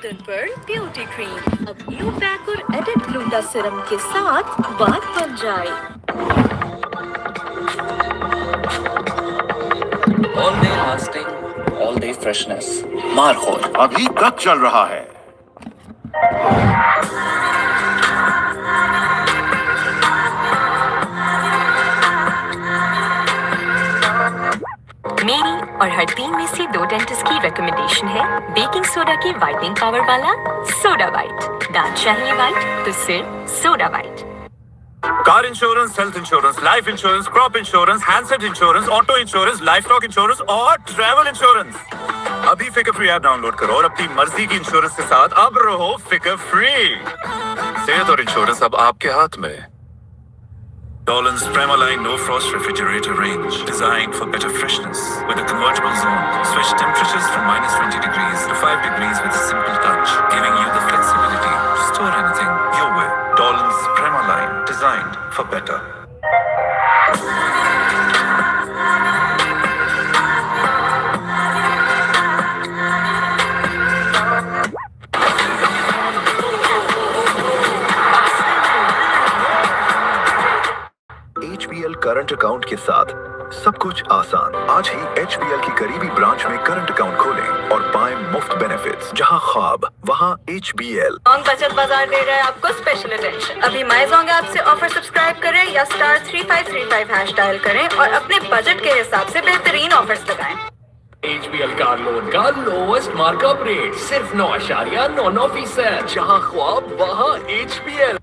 गर्दन पर beauty cream अब न्यू पैक और एडिट ग्लूटा सीरम के साथ बात बन जाए। All day lasting, all day freshness, markhor अभी तक चल रहा है। मेरी और हर 3 में से 2 डेंटिस्ट की रिकमेंडेशन है बेकिंग सोडा की वाइटनिंग पावर वाला सोडा वाइट। दांत चाहिए वाइट तो सिर्फ soda white. Car insurance, health insurance, life insurance, crop insurance, handset insurance, auto insurance, life stock insurance और ट्रैवल इंश्योरेंस। अभी फिकर फ्री ऐप डाउनलोड करो और अपनी मर्जी की इंश्योरेंस के साथ अब रहो फिकर फ्री। सेहत और इंश्योरेंस अब आपके हाथ में। Dolan's Premaline No Frost Refrigerator range, designed for better freshness with a convertible zone. Switch temperatures from -20 degrees to 5 degrees with a simple touch, giving you the flexibility to store anything your way. Dolan's Premaline, designed for better. HBL current account के साथ सब कुछ आसान। आज ही HBL की करीबी branch में current account खोलें और पाएं मुफ्त बेनिफिट्स। जहां ख्वाब वहां HBL। जोंग बचत बाजार दे रहा है आपको स्पेशल अटेंशन। अभी माई जोंग ऐप से ऑफर सब्सक्राइब करें या *3535 डायल करें और अपने बजट के हिसाब से बेहतरीन ऑफर्स लगाएं। HBL कार लोन का लोएस्ट मार्कअप रेट सिर्फ 9.99%। जहां ख्वाब वहां HBL।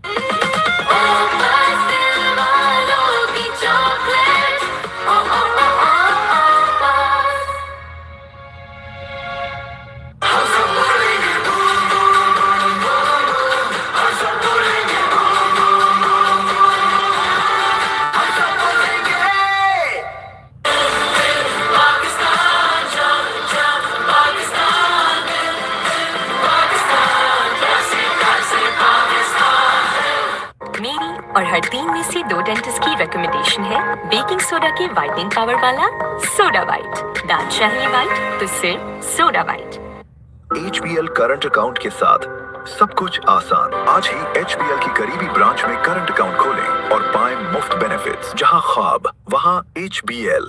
मेरी और हर 3 में से 2 डेंटिस्ट की रिकमेंडेशन है बेकिंग सोडा की वाइटनिंग पावर वाला सोडा वाइट। दांत चाहिए वाइट तो सिर्फ soda white. HBL current account के साथ सब कुछ आसान। आज ही HBL की करीबी ब्रांच में करंट अकाउंट खोलें और पाएं मुफ्त बेनिफिट्स। जहां ख्वाब वहां HBL।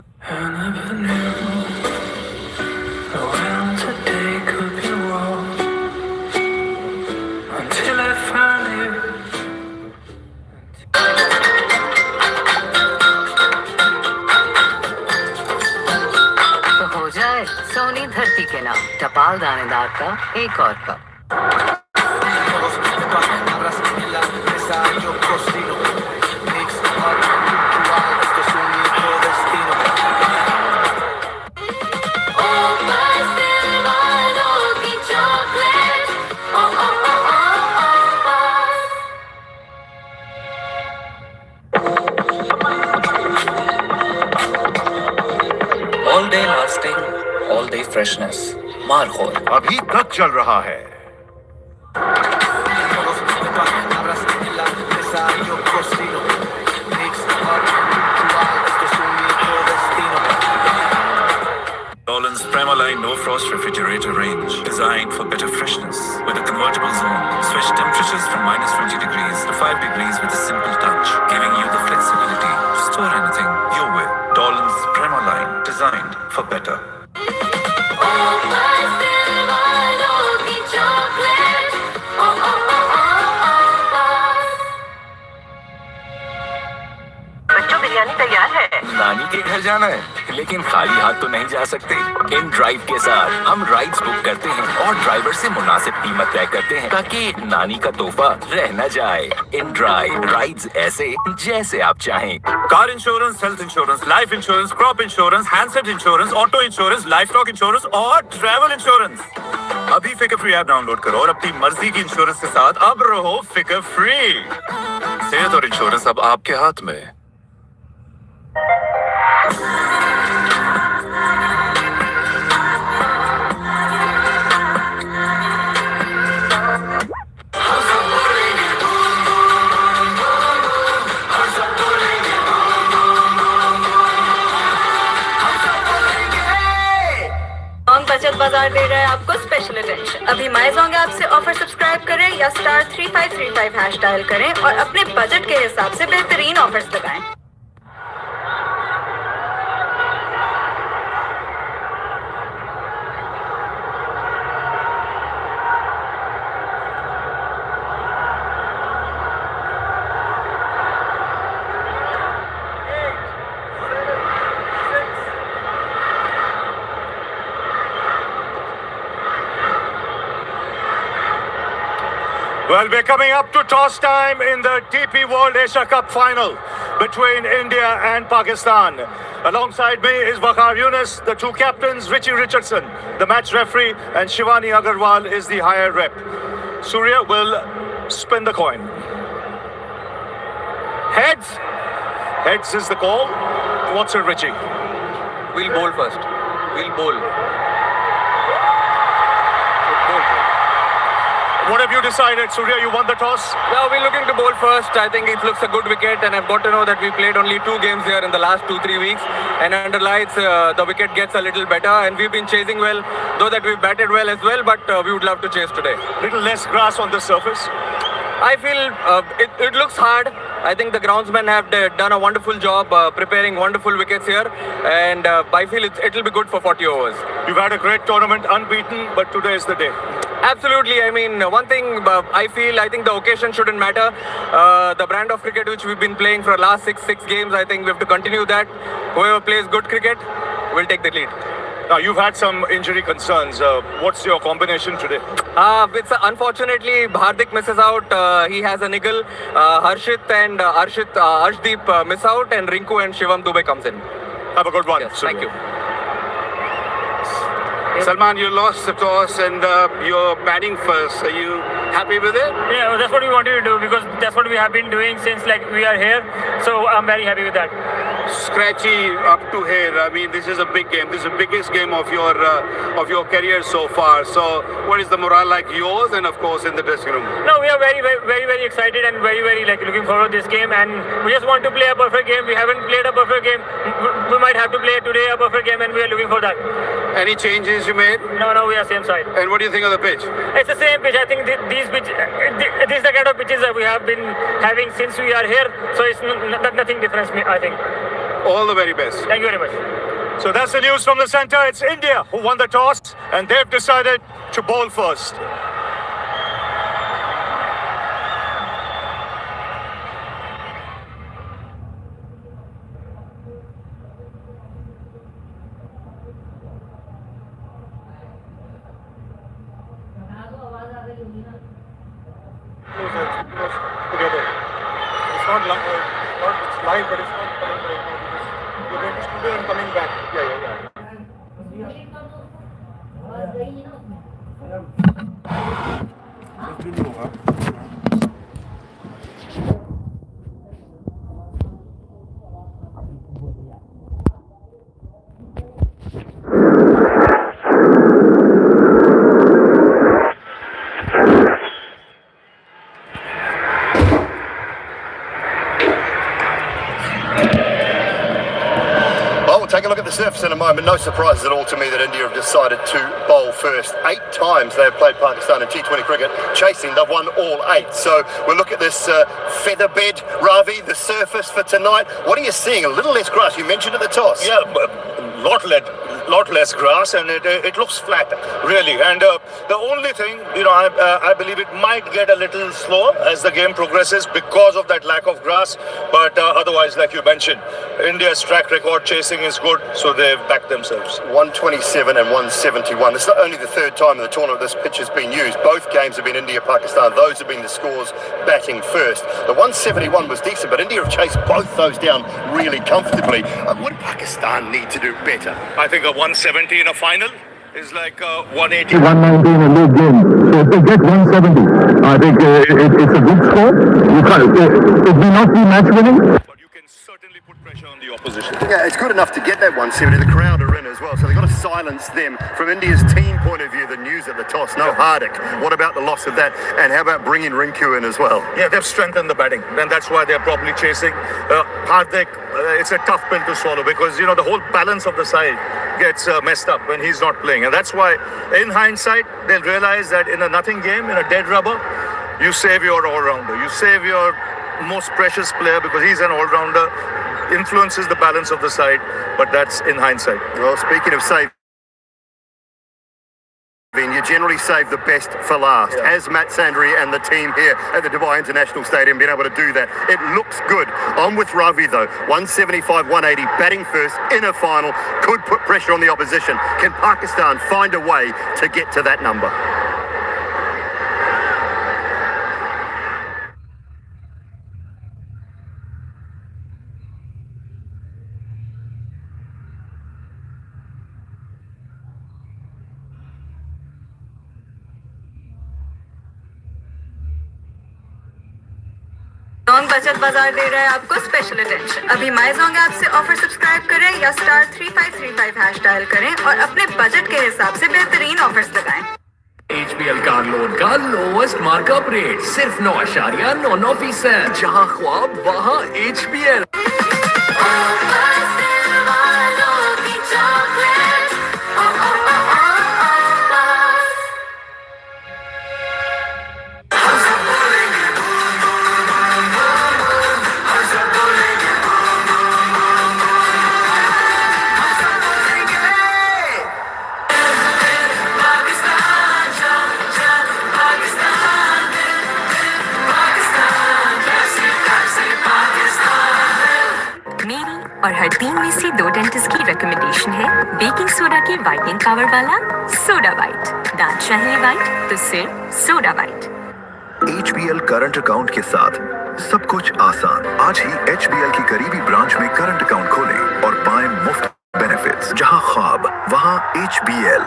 जाए सोनी धरती के नाम टपाल दानेदार का एक और cup. All day lasting, all day freshness, markhor अभी तक चल रहा है। Dolan's Premaline No Frost Refrigerator range, designed for better freshness with a convertible zone. Switch temperatures from -20 degrees to 5 degrees with a simple touch, giving you the flexibility to store anything your way. Dolan's Premaline, designed for better. बच्चों बिरयानी तैयार है। नानी के घर जाना है लेकिन खाली हाथ तो नहीं जा सकते। इन ड्राइव के साथ हम राइड्स बुक करते हैं और ड्राइवर से मुनासिब कीमत तय करते हैं ताकि नानी का तोहफा रह न जाए। इन ड्राइव राइड्स ऐसे जैसे आप चाहें। Car insurance, health insurance, life insurance, crop insurance, handset insurance, auto insurance, life stock insurance और ट्रैवल इंश्योरेंस। अभी फिकर फ्री ऐप डाउनलोड करो और अपनी मर्जी की इंश्योरेंस के साथ अब रहो फिकर फ्री। सेहत और इंश्योरेंस अब आपके हाथ में। बचत बाजार दे रहा है आपको स्पेशल स्पेशल एडिशन। अभी माइजोंग ऐप से ऑफर सब्सक्राइब करें या स्टार 3535 हैश डायल करें और अपने बजट के हिसाब से बेहतरीन ऑफर्स लगाएं। Well, we're coming up to toss time in the DP World Asia Cup final between India and Pakistan. Alongside me is Waqar Yunus, the two captains, Richie Richardson, the match referee, and Shivani Agarwal is the higher rep. Surya will spin the coin. Heads. Heads is the call. What's it, Richie? We'll bowl first. We'll bowl. What have you decided, Surya? You won the toss? Now we're looking to bowl first. I think it looks a good wicket, and I've got to know that we played only 2 games here in the last 2-3 weeks. And under lights, the wicket gets a little better, and we've been chasing well, though that we've batted well as well. But we would love to chase today. Little less grass on the surface. I feel it looks hard. I think the groundsmen have done a wonderful job preparing wonderful wickets here, and I feel it'll be good for 40 overs. You've had a great tournament, unbeaten, but today is the day. Absolutely. I mean, one thing I think the occasion shouldn't matter. The brand of cricket which we've been playing for the last six games, I think we have to continue that. Whoever plays good cricket will take the lead. Now, you've had some injury concerns. What's your combination today? Unfortunately, Hardik misses out. He has a niggle. Harshit and Arshdeep miss out, and Rinku and Shivam Dubey comes in. Have a good one. Yes, thank you. Salman, you lost the toss and you're batting first. Are you happy with it? Yeah, well, that's what we wanted to do because that's what we have been doing since we are here. So I'm very happy with that. Scratchy up to here. I mean, this is a big game. This is the biggest game of your career so far. So, what is the morale like yours and of course in the dressing room? No, we are very excited and very looking forward to this game. And we just want to play a perfect game. We haven't played a perfect game. We might have to play today a perfect game, and we are looking for that. Any changes you made? No, we are same side. And what do you think of the pitch? It's the same pitch. I think this is the kind of pitches that we have been having since we are here. So it's nothing different, I think. All the very best. Thank you very much. So that's the news from the centre. It's India who won the toss, and they've decided to bowl first. Together. It's not live, but it's not coming right now. You're going to studio and coming back. Yeah. Take a look at the surface in a moment. No surprises at all to me that India have decided to bowl first. 8 times they have played Pakistan in T20 cricket. Chasing, they've won all 8. So we'll look at this feather bed, Ravi, the surface for tonight. What are you seeing? A little less grass. You mentioned at the toss. Yeah, lot less grass, and it looks flat, really. And the only thing, I believe it might get a little slower as the game progresses because of that lack of grass. But otherwise, like you mentioned, India's track record chasing is good, so they've backed themselves. 127 and 171. It's not only the 3rd time in the tournament this pitch has been used. Both games have been India-Pakistan. Those have been the scores batting first. The 171 was decent, but India have chased both those down really comfortably. What Pakistan need to do better? I think a 170 in a final is like 180. 190 in a league game. So if they get 170, I think it's a good score. It may not be match winning. But you can certainly put pressure on the opposition. Yeah, it's good enough to get that 170. The crowd are in as well, so they've got to silence them. From India's team point of view, the news at the toss, no Hardik. What about the loss of that? And how about bringing Rinku in as well? Yeah, they've strengthened the batting, and that's why they're probably chasing Hardik. It's a tough pill to swallow because, you know, the whole balance of the side gets messed up when he's not playing. And that's why, in hindsight, they'll realize that in a nothing game, in a dead rubber, you save your all-rounder. You save your most precious player because he's an all-rounder, influences the balance of the side, but that's in hindsight. Well, speaking of saving, you generally save the best for last. Yeah. Has Matt Sandri and the team here at the Dubai International Stadium been able to do that? It looks good. I'm with Ravi though. 175, 180, batting first in a final, could put pressure on the opposition. Can Pakistan find a way to get to that number? Jong बचत बाजार दे रहा है आपको special attention. अभी माई Jong app से offer subscribe करें या *3535 hash dial करें और अपने बजट के हिसाब से बेहतरीन ऑफर्स लगाएं। HBL कार लोन का लोएस्ट मार्कअप रेट सिर्फ 9.99%। जहां ख्वाब वहां HBL। और हर 3 में से 2 डेंटिस्ट की रिकमेंडेशन है बेकिंग सोडा के वाइटनिंग पावर वाला सोडा वाइट। दांत चाहिए वाइट तो सिर्फ soda white. HBL current account के साथ सब कुछ आसान। आज ही HBL की करीबी ब्रांच में करंट अकाउंट खोलें और पाएं मुफ्त बेनिफिट्स। जहां ख्वाब वहां HBL।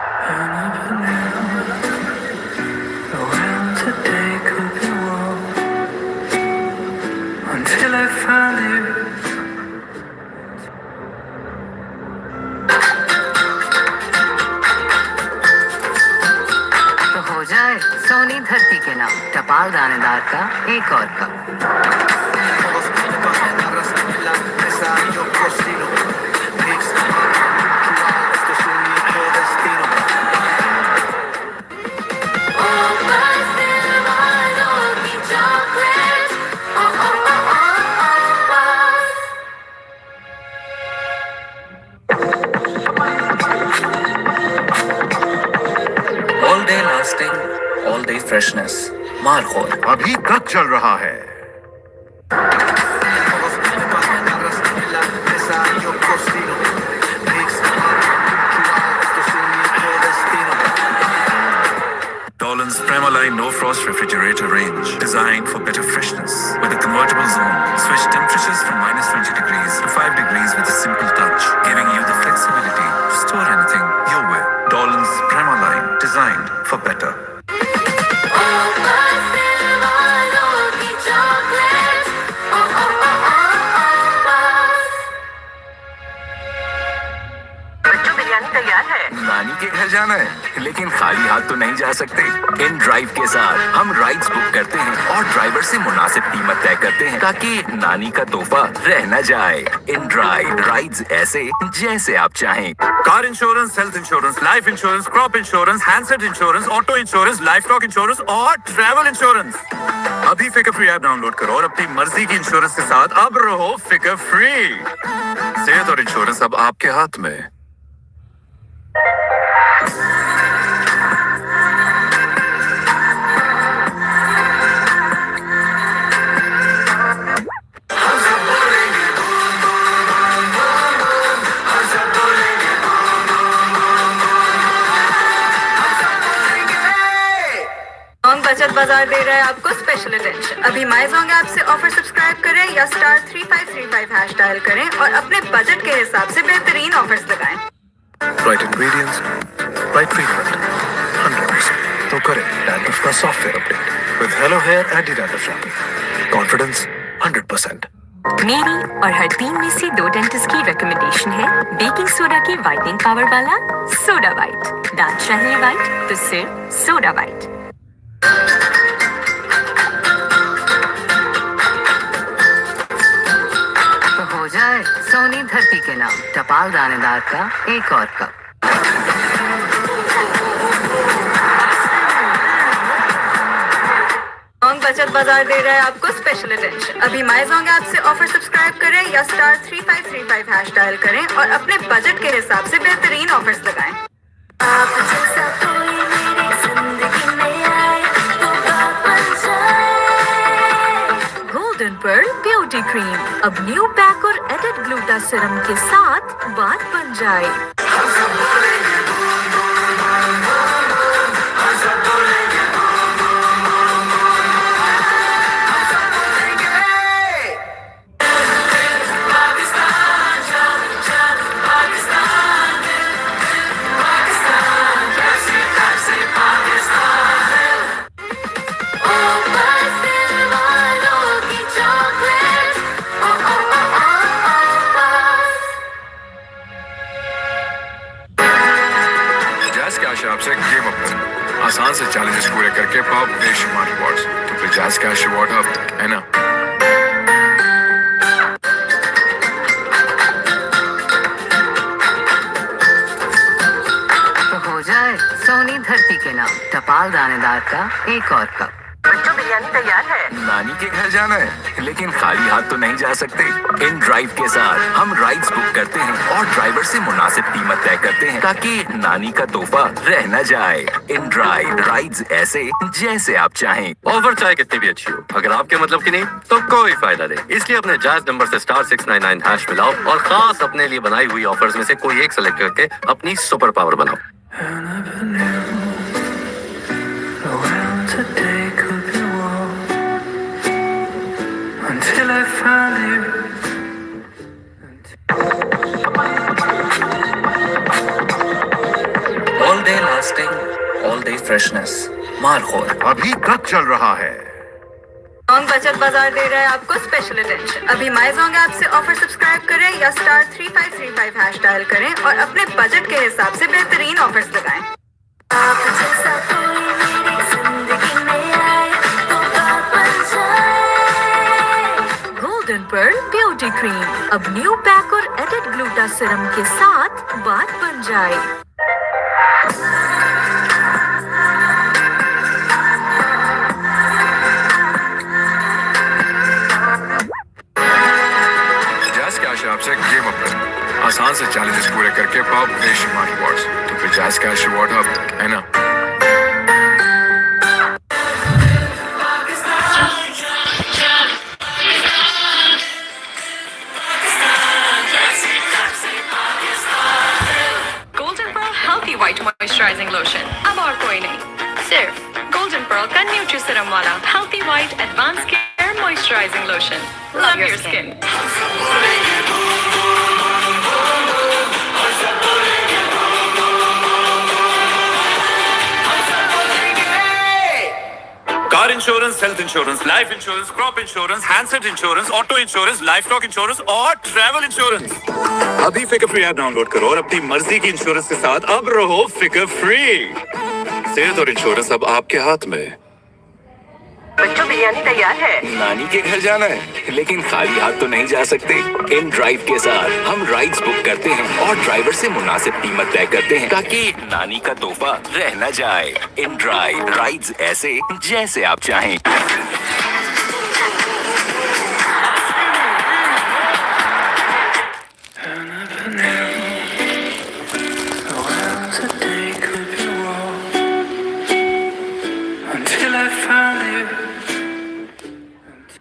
जाए सोनी धरती के नाम टपाल दानेदार का एक और cup. All day lasting, all day freshness. Markhor अभी तक चल रहा है। Dolan's Premaline No Frost Refrigerator range, designed for better freshness. With a convertible zone, switch temperatures from -20 degrees to 5 degrees with a simple touch, giving you the flexibility to store anything your way. Dolan's Premaline, designed for better. नानी के घर जाना है लेकिन खाली हाथ तो नहीं जा सकते। इन ड्राइव के साथ हम राइड्स बुक करते हैं और ड्राइवर से मुनासिब कीमत तय करते हैं ताकि नानी का तोहफा रह न जाए। इन ड्राइव राइड्स ऐसे जैसे आप चाहें। Car insurance, health insurance, life insurance, crop insurance, handset insurance, auto insurance, livestock insurance और ट्रैवल इंश्योरेंस। अभी फिकर फ्री ऐप डाउनलोड करो और अपनी मर्जी की इंश्योरेंस के साथ अब रहो फिकर फ्री। सेहत और इंश्योरेंस अब आपके हाथ में। बचत बाजार दे रहा है आपको स्पेशल अटेंशन। अभी माई जोंग ऐप से ऑफर सब्सक्राइब करें या *3535 हैश डायल करें और अपने बजट के हिसाब से बेहतरीन ऑफर्स लगाएं। Right ingredients, right treatment, 100%. तो करें Dandruff का software update with Hello Hair Anti Dandruff Shampoo. Confidence 100%. मेरी और हर 3 में से 2 डेंटिस्ट की रिकमेंडेशन है बेकिंग सोडा की वाइटनिंग पावर वाला सोडा वाइट। दांत चाहिए वाइट तो सिर्फ सोडा वाइट। तो हो जाए सोनी धरती के नाम टपाल दानेदार का एक और कप। बचत बाजार दे रहा है आपको स्पेशल अटेंशन। अभी माइजोंग ऐप से ऑफर सब्सक्राइब करें या स्टार 3535 हैश डायल करें और अपने बजट के हिसाब से बेहतरीन ऑफर्स लगाएं। आप जैसा कोई मेरी जिंदगी में आए तो बात बन जाए। गोल्डन पर्ल ब्यूटी क्रीम अब न्यू पैक और एडेड ग्लूटा सीरम के साथ बात बन जाए। आपसे गेम अप करो, आसान से चैलेंजेस पूरे करके पाओ बेशुमार रिवॉर्ड्स। तो फिर जैज़ कैश रिवॉर्ड हब है ना। तो हो जाए सोनी धरती के नाम टपाल दानेदार का एक और कप। बच्चों बिरयानी तैयार है। नानी के घर जाना है लेकिन खाली हाथ तो नहीं जा सकते। इन ड्राइव के साथ हम राइड्स बुक करते हैं और ड्राइवर से मुनासिब कीमत तय करते हैं ताकि नानी का तोहफा रह न जाए। इन ड्राइव राइड्स ऐसे जैसे आप चाहें। ऑफर चाहे कितनी भी अच्छी हो, अगर आपके मतलब की नहीं तो कोई फायदा नहीं। इसलिए अपने जायज नंबर से स्टार 699 हैश मिलाओ और खास अपने लिए बनाई हुई ऑफर्स में से कोई एक सेलेक्ट करके अपनी सुपर पावर बनाओ। Until I find you. All day lasting, all day freshness. Markhor अभी तक चल रहा है। माइजोंग बचत बाजार दे रहा है आपको स्पेशल अटेंशन। अभी माइजोंग ऐप से ऑफर सब्सक्राइब करें या स्टार 3535 हैश डायल करें और अपने बजट के हिसाब से बेहतरीन ऑफर्स लगाएं। आप जैसा कोई मेरी जिंदगी में आए तो बात बन जाए। गोल्डन पर्ल ब्यूटी क्रीम अब न्यू पैक और एडेड ग्लूटा सीरम के साथ बात बन जाए। आपसे गेम अप करो, आसान से चैलेंजेस पूरे करके पाओ बेशुमार रिवॉर्ड्स। तो फिर जैज़ कैश रिवॉर्ड हब है ना। Golden pearl healthy white moisturising lotion अब और कोई नहीं, सिर्फ गोल्डन पर्ल का न्यूट्री सीरम वाला healthy white advance care moisturising lotion. Love your skin. Car insurance, health insurance, life insurance, crop insurance, handset insurance, auto insurance, life stock insurance और travel insurance. अभी फिकर फ्री ऐप डाउनलोड करो और अपनी मर्जी की insurance के साथ अब रहो फिकर फ्री। सेहत और इंश्योरेंस अब आपके हाथ में। बच्चों बिरयानी तैयार है। नानी के घर जाना है लेकिन खाली हाथ तो नहीं जा सकते। इन ड्राइव के साथ हम राइड्स बुक करते हैं और ड्राइवर से मुनासिब कीमत तय करते हैं ताकि नानी का तोहफा रह न जाए। इन ड्राइव राइड्स ऐसे जैसे आप चाहें।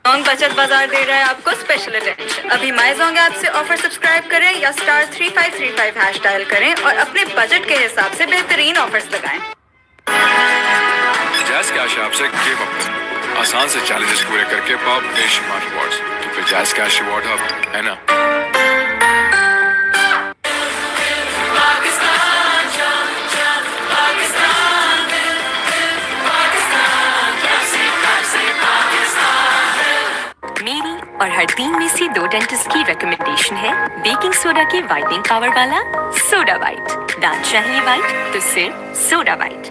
माइजोंग बचत बाजार दे रहा है आपको स्पेशल अटेंशन। अभी माइजोंग ऐप से ऑफर सब्सक्राइब करें या स्टार 3535 हैश डायल करें और अपने बजट के हिसाब से बेहतरीन ऑफर्स लगाएं। जैज़ कैश आपसे गेम अप करो, आसान से चैलेंजेस पूरे करके पाओ बेशुमार रिवॉर्ड्स। तो फिर जैज़ कैश रिवॉर्ड हब है ना। और हर 3 में से 2 डेंटिस्ट की रिकमेंडेशन है बेकिंग सोडा के व्हाइटनिंग पावर वाला सोडा वाइट। दांत चाहिए वाइट तो सिर्फ soda white.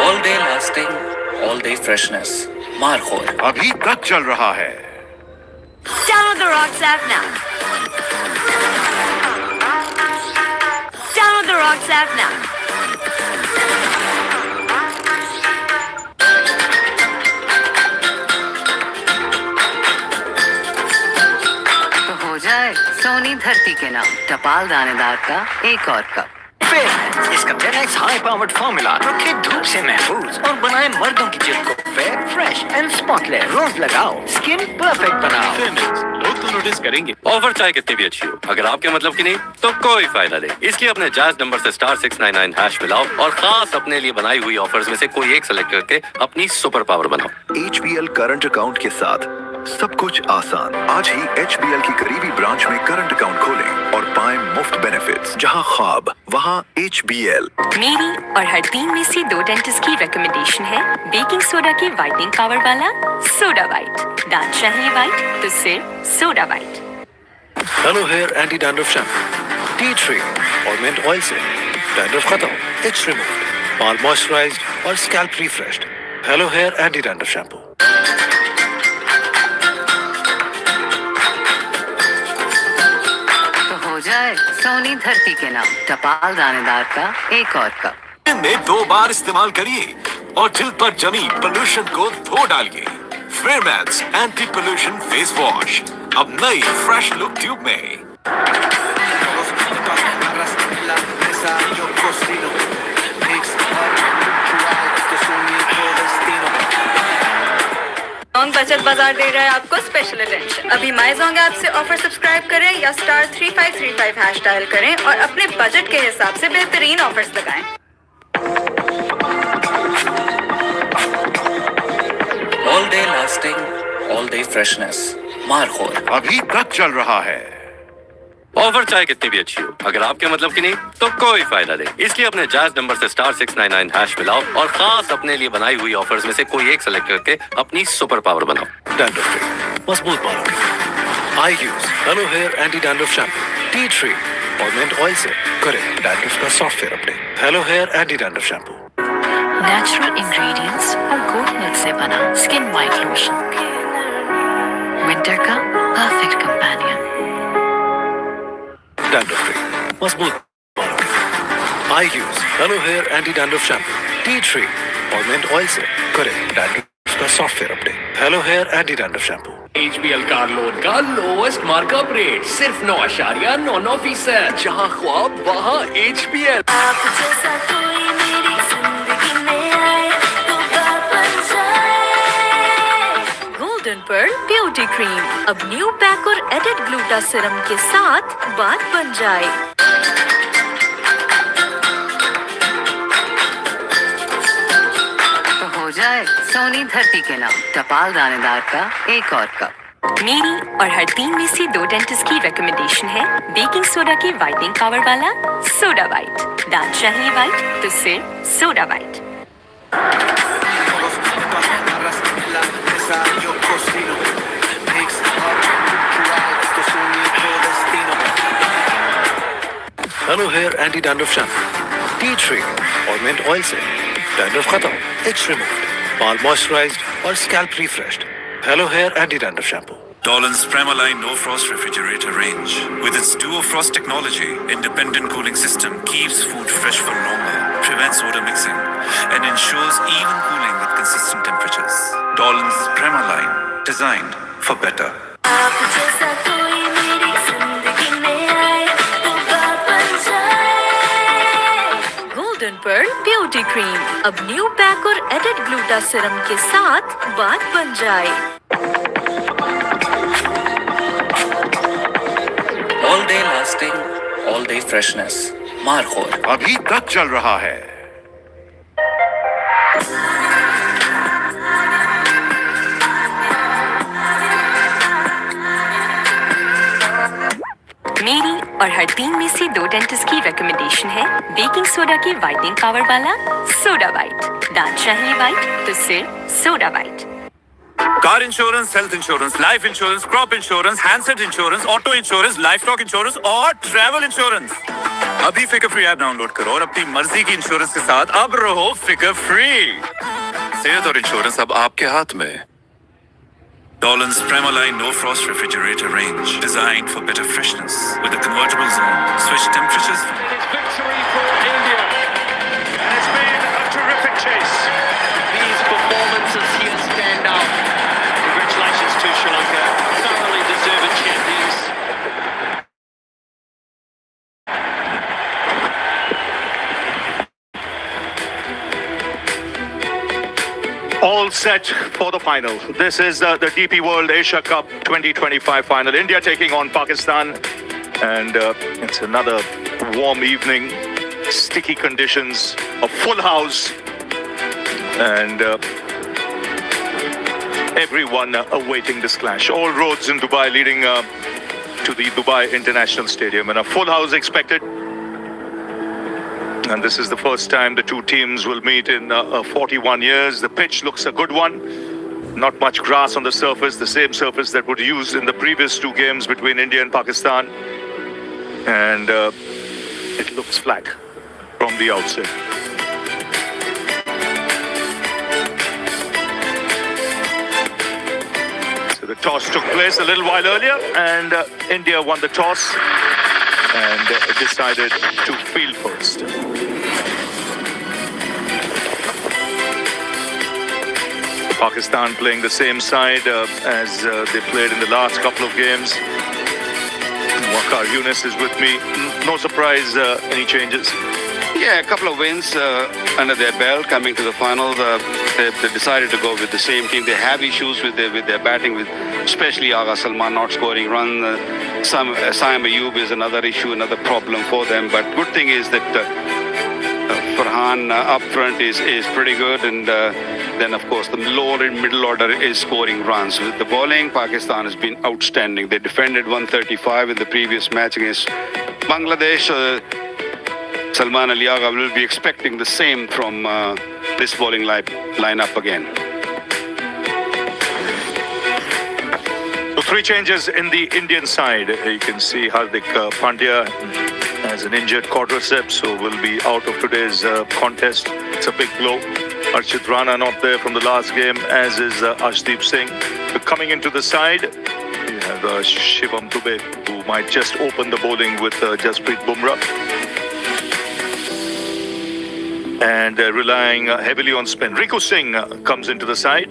All day lasting, all day freshness. Markhor. अभी तक चल रहा है। Download the Rocks app now. Download the Rocks app now. तो हो जाए सोनी धरती के नाम टपाल दानेदार का एक और कप। इसका 10x हाई पावर्ड फॉर्मूला रखे धूप से महफूज और बनाए मर्दों की जिल्द को फेयर, फ्रेश एंड स्पॉटलेस। रोज लगाओ, स्किन परफेक्ट बनाओ। लोग तो नोटिस करेंगे। ऑफर चाहे कितनी भी अच्छी हो, अगर आपके मतलब की नहीं तो कोई फायदा नहीं। इसलिए अपने जायज नंबर से *699 हैश मिलाओ और खास अपने लिए बनाई हुई ऑफर्स में से कोई एक सेलेक्ट करके अपनी सुपर पावर बनाओ। HBL करंट अकाउंट के साथ सब कुछ आसान। आज ही HBL की करीबी ब्रांच में करंट अकाउंट खोलें और पाएं मुफ्त बेनिफिट्स। जहां ख्वाब वहां HBL। मेरी और हर 3 में से 2 डेंटिस्ट की रिकमेंडेशन है बेकिंग सोडा के व्हाइटनिंग पावर वाला सोडा वाइट। दांत चाहिए वाइट तो सिर्फ soda white. Hello hair anti dandruff shampoo tea tree और मिंट ऑयल से डैंड्रफ खत्म, इट्स रिमूव्ड, बाल मॉइस्चराइज्ड और scalp refreshed. Hello hair anti dandruff shampoo. हो जाए सोनी धरती के नाम टपाल दानेदार का एक और कप। दिन में 2 बार इस्तेमाल करिए और जिल्द पर जमी पोल्यूशन को धो डालिए। फेयरमैक्स एंटी पोल्यूशन फेस वॉश अब नई फ्रेश लुक ट्यूब में। जोंग बचत बाजार दे रहा है आपको स्पेशल अटेंशन। अभी माई जोंग ऐप से ऑफर सब्सक्राइब करें या *3535 हैश डायल करें और अपने बजट के हिसाब से बेहतरीन ऑफर्स लगाएं। All day lasting, all day freshness. Markhor. अभी तक चल रहा है। ऑफर चाहे कितनी भी अच्छी हो, अगर आपके मतलब की नहीं तो कोई फायदा नहीं। इसलिए अपने जायज नंबर से *699 हैश मिलाओ और खास अपने लिए बनाई हुई ऑफर्स में से कोई एक सेलेक्ट करके अपनी सुपर पावर बनाओ। डैंड्रफ फ्री, मजबूत बालों। I use Hello hair anti dandruff shampoo tea tree और मिंट ऑयल से करें डैंड्रफ का software update. Hello hair anti dandruff shampoo. Natural ingredients और गोट मिल्क से बना स्किन वाइट लोशन, विंटर का परफेक्ट कंपेनियन। डैंड्रफ फ्री, मजबूत बालों। I use Hello hair anti dandruff shampoo tea tree और मिंट ऑयल से करें डैंड्रफ का software update. Hello hair anti dandruff shampoo. HBL car loan का लोएस्ट मार्कअप रेट सिर्फ 9.9%। जहां ख्वाब वहां HBL। Golden pearl beauty cream अब न्यू पैक और एडेड ग्लूटा सीरम के साथ बात बन जाए। तो हो जाए सोनी धरती के नाम टपाल दानेदार का एक और कप। मेरी और हर 3 में से 2 डेंटिस्ट की रिकमेंडेशन है बेकिंग सोडा के व्हाइटनिंग पावर वाला सोडा वाइट। दांत चाहिए वाइट तो सिर्फ soda white. Hello hair anti dandruff shampoo tea tree और मिंट ऑयल से डैंड्रफ खत्म, इट्स रिमूव्ड, बाल मॉइस्चराइज्ड और scalp refreshed. Hello hair anti dandruff shampoo. Dolan's Premaline No Frost Refrigerator range, with its Duo Frost technology, independent cooling system keeps food fresh for longer, prevents odor mixing, and ensures even cooling with consistent temperatures. Dolan's Premaline, designed for better. Golden pearl beauty cream अब new pack और added gluta serum के साथ बात बन जाए। All day lasting, all day freshness. Markhor. अभी तक चल रहा है। मेरी और हर 3 में से 2 डेंटिस्ट की रिकमेंडेशन है बेकिंग सोडा की वाइटनिंग पावर वाला सोडा वाइट। दांत चाहिए वाइट तो सिर्फ soda white. Car insurance, health insurance, life insurance, crop insurance, handset insurance, auto insurance, livestock insurance और ट्रैवल इंश्योरेंस। अभी फिकर फ्री ऐप डाउनलोड करो और अपनी मर्जी की इंश्योरेंस के साथ अब रहो फिकर फ्री। सेहत और इंश्योरेंस अब आपके हाथ में। Dolan's Premaline No Frost Refrigerator range, designed for better freshness with a convertible zone. Switch temperatures. It's victory for India. And it's been a terrific chase. These performances here stand out. Congratulations to Sri Lanka. Thoroughly deserved champions. All set for the final. This is the DP World Asia Cup 2025 final. India taking on Pakistan. And it's another warm evening, sticky conditions, a full house. And everyone awaiting this clash. All roads in Dubai leading to the Dubai International Stadium. And a full house expected. And this is the first time the two teams will meet in 41 years. The pitch looks a good one. Not much grass on the surface, the same surface that was used in the previous 2 games between India and Pakistan. And it looks flat from the outset. So the toss took place a little while earlier, and India won the toss and decided to field first. Pakistan playing the same side as they played in the last couple of games. Waqar Younis is with me. No surprise, any changes? Yeah, a couple of wins under their belt coming to the final. They decided to go with the same team. They have issues with their batting, with especially Agha Salman not scoring runs. Saim Ayub is another issue, another problem for them. But good thing is that Farhan up front is pretty good, and then of course the lower and middle order is scoring runs. With the bowling, Pakistan has been outstanding. They defended 135 in the previous match against Bangladesh. Salman Ali Agha will be expecting the same from this bowling lineup again. So 3 changes in the Indian side. You can see Hardik Pandya has an injured quadriceps, so will be out of today's contest. It's a big blow. Arshit Rana not there from the last game, as is Ashdeep Singh. But coming into the side, you have Shivam Dube, who might just open the bowling with Jasprit Bumrah. And relying heavily on spin. Riku Singh comes into the side.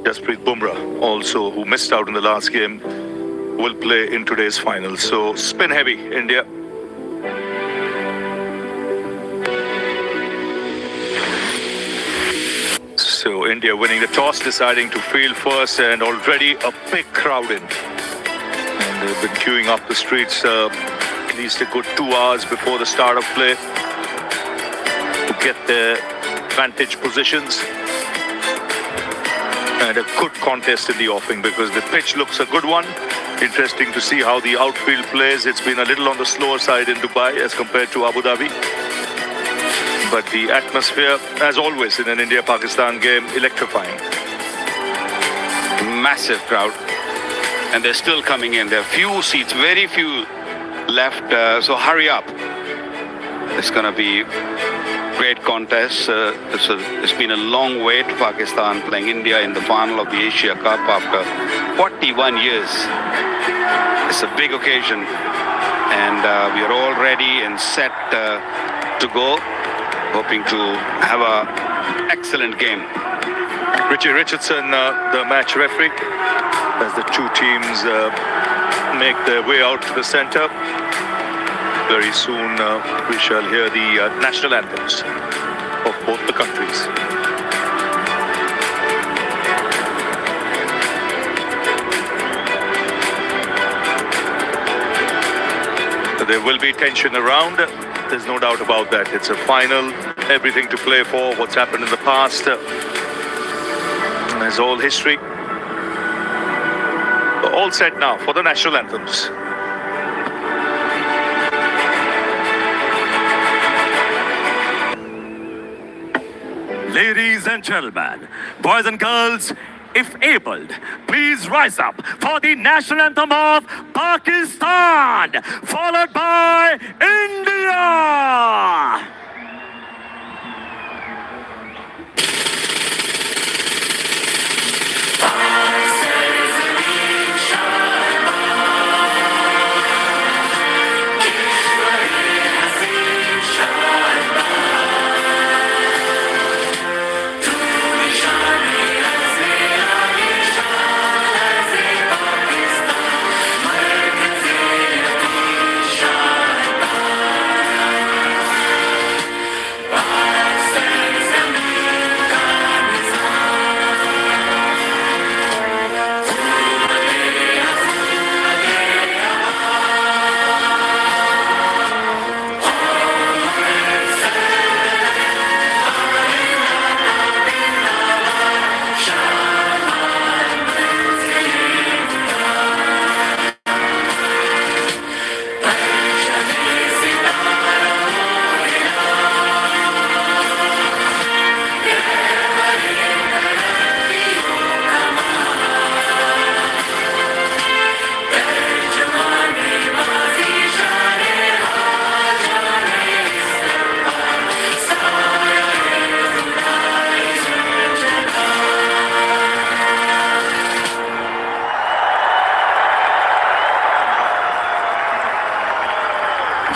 Jasprit Bumrah, also, who missed out in the last game, will play in today's final. So spin heavy, India. So India winning the toss, deciding to field first, and already a big crowd in. And they've been queuing up the streets at least a good 2 hours before the start of play to get their vantage positions. And a good contest in the offing, because the pitch looks a good one. Interesting to see how the outfield plays. It's been a little on the slower side in Dubai as compared to Abu Dhabi. But the atmosphere, as always in an India-Pakistan game, electrifying. Massive crowd. And they're still coming in. There are few seats, very few left. So hurry up. It's going to be great contest. It's been a long wait. Pakistan playing India in the final of the Asia Cup after 41 years. It's a big occasion. And we are all ready and set to go. Hoping to have an excellent game. Richie Richardson, the match referee, as the two teams make their way out to the center. Very soon we shall hear the national anthems of both the countries. There will be tension around. There's no doubt about that. It's a final, everything to play for. What's happened in the past is all history. All set now for the national anthems. Ladies and gentlemen, boys and girls, if abled, please rise up for the national anthem of Pakistan, followed by India.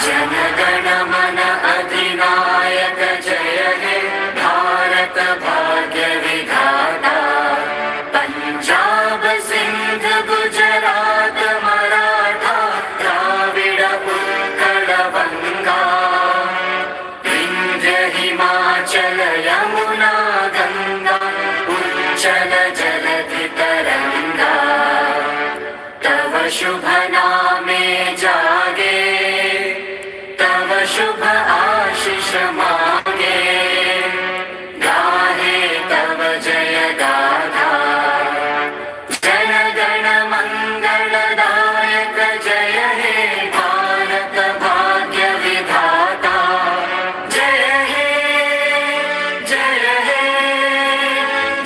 जनगण मन अधिनायक जय हे भारत भाग्य विधाता पंजाब सिंध गुजरात मराठा द्राविड उत्कल बंगा विंध्य हिमाचल यमुना गंगा उच्चल जलधि तरंगा तव शुभ नामे जागे शुभ आशीष मांगे गाहे तव जय गाथा जन गण मंगलदायक जय हे भारत भाग्य विधाता जय हे जय हे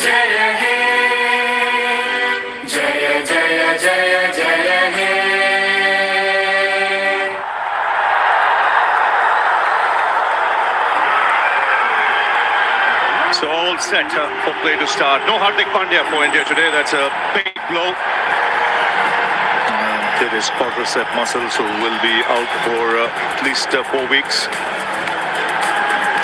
जय हे जय जय जय जय हे So all set for play to start. No Hardik Pandya for India today. That's a big blow. It is quadricep muscles, who will be out for at least 4 weeks.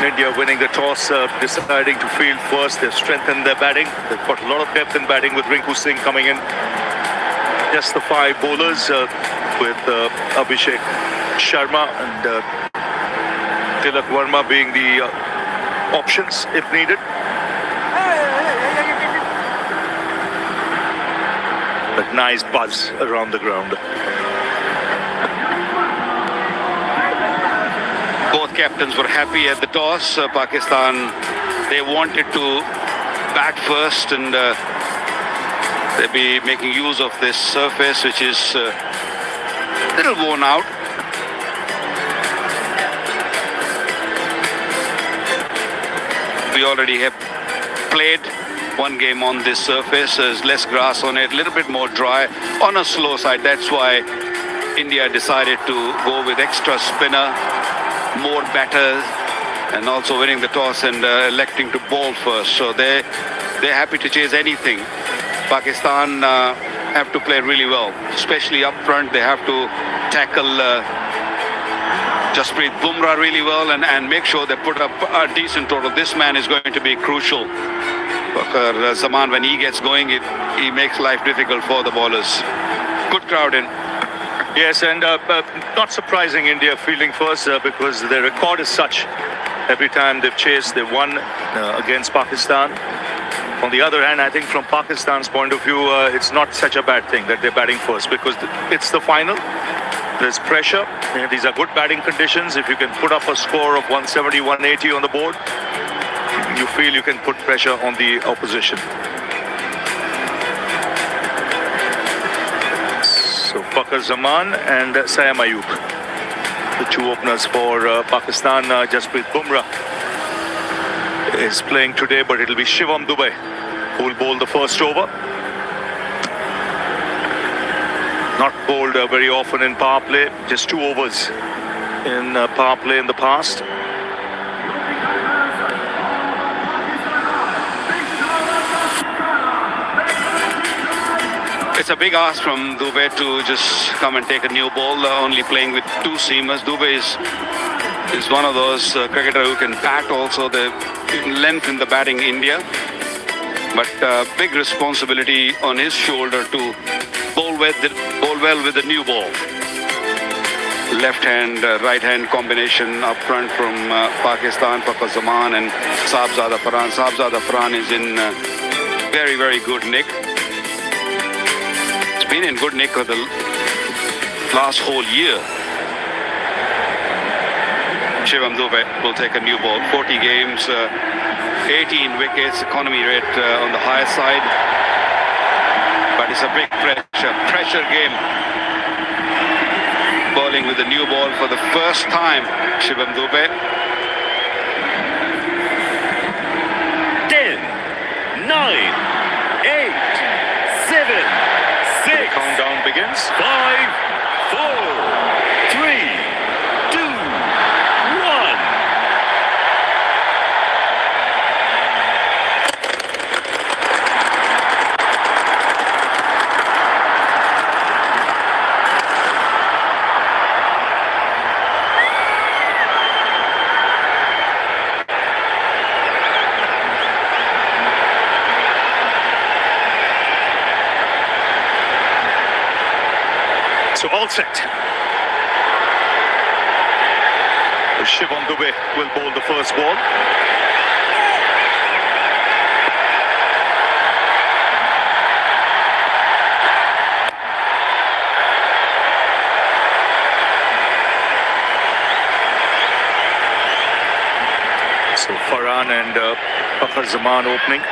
India winning the toss, deciding to field first. They've strengthened their batting. They've got a lot of depth in batting with Rinku Singh coming in. Just the 5 bowlers with Abhishek Sharma and Tilak Verma being the options if needed. But nice buzz around the ground. Both captains were happy at the toss. Pakistan, they wanted to bat first, and they'll be making use of this surface, which is a little worn out. We already have played one game on this surface. There's less grass on it, a little bit more dry, on a slow side. That's why India decided to go with extra spinner, more batters, and also winning the toss and electing to bowl first. So they're happy to chase anything. Pakistan have to play really well, especially up front. They have to tackle Jasprit Bumrah really well and make sure they put up a decent total. This man is going to be crucial. Zaman, when he gets going, he makes life difficult for the bowlers. Good crowd in. Yes, and not surprising India fielding first because their record is such. Every time they've chased, they've won against Pakistan. On the other hand, I think from Pakistan's point of view, it's not such a bad thing that they're batting first because it's the final. There's pressure. These are good batting conditions. If you can put up a score of 170, 180 on the board, you feel you can put pressure on the opposition. So Fakhar Zaman and Saim Ayub, the 2 openers for Pakistan. Jasprit Bumrah is playing today, but it'll be Shivam Dube who will bowl the first over. Not bowled very often in power play, just 2 overs in power play in the past. It's a big ask from Dube to just come and take a new ball, only playing with 2 seamers. Dube is one of those cricketers who can bat also the length in the batting India. But big responsibility on his shoulder to bowl well with the new ball. Left hand, right hand combination up front from Pakistan, Fakhar Zaman and Sahibzada Farhan. Sahibzada Farhan is in very, very good nick. It's been in good nick for the last whole year. Shivam Dube will take a new ball. 40 games, 18 wickets, economy rate on the higher side. But it's a big pressure game. Bowling with the new ball for the first time, Shivam Dube. 10, 9, 8, 7, 6. The countdown begins. 5, 4, 3, 2, 1. So all set. Shivam Dube will bowl the first ball. So Farhan and Fakhar Zaman opening.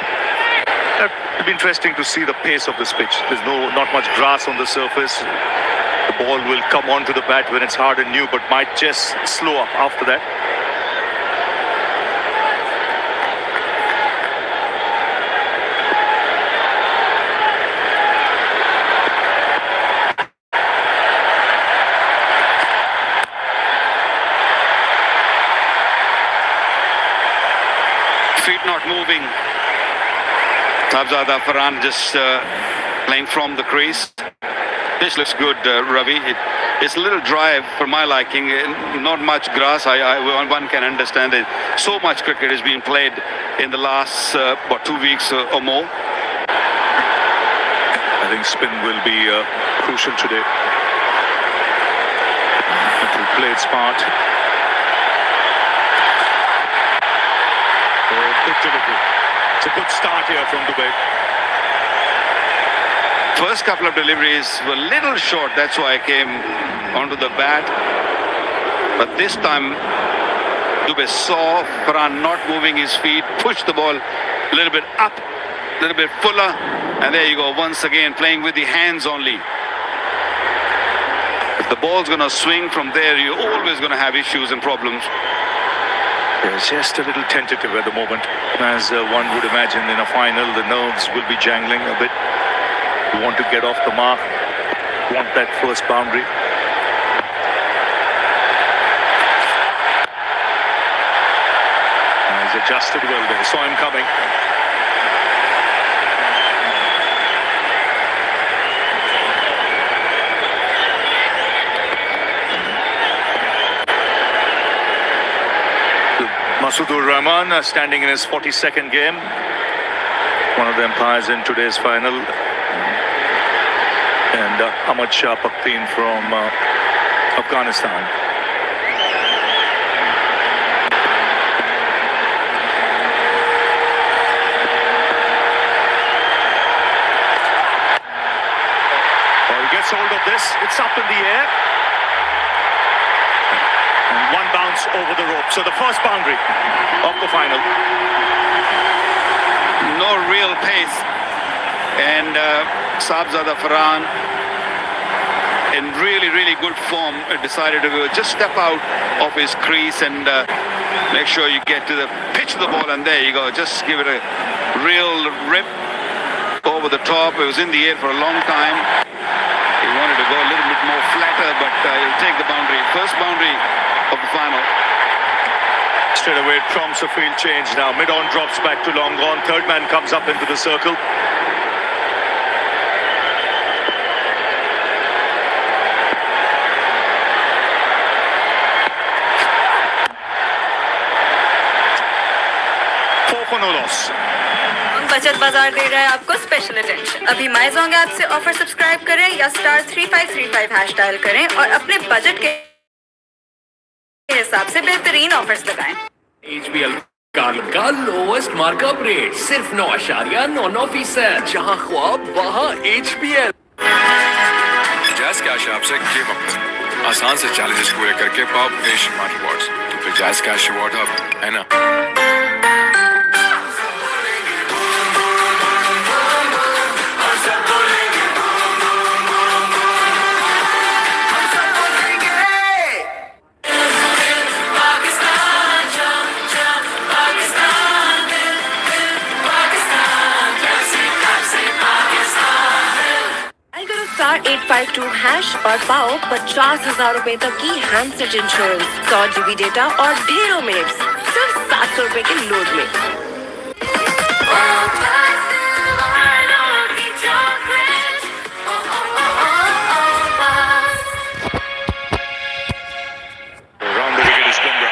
It'll be interesting to see the pace of this pitch. There's not much grass on the surface. The ball will come onto the bat when it's hard and new, but might just slow up after that. Feet not moving. Sahibzada Farhan just playing from the crease. This looks good, Ravi. It's a little dry for my liking. Not much grass. One can understand it. So much cricket is being played in the last 2 weeks or more. I think spin will be crucial today. It will play its part. Good delivery. It's a good start here from Dube. First couple of deliveries were a little short, that's why I came onto the bat. But this time, Dube saw Farhan not moving his feet, pushed the ball a little bit up, a little bit fuller, and there you go, once again playing with the hands only. If the ball's going to swing from there, you're always going to have issues and problems. Yeah, just a little tentative at the moment. As one would imagine in a final, the nerves will be jangling a bit. You want to get off the mark, want that first boundary. He's adjusted well there, saw him coming. Masoodur Rahman standing in his 42nd game. One of the umpires in today's final. And Ahmad Shah Pakhtien from Afghanistan. Oh, he gets hold of this. It's up in the air. And one bounce over the rope. So the first boundary of the final. No real pace. And Sahibzada Farhan, in really, really good form, decided to just step out of his crease and Make sure you get to the pitch of the ball, and there you go. Just give it a real rip over the top. It was in the air for a long time. He wanted to go a little bit more flatter, but he'll take the boundary. First boundary of the final. Straight away, prompts a field change now. Mid-on drops back to long on. Third man comes up into the circle. Four for no loss. बचत बाजार दे रहा है आपको special attention. अभी माइजोंग app से offer subscribe करें या *3535 hash dial करें और अपने बजट के हिसाब से बेहतरीन ऑफर्स लगाएं। HBL का लोवेस्ट मार्कअप रेट सिर्फ 9.99%। जहां ख्वाब वहां HBL। जैस कैश ऐप से गेम अप करें। आसान से चैलेंजेस पूरे करके पाओ बेशुमार रिवॉर्ड्स। तो फिर जैस कैश रिवॉर्ड हब है ना। *852 हैश और पाओ 50,000 रुपए तक की हैंडसेट इंश्योरेंस, 100 GB डेटा और ढेरों मिनट्स सिर्फ 700 रुपए के लोड में। Round the wicket is Bumrah.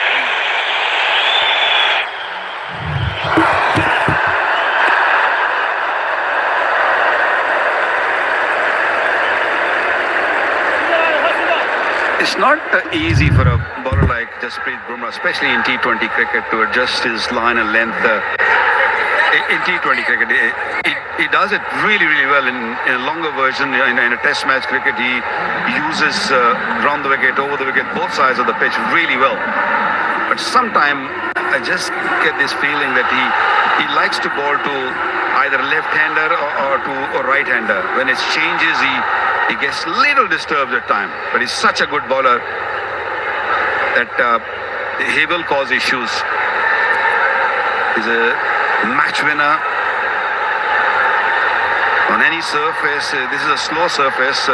It's not easy for a bowler like Jasprit Bumrah, especially in T20 cricket, to adjust his line and length. In T20 cricket, he does it really, really well. In a longer version, in a Test match cricket, he uses round the wicket, over the wicket, both sides of the pitch really well. But sometimes I just get this feeling that he likes to bowl to either left-hander or to a right-hander. When it changes, he gets a little disturbed at time, but he's such a good bowler that he will cause issues. He's a match winner on any surface. This is a slow surface,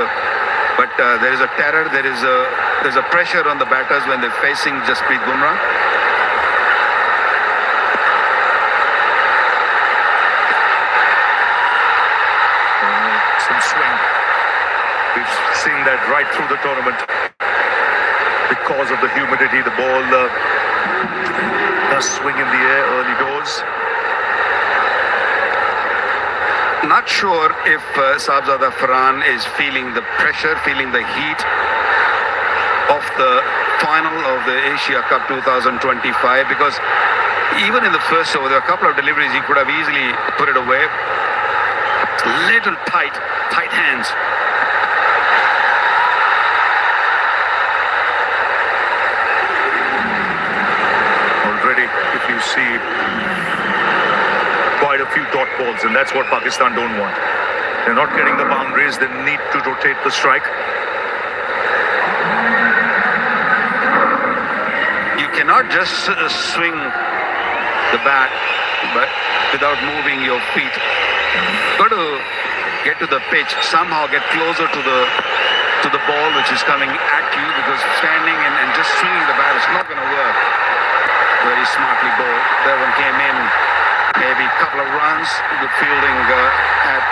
but there is a terror, there's a pressure on the batters when they're facing Jasprit Bumrah. Some swing. We've seen that right through the tournament. Because of the humidity, the ball does swing in the air early doors. Not sure if Sahibzada Farhan is feeling the pressure, feeling the heat of the final of the Asia Cup 2025, because even in the first over, there were a couple of deliveries he could have easily put it away. Little tight hands. Already, if you see quite a few dot balls, and that's what Pakistan don't want. They're not getting the boundaries. They need to rotate the strike. You cannot just swing the bat but without moving your feet. Got to get to the pitch, somehow get closer to the ball which is coming at you, because standing and just swinging the bat is not going to work. Very smartly bowled. That one came in, maybe a couple of runs. Good fielding at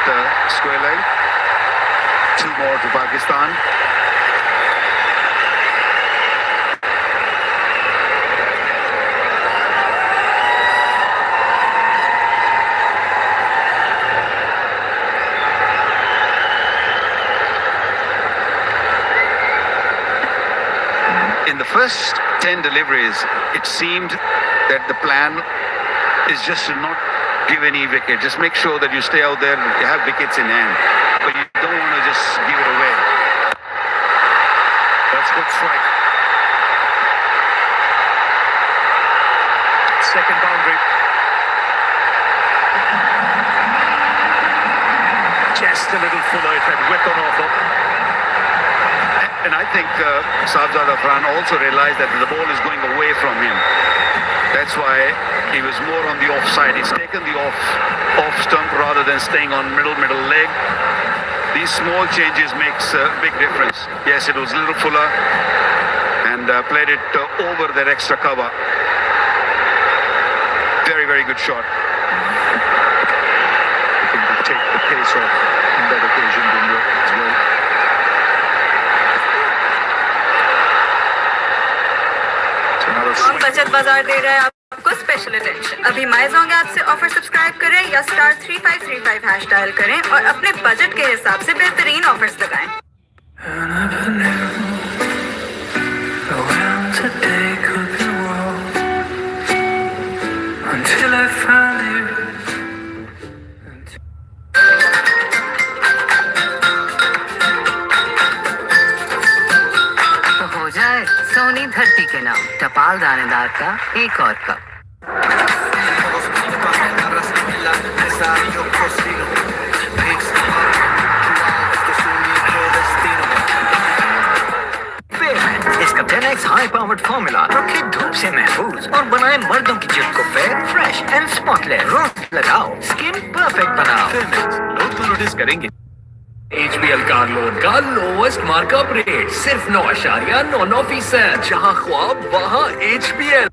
square leg. 2 more to Pakistan. In the first 10 deliveries, it seemed that the plan is just to not give any wicket. Just make sure that you stay out there and you have wickets in hand. But you don't want to just give it away. That's good strike. Second boundary. Just a little fuller. It had width on offer. And I think Safzad Afran also realized that the ball is going away from him. That's why he was more on the offside. He's taken the off stump rather than staying on middle leg. These small changes makes a big difference. Yes, it was a little fuller and played it over that extra cover. Very, very good shot. Looking to take the pace off on that occasion, Bumrah as well. Jong बचत बाजार दे रहा है आपको special attention. अभी माई Jong app से offer subscribe करें या star 3535 hash dial करें और अपने बजट के हिसाब से बेहतरीन ऑफर्स लगाएं। तो हो जाए सोनी धरती के नाम टपाल दानेदार का एक और कप। इसका 10x हाई पावर्ड फॉर्मूला रखे धूप से महफूज और बनाए मर्दों की जिल्द को फेयर, फ्रेश एंड स्पॉटलेस। रोज लगाओ, स्किन परफेक्ट बनाओ। लोग तो नोटिस करेंगे। HBL कार लोन का लोवेस्ट मार्कअप रेट सिर्फ 9.99%। जहां ख्वाब वहां HBL।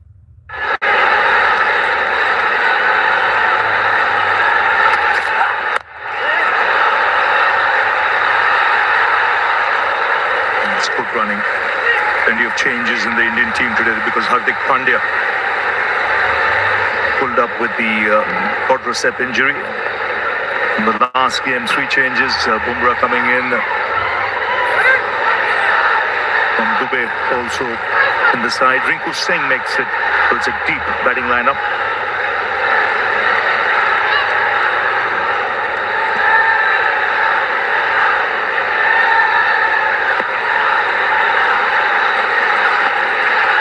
It's good running. Plenty of changes in the Indian team today because Hardik Pandya pulled up with the quadricep injury. In the last game, 3 changes. Bumrah coming in. From Dubey also in the side. Rinku Singh makes it. So it's a deep batting lineup.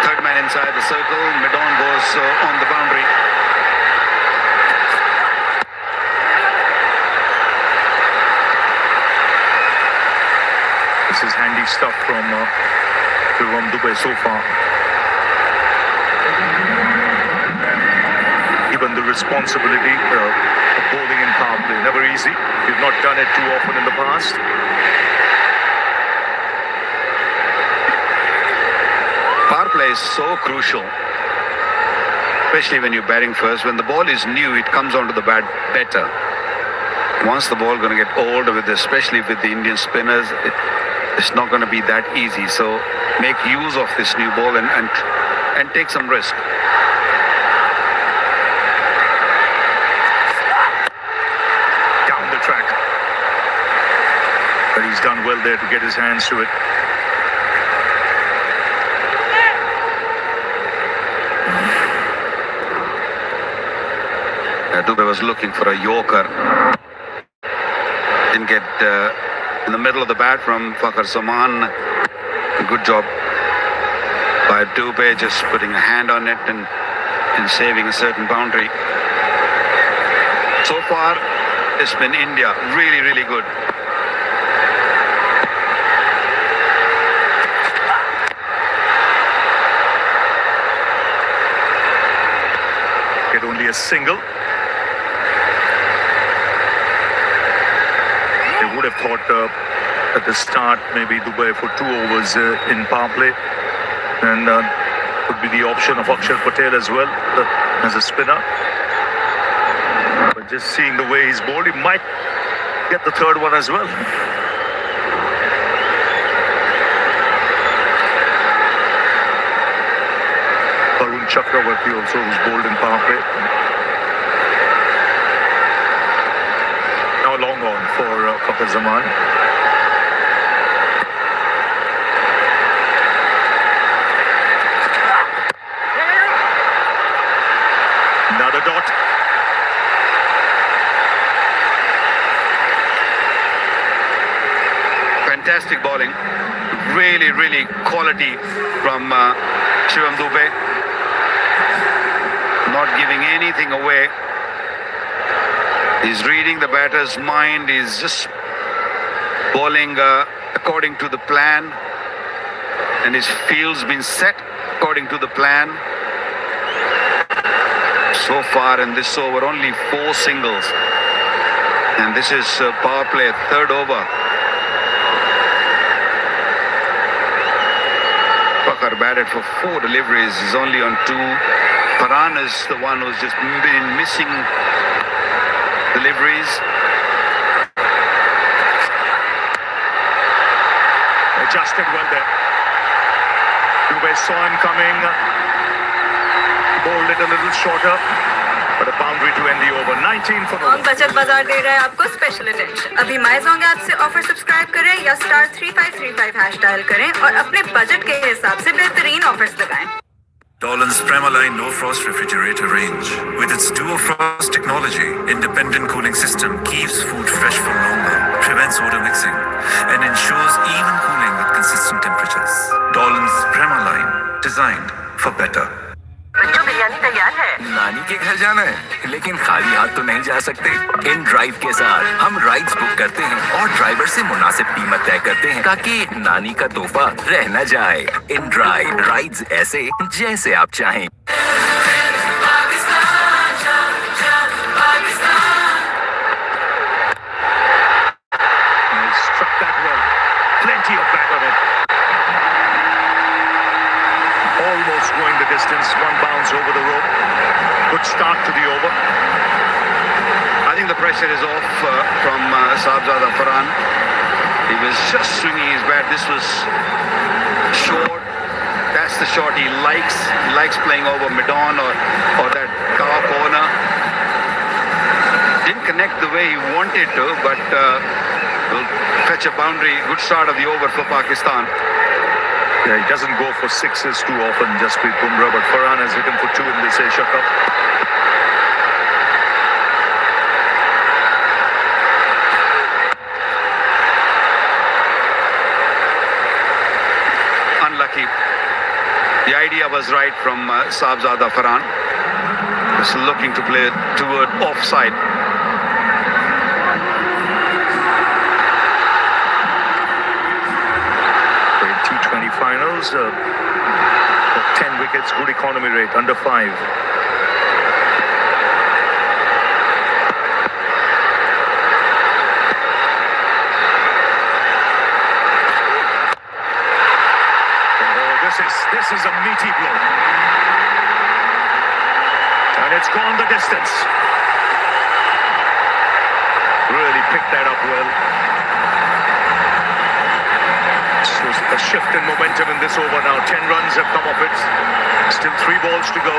Third man inside the circle. Midon goes on the boundary. This is handy stuff from Dubey so far. Even the responsibility of bowling in power play, never easy. We've not done it too often in the past. Power play is so crucial, especially when you're batting first. When the ball is new, it comes onto the bat better. Once the ball going to get old, especially with the Indian spinners, it's not going to be that easy. So make use of this new ball and take some risk. Down the track. But he's done well there to get his hands to it. Dubey was looking for a yorker. Didn't get in the middle of the bat from Fakhar Zaman. Good job by Dubey, just putting a hand on it and saving a certain boundary. So far, it's been India really, really good. Get only a single. They would have thought at the start maybe Dubey for 2 overs in power play, and could be the option of Akshar Patel as well as a spinner. But just seeing the way he's bowled, he might get the 3rd one as well. Varun Chakravarti also was bowled in power play. Now long on for Fakhar Zaman. Another dot. Fantastic bowling. Really, really quality from Shivam Dubey. Not giving anything away. He's reading the batter's mind. He's just bowling according to the plan. and his field's been set according to the plan. So far in this over, only 4 singles. And this is power play, third over. Bakar batted for 4 deliveries. He's only on 2. Farhan is the one who's just been missing deliveries. Adjusted well there. Dubey saw him coming. Bowled it a little shorter. But a boundary to end the over. 19 for Jong बचत बाजार दे रहा है आपको special attention. अभी my Jong app से offer subscribe करें या *3535 hash dial करें और अपने बजट के हिसाब से बेहतरीन ऑफर्स लगाएं। Dolan's Premaline No Frost Refrigerator range. With its Duo Frost technology, independent cooling system keeps food fresh for longer, prevents odor mixing, and ensures even cooling with consistent temperatures. Dolan's Premaline, designed for better. बच्चों बिरयानी तैयार है। नानी के घर जाना है, लेकिन खाली हाथ तो नहीं जा सकते। इन ड्राइव के साथ हम राइड्स बुक करते हैं और ड्राइवर से मुनासिब कीमत तय करते हैं ताकि नानी का तोहफा रह न जाए। इन ड्राइव राइड्स ऐसे जैसे आप चाहें। struck that well. Plenty of back on it. Almost going the distance. 1 bounce over the rope. Good start to the over. I think the pressure is off from Sahibzada Farhan. He was just swinging his bat. This was short. That's the shot he likes. He likes playing over mid-on or that cover corner. Didn't connect the way he wanted to, but will fetch a boundary. Good start of the over for Pakistan. Yeah, he doesn't go for 6s too often, Jasprit Bumrah, but Farhan has hit him for 2 in this Asia Cup. Unlucky. The idea was right from Sahibzada Farhan. Just looking to play toward offside. T20 finals, 10 wickets, good economy rate, under 5. This is a meaty blow. And it's gone the distance. Really picked that up well. A shift in momentum in this over now. 10 runs have come off it. Still 3 balls to go.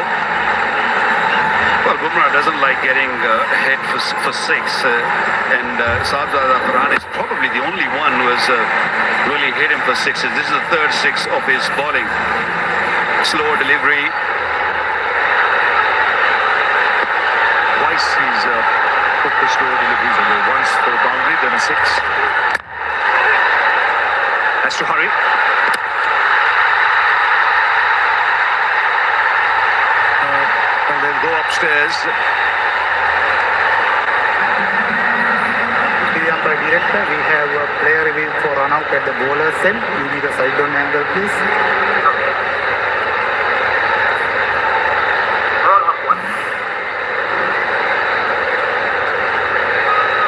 Well, Bumrah doesn't like getting hit for 6. And Sahibzada Farhan is probably the only one who has really hit him for 6s. This is the 3rd 6 of his bowling. Slower delivery. Twice he's put the slower deliveries away. Once for a boundary, then a 6. Has to hurry. And they'll go upstairs. By director, we have a player review for run out at the bowler's end. You need a side down angle, please.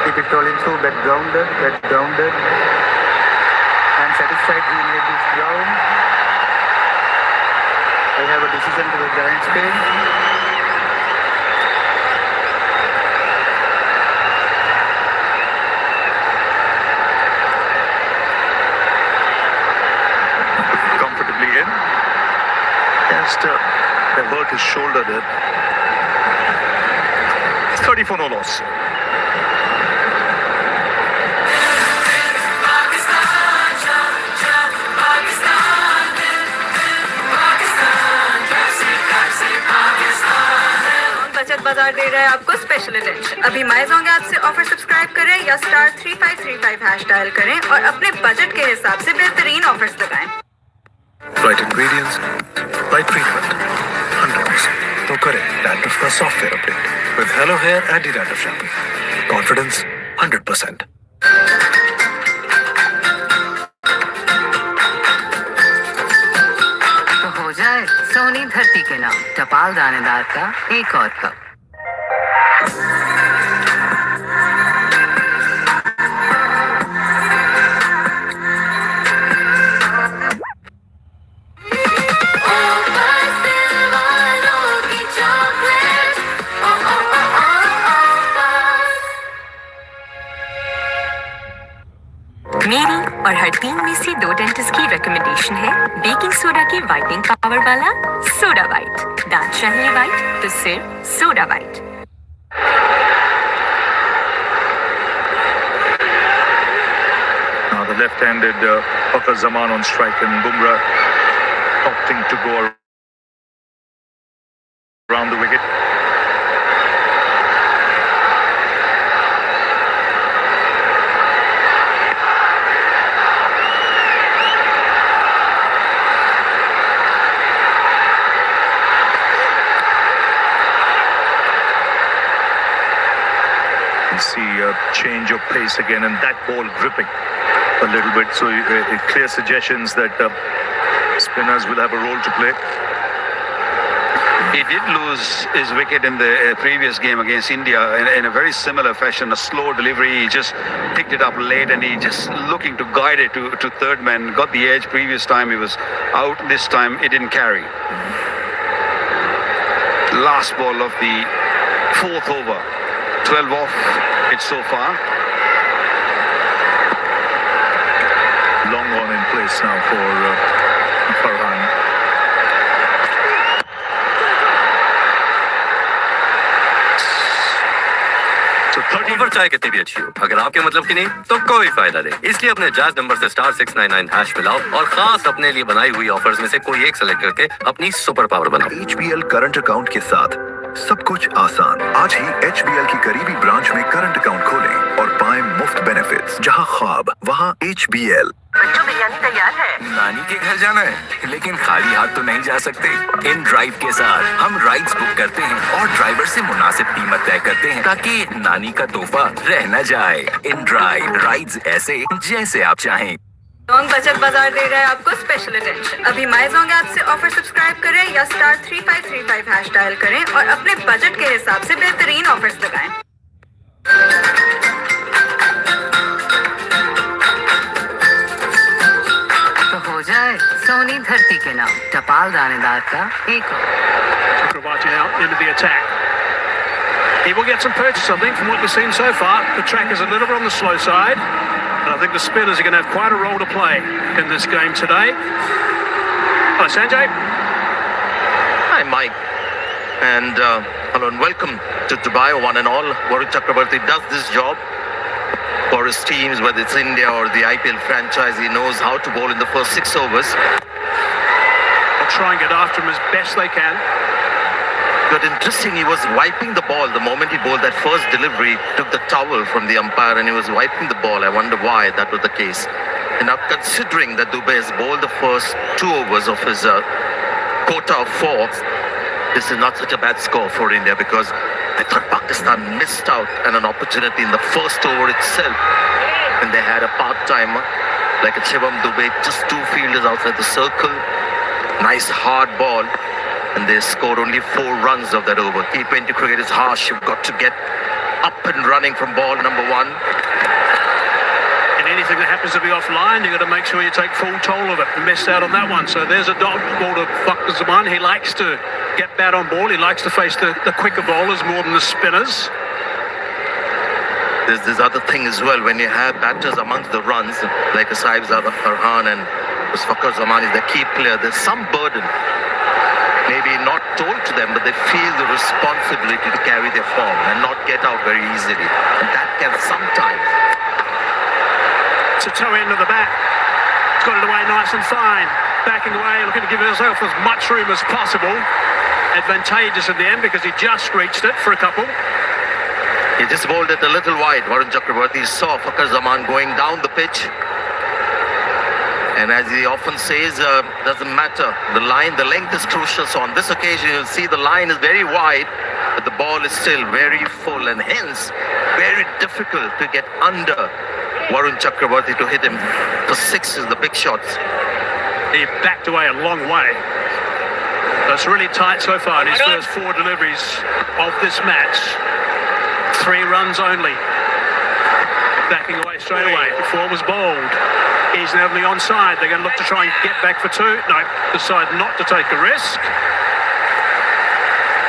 Keep it rolling through, that grounded. And satisfied we made this ground. I have a decision to the Giants page. They hurt his shoulder there. 30 for no loss. बचत बाजार दे रहा है आपको special attention. अभी my Jong app से offer subscribe करें या *3535 hash dial करें और अपने बजट के हिसाब से बेहतरीन ऑफर्स लगाएं। Right ingredients, right treatment, 100%. तो करें डैंड्रफ का software update with Hello Hair Anti-Dandruff Shampoo. Confidence 100%. सोनी धरती के नाम टपाल दानेदार का एक और कप। मेरी और हर 3 में से 2 डेंटिस्ट की रिकमेंडेशन है बेकिंग सोडा के वाइटनिंग पावर वाला सोडा वाइट। दांत चाहिए वाइट तो सिर्फ soda white. Now the left-handed Fakhar Zaman on strike and Bumrah opting to go around the wicket. You see a change of pace again, and that ball gripping a little bit. So clear suggestions that spinners will have a role to play. He did lose his wicket in the previous game against India in a very similar fashion, a slow delivery. He just picked it up late and he just looking to guide it to third man. Got the edge. Previous time he was out. This time it didn't carry. Last ball of the 4th over. 12 off it so far. Long on in place now for Farhan. Offer चाहे कितनी भी अच्छी हो, अगर आपके मतलब की नहीं तो कोई फायदा नहीं। इसलिए अपने जैज नंबर से *699 हैश मिलाओ और खास अपने लिए बनाई हुई ऑफर्स में से कोई एक सेलेक्ट करके अपनी सुपर पावर बनाओ। HBL करंट अकाउंट के साथ सब कुछ आसान। आज ही HBL की करीबी ब्रांच में करंट अकाउंट खोलें और पाएं मुफ्त बेनिफिट्स। जहां ख्वाब वहां HBL। बच्चों बिरयानी तैयार है। नानी के घर जाना है, लेकिन खाली हाथ तो नहीं जा सकते। इन ड्राइव के साथ हम राइड्स बुक करते हैं और ड्राइवर से मुनासिब कीमत तय करते हैं ताकि नानी का तोहफा रह न जाए। इन ड्राइव राइड्स ऐसे जैसे आप चाहें। जोंग बचत बाजार दे रहा है आपको स्पेशल अटेंशन। अभी माई जोंग ऐप से ऑफर सब्सक्राइब करें या *3535 हैश डायल करें और अपने बजट के हिसाब से बेहतरीन ऑफर्स लगाएं। तो हो जाए सोनी धरती के नाम टपाल दानेदार का एक और। Chakrabarti out into the attack. He will get some purchase, I think, from what we've seen so far. The track is a little bit on the slow side. And I think the spinners are going to have quite a role to play in this game today. Hi, Sanjay. Hi, Mike. And hello and welcome to Dubai, one and all. Varun Chakrabarti does this job for his teams, whether it's India or the IPL franchise. He knows how to bowl in the first 6 overs. They'll try and get after him as best they can. But interesting, he was wiping the ball the moment he bowled that first delivery, took the towel from the umpire and he was wiping the ball. I wonder why that was the case. And now considering that Dubey has bowled the first 2 overs of his quota of 4, this is not such a bad score for India, because I thought Pakistan missed out on an opportunity in the first over itself. And they had a part-timer like a Shivam Dubey, just 2 fielders outside the circle. Nice hard ball. And they scored only 4 runs of that over. T20 cricket is harsh. You've got to get up and running from ball number 1. And anything that happens to be offline, you've got to make sure you take full toll of it. Missed out on that one. So there's a dot ball to Fakhar Zaman. He likes to get bat on ball. He likes to face the quicker bowlers more than the spinners. There's this other thing as well. When you have batters amongst the runs, like Saib Farhan and Fakhar Zaman is the key player, there's some burden. Maybe not told to them, but they feel the responsibility to carry their form and not get out very easily. And that can sometimes. It's a toe end of the bat. It's got it away nice and fine. Backing away, looking to give himself as much room as possible. Advantageous in the end because he just reached it for a couple. He just bowled it a little wide. Varun Chakrabarti saw Fakhar Zaman going down the pitch. And as he often says, doesn't matter. The line, the length is crucial. So on this occasion, you'll see the line is very wide, but the ball is still very full, and hence very difficult to get under Varun Chakrabarti to hit him for 6 is the big shots. He backed away a long way. So it's really tight so far in his first 4 deliveries of this match. 3 runs only. Backing away straight away. Before was bowled. He's now on the onside. They're going to look to try and get back for 2. No, decide not to take a risk.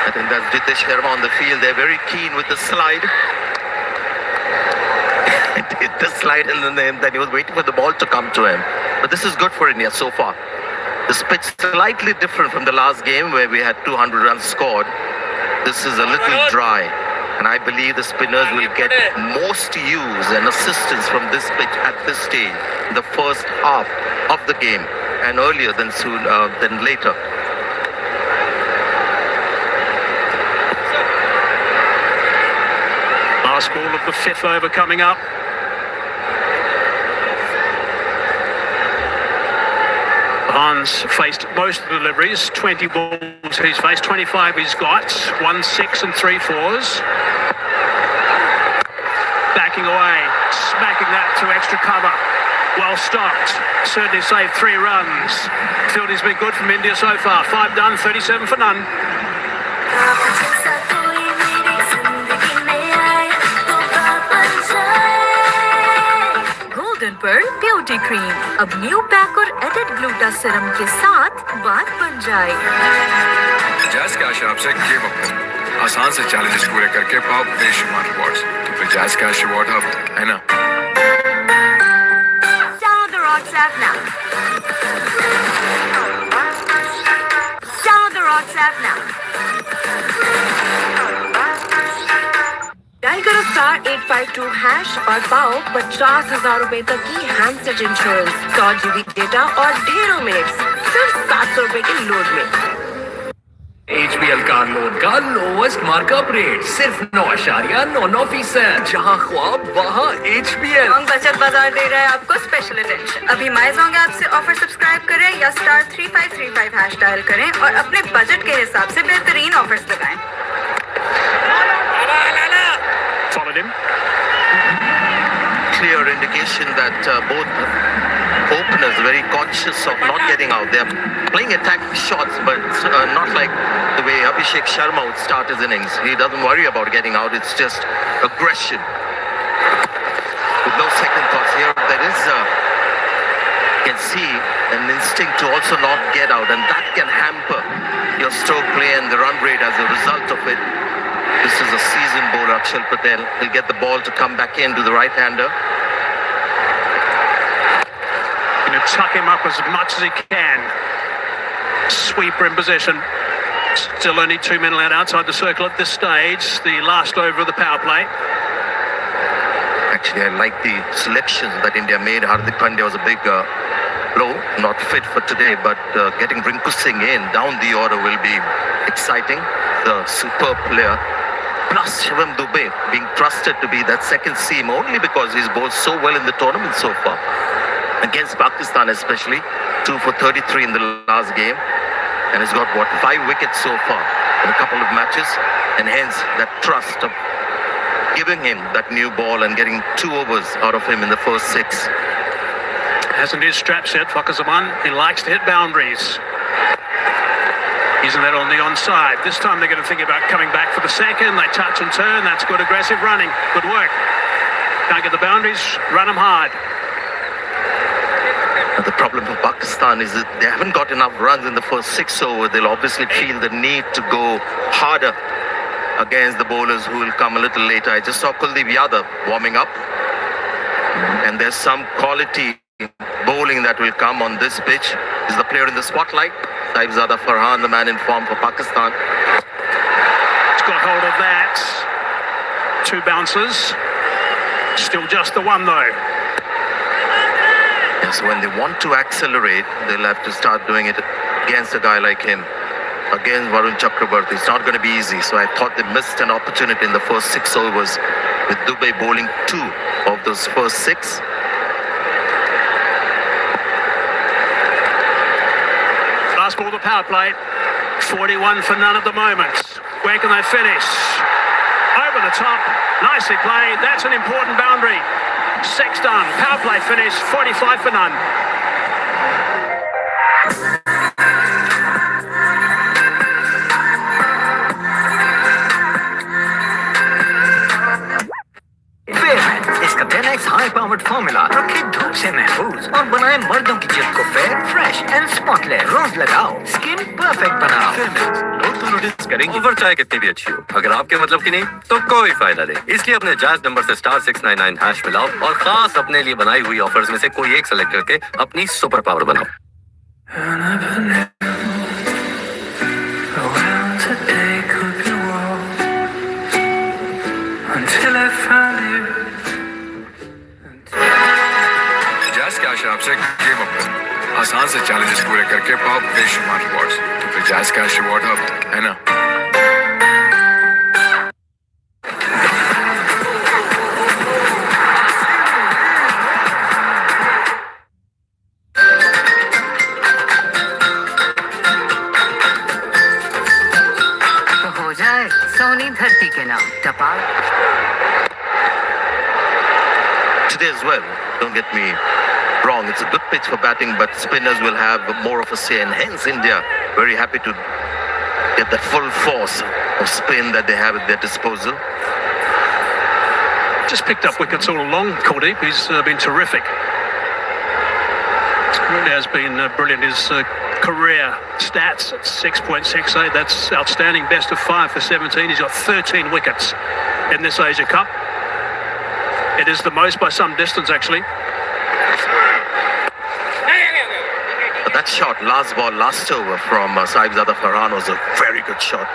I think that's Jitesh Sharma on the field. They're very keen with the slide. Did the slide and then he was waiting for the ball to come to him. But this is good for India so far. This pitch is slightly different from the last game where we had 200 runs scored. This is a little dry. And I believe the spinners will get most use and assistance from this pitch at this stage, in the first half of the game, and earlier than later. Last ball of the 5th over coming up. Hans faced most of the deliveries, 20 balls he's faced, 25 he's got, 1 6 and 3 4s. Backing away, smacking that to extra cover. Well stopped, certainly saved 3 runs. Fielding's been good from India so far, 5 done, 37 for none. Golden pearl beauty cream अब new pack और added gluta serum के साथ बात बन जाए। Jazz cash app से game up करो। आसान से चैलेंजेस पूरे करके पाओ बेशुमार रिवॉर्ड्स। तो फिर जैज़ कैश रिवॉर्ड हब है ना। Download the Rocks app now. Download the Rocks app now. Dial करो *852# और पाओ 50,000 रुपए तक की हैंडसेट इंश्योरेंस, 100 GB डेटा और ढेरों मिनट्स सिर्फ 700 रुपए के लोड में। HBL कार लोन का लोवेस्ट मार्कअप रेट सिर्फ 9.99%। जहां ख्वाब वहां HBL। जोंग बचत बाजार दे रहा है आपको स्पेशल अटेंशन। अभी माई जोंग ऐप से ऑफर सब्सक्राइब करें या *3535# डायल करें और अपने बजट के हिसाब से बेहतरीन ऑफर्स लगाएं। Followed him. Clear indication that both openers are very conscious of not getting out. They're playing attacking shots, but not like the way Abhishek Sharma would start his innings. He doesn't worry about getting out. It's just aggression. With no second thoughts here, there is you can see an instinct to also not get out, and that can hamper your stroke play and the run rate as a result of it. This is a seasoned bowler, Akshal Patel. He'll get the ball to come back in to the right-hander. Going to tuck him up as much as he can. Sweeper in position. Still only 2 men allowed outside the circle at this stage. The last over of the power play. Actually, I like the selections that India made. Hardik Pandya was a big blow, not fit for today, but getting Rinku Singh in down the order will be exciting. The superb player. Plus Shivam Dubey being trusted to be that second seam only because he's bowled so well in the tournament so far. Against Pakistan especially, 2 for 33 in the last game. And he's got, 5 wickets so far in a couple of matches. And hence that trust of giving him that new ball and getting 2 overs out of him in the first 6. Hasn't his strap set, Fakhar Zaman. He likes to hit boundaries. Isn't that on the onside? This time they're going to think about coming back for the second. They touch and turn. That's good aggressive running. Good work. Can't get the boundaries. Run them hard. The problem for Pakistan is that they haven't got enough runs in the first 6 overs. They'll obviously feel the need to go harder against the bowlers who will come a little later. I just saw Kuldeep Yadav warming up. And there's some quality bowling that will come on this pitch. Is the player in the spotlight? Saibzada Farhan, the man in form for Pakistan. He's got hold of that. 2 bounces. Still just the one though. Yes, when they want to accelerate, they'll have to start doing it against a guy like him. Against Varun Chakrabarti. It's not going to be easy. So I thought they missed an opportunity in the first 6 overs with Dubey bowling 2 of those first 6. Last ball of the power play. 41 for none at the moment. Where can they finish? Over the top. Nicely played. That's an important boundary. 6 done. Power play finish. 45 for none. High powered formula रखे धूप से महफूज और बनाए मर्दों की जिल्द को फेयर, फ्रेश एंड स्पॉटलेस। रोज लगाओ, स्किन परफेक्ट बनाओ। लोग तो नोटिस करेंगे ओवर चाहे कितनी भी अच्छी हो, अगर आपके मतलब की नहीं तो कोई फायदा नहीं। इसलिए अपने जायज नंबर से *699 हैश मिलाओ और खास अपने लिए बनाई हुई ऑफर्स में से कोई एक सेलेक्ट करके अपनी सुपर पावर बनाओ। जैज़ कैश ऐप से गेम अप करो, आसान से चैलेंजेस पूरे करके पाओ बेशुमार रिवॉर्ड्स। तो फिर जैज़ कैश रिवॉर्ड हब है ना। तो हो जाए सोनी धरती के नाम टपाल। Today as well, don't get me wrong, it's a good pitch for batting, but spinners will have more of a say, and hence India very happy to get the full force of spin that they have at their disposal. Just picked up wickets all along, Kuldeep. He's been terrific. Really has been brilliant. His career stats at 6.68, that's outstanding. Best of 5 for 17. He's got 13 wickets in this Asia Cup. It is the most by some distance, actually. That shot, last ball, last over from Sahibzada Farhan was a very good shot.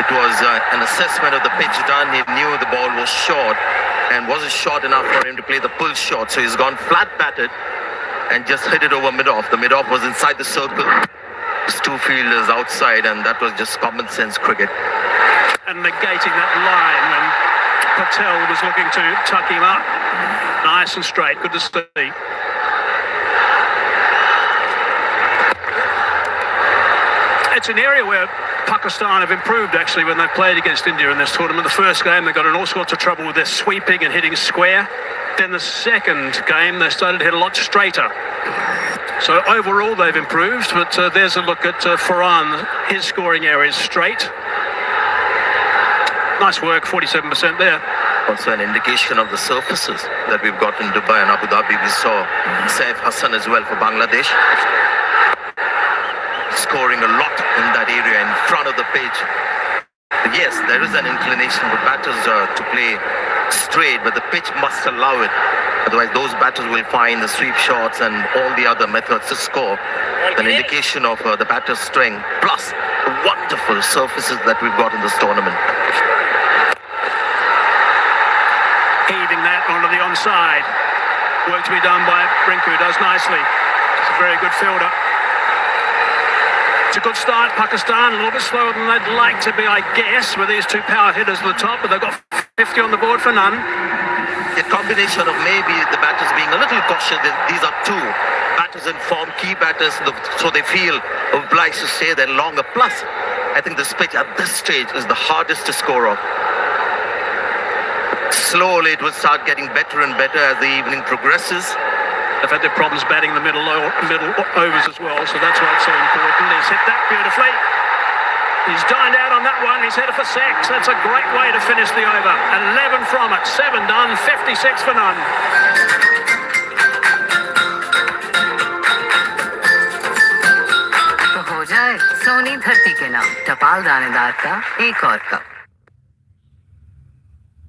It was an assessment of the pitch done. He knew the ball was short and wasn't short enough for him to play the pull shot. So he's gone flat batted and just hit it over mid-off. The mid-off was inside the circle. There's two fielders outside, and that was just common sense cricket. And negating that line when Patel was looking to tuck him up. Nice and straight. Good to see. It's an area where Pakistan have improved actually when they've played against India in this tournament. The first game they got in all sorts of trouble with their sweeping and hitting square. Then the second game they started to hit a lot straighter. So overall they've improved, but there's a look at Farhan. His scoring area is straight. Nice work, 47% there. Also an indication of the surfaces that we've got in Dubai and Abu Dhabi. We saw Saif Hassan as well for Bangladesh, scoring a lot in that area in front of the pitch. Yes, there is an inclination for batters to play straight, but the pitch must allow it. Otherwise, those batters will find the sweep shots and all the other methods to score. An indication of the batter's strength, plus the wonderful surfaces that we've got in this tournament. Heaving that onto the onside. Work to be done by Rinku, does nicely. He's a very good fielder. It's a good start, Pakistan. A little bit slower than they'd like to be, I guess, with these two power hitters at the top, but they've got 50 on the board for none. A combination of maybe the batters being a little cautious. These are two batters in form, key batters, so they feel obliged to stay there longer. Plus, I think this pitch at this stage is the hardest to score off. Slowly it will start getting better and better as the evening progresses. They've had their problems batting the middle overs as well, so that's why it's so important. He's hit that beautifully. He's dined out on that one. He's headed for 6. That's a great way to finish the over. 11 from it. 7 done. 56 for none. तो हो जाए सोनी धरती के नाम टपाल दानेदार का एक और कप।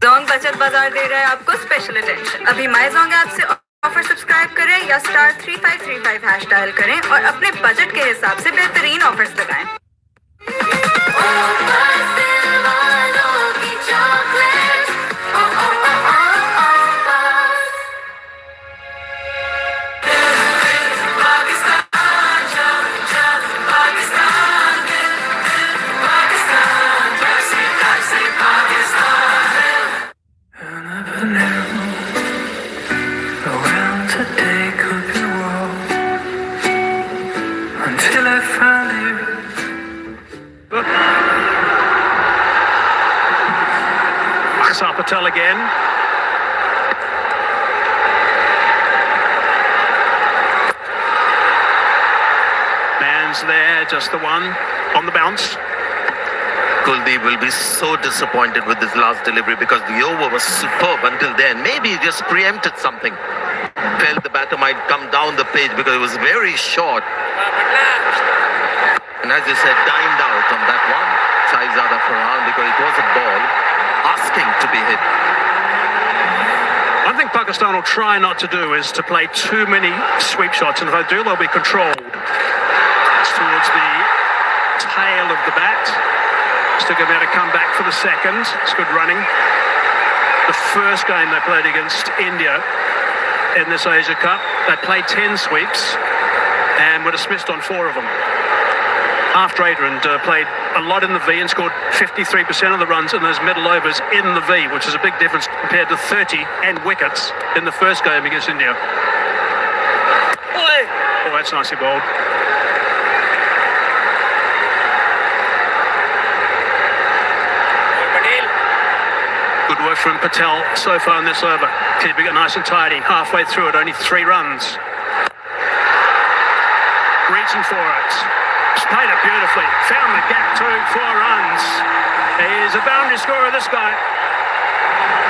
जोंग बचत बाजार दे रहा है आपको स्पेशल अटेंशन। अभी माई जोंग ऐप से ऑफर सब्सक्राइब करें या *3535 हैश डायल करें और अपने बजट के हिसाब से बेहतरीन ऑफर्स लगाएं। Patel again. Man's there, just the one on the bounce. Kuldeep will be so disappointed with this last delivery because the over was superb until then. Maybe he just preempted something. Felt the batter might come down the page because it was very short. And as you said, dined out on that one. Shahzada Farhan, because it was a ball asking to be hit. One thing Pakistan will try not to do is to play too many sweep shots, and if they do, they'll be controlled. It's towards the tail of the bat. Still going to be able to come back for the second. It's good running. The first game they played against India in this Asia Cup, they played 10 sweeps and were dismissed on 4 of them. After Adrian played a lot in the V and scored 53% of the runs in those middle overs in the V, which is a big difference compared to 30 and wickets in the first game against India. Oh, that's nicely bowled. Good work from Patel so far in this over. Keeping it nice and tidy. Halfway through it, only 3 runs. Reaching for it. Played it beautifully. Found the gap too. 4 runs. He's a boundary scorer, this guy.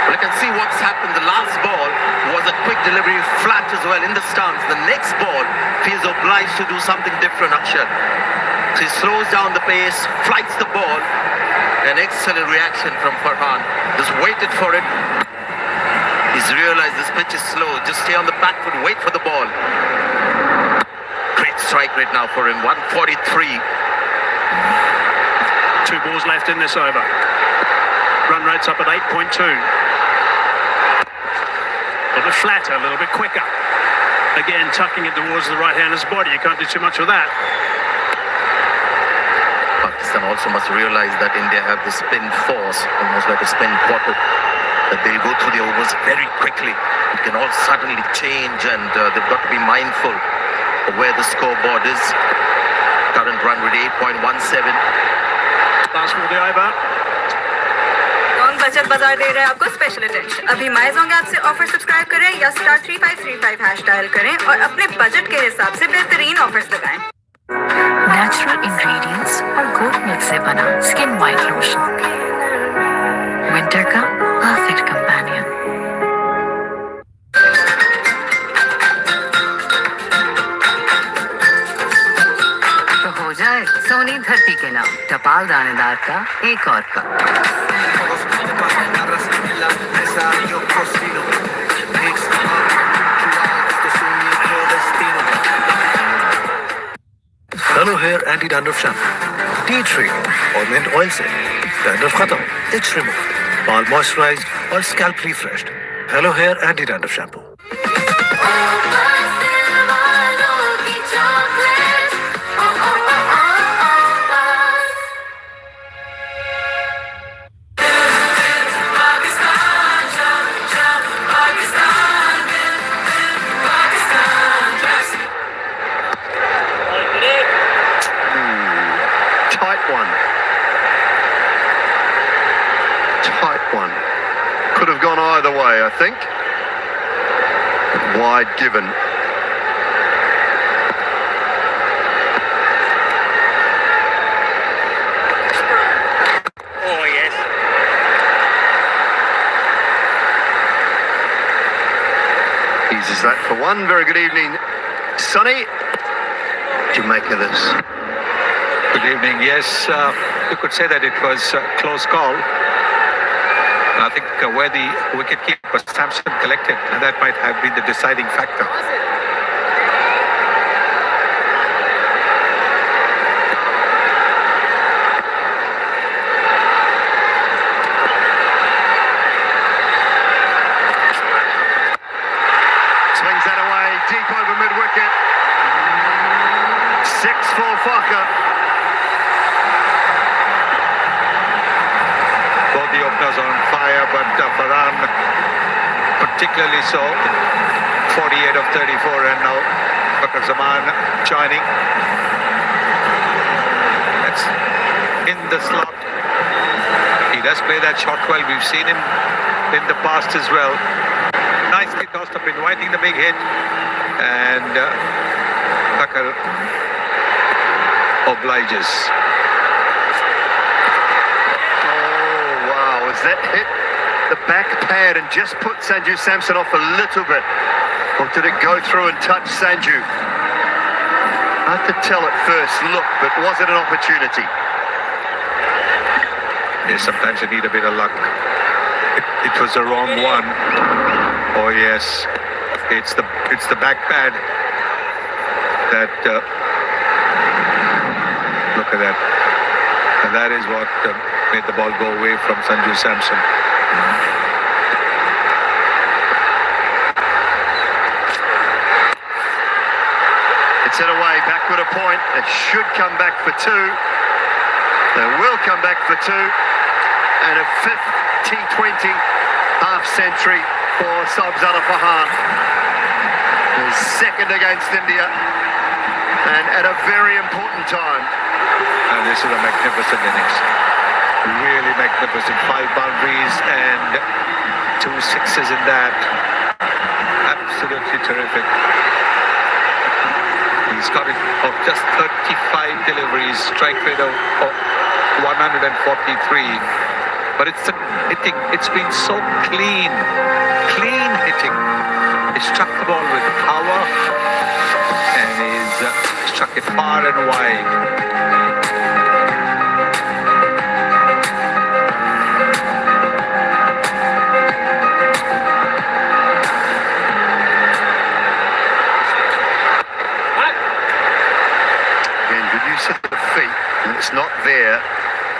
Well, you can see what's happened. The last ball was a quick delivery, flat as well in the stance. The next ball, feels obliged to do something different, Akshar. So he slows down the pace, flights the ball. An excellent reaction from Farhan. Just waited for it. He's realized this pitch is slow. Just stay on the back foot, wait for the ball. Great strike rate now for him, 143. 2 balls left in this over. Run rate's up at 8.2. A little bit flatter, a little bit quicker. Again, tucking it towards the right-hander's body. You can't do too much with that. Pakistan also must realize that India have the spin force, almost like a spin quarter, that they'll go through the overs very quickly. It can all suddenly change, and they've got to be mindful of where the scoreboard is. Current run rate 8.17. Last ball the over. Jong बचत बाजार दे रहे हैं आपको special attention. अभी my Jong app से offer subscribe करें या star 3535 hash dial करें और अपने बजट के हिसाब से बेहतरीन ऑफर्स लगाएं। नेचुरल इंग्रेडिएंट्स और गोट मिल्क से बना स्किन वाइट लोशन, विंटर का परफेक्ट कंपेनियन। तो हो जाए सोनी धरती के नाम टपाल दानेदार का एक और cup. Hello Hair Anti-Dandruff Shampoo. Tea tree or mint oil से dandruff खत्म, itch removed, बाल moisturized और scalp refreshed. Hello Hair Anti-Dandruff Shampoo. Could have gone either way, I think. Wide given. Oh, yes. Eases that for one. Very good evening, Sonny. What do you make of this? Good evening. Yes, you could say that it was a close call. I think where the wicketkeeper Samson collected, and that might have been the deciding factor. Swings that away, deep over mid-wicket. 6 for Farker. Both the openers are on fire, but Farhan particularly so. 48 of 34, and now Bakar Zaman joining. That's in the slot. He does play that shot well. We've seen him in the past as well. Nicely tossed up, inviting the big hit, and Bakar obliges. Does that hit the back pad and just put Sanju Samson off a little bit? Or did it go through and touch Sanju? Hard to tell at first look, but was it an opportunity? Yeah, sometimes you need a bit of luck. It was the wrong one. Oh yes, it's the back pad that. Look at that, and that is what made the ball go away from Sanju Samson. It's in a way backward a point. It should come back for two. They will come back for two. And a fifth T20 half century for Sabzada Farhan. His second against India. And at a very important time. And this is a magnificent innings. Really magnificent. 5 boundaries and 2 sixes in that. Absolutely terrific. He's got it of just 35 deliveries, strike rate of 143. But it's hitting. It's been so clean hitting. He struck the ball with power and he's struck it far and wide. It's not there,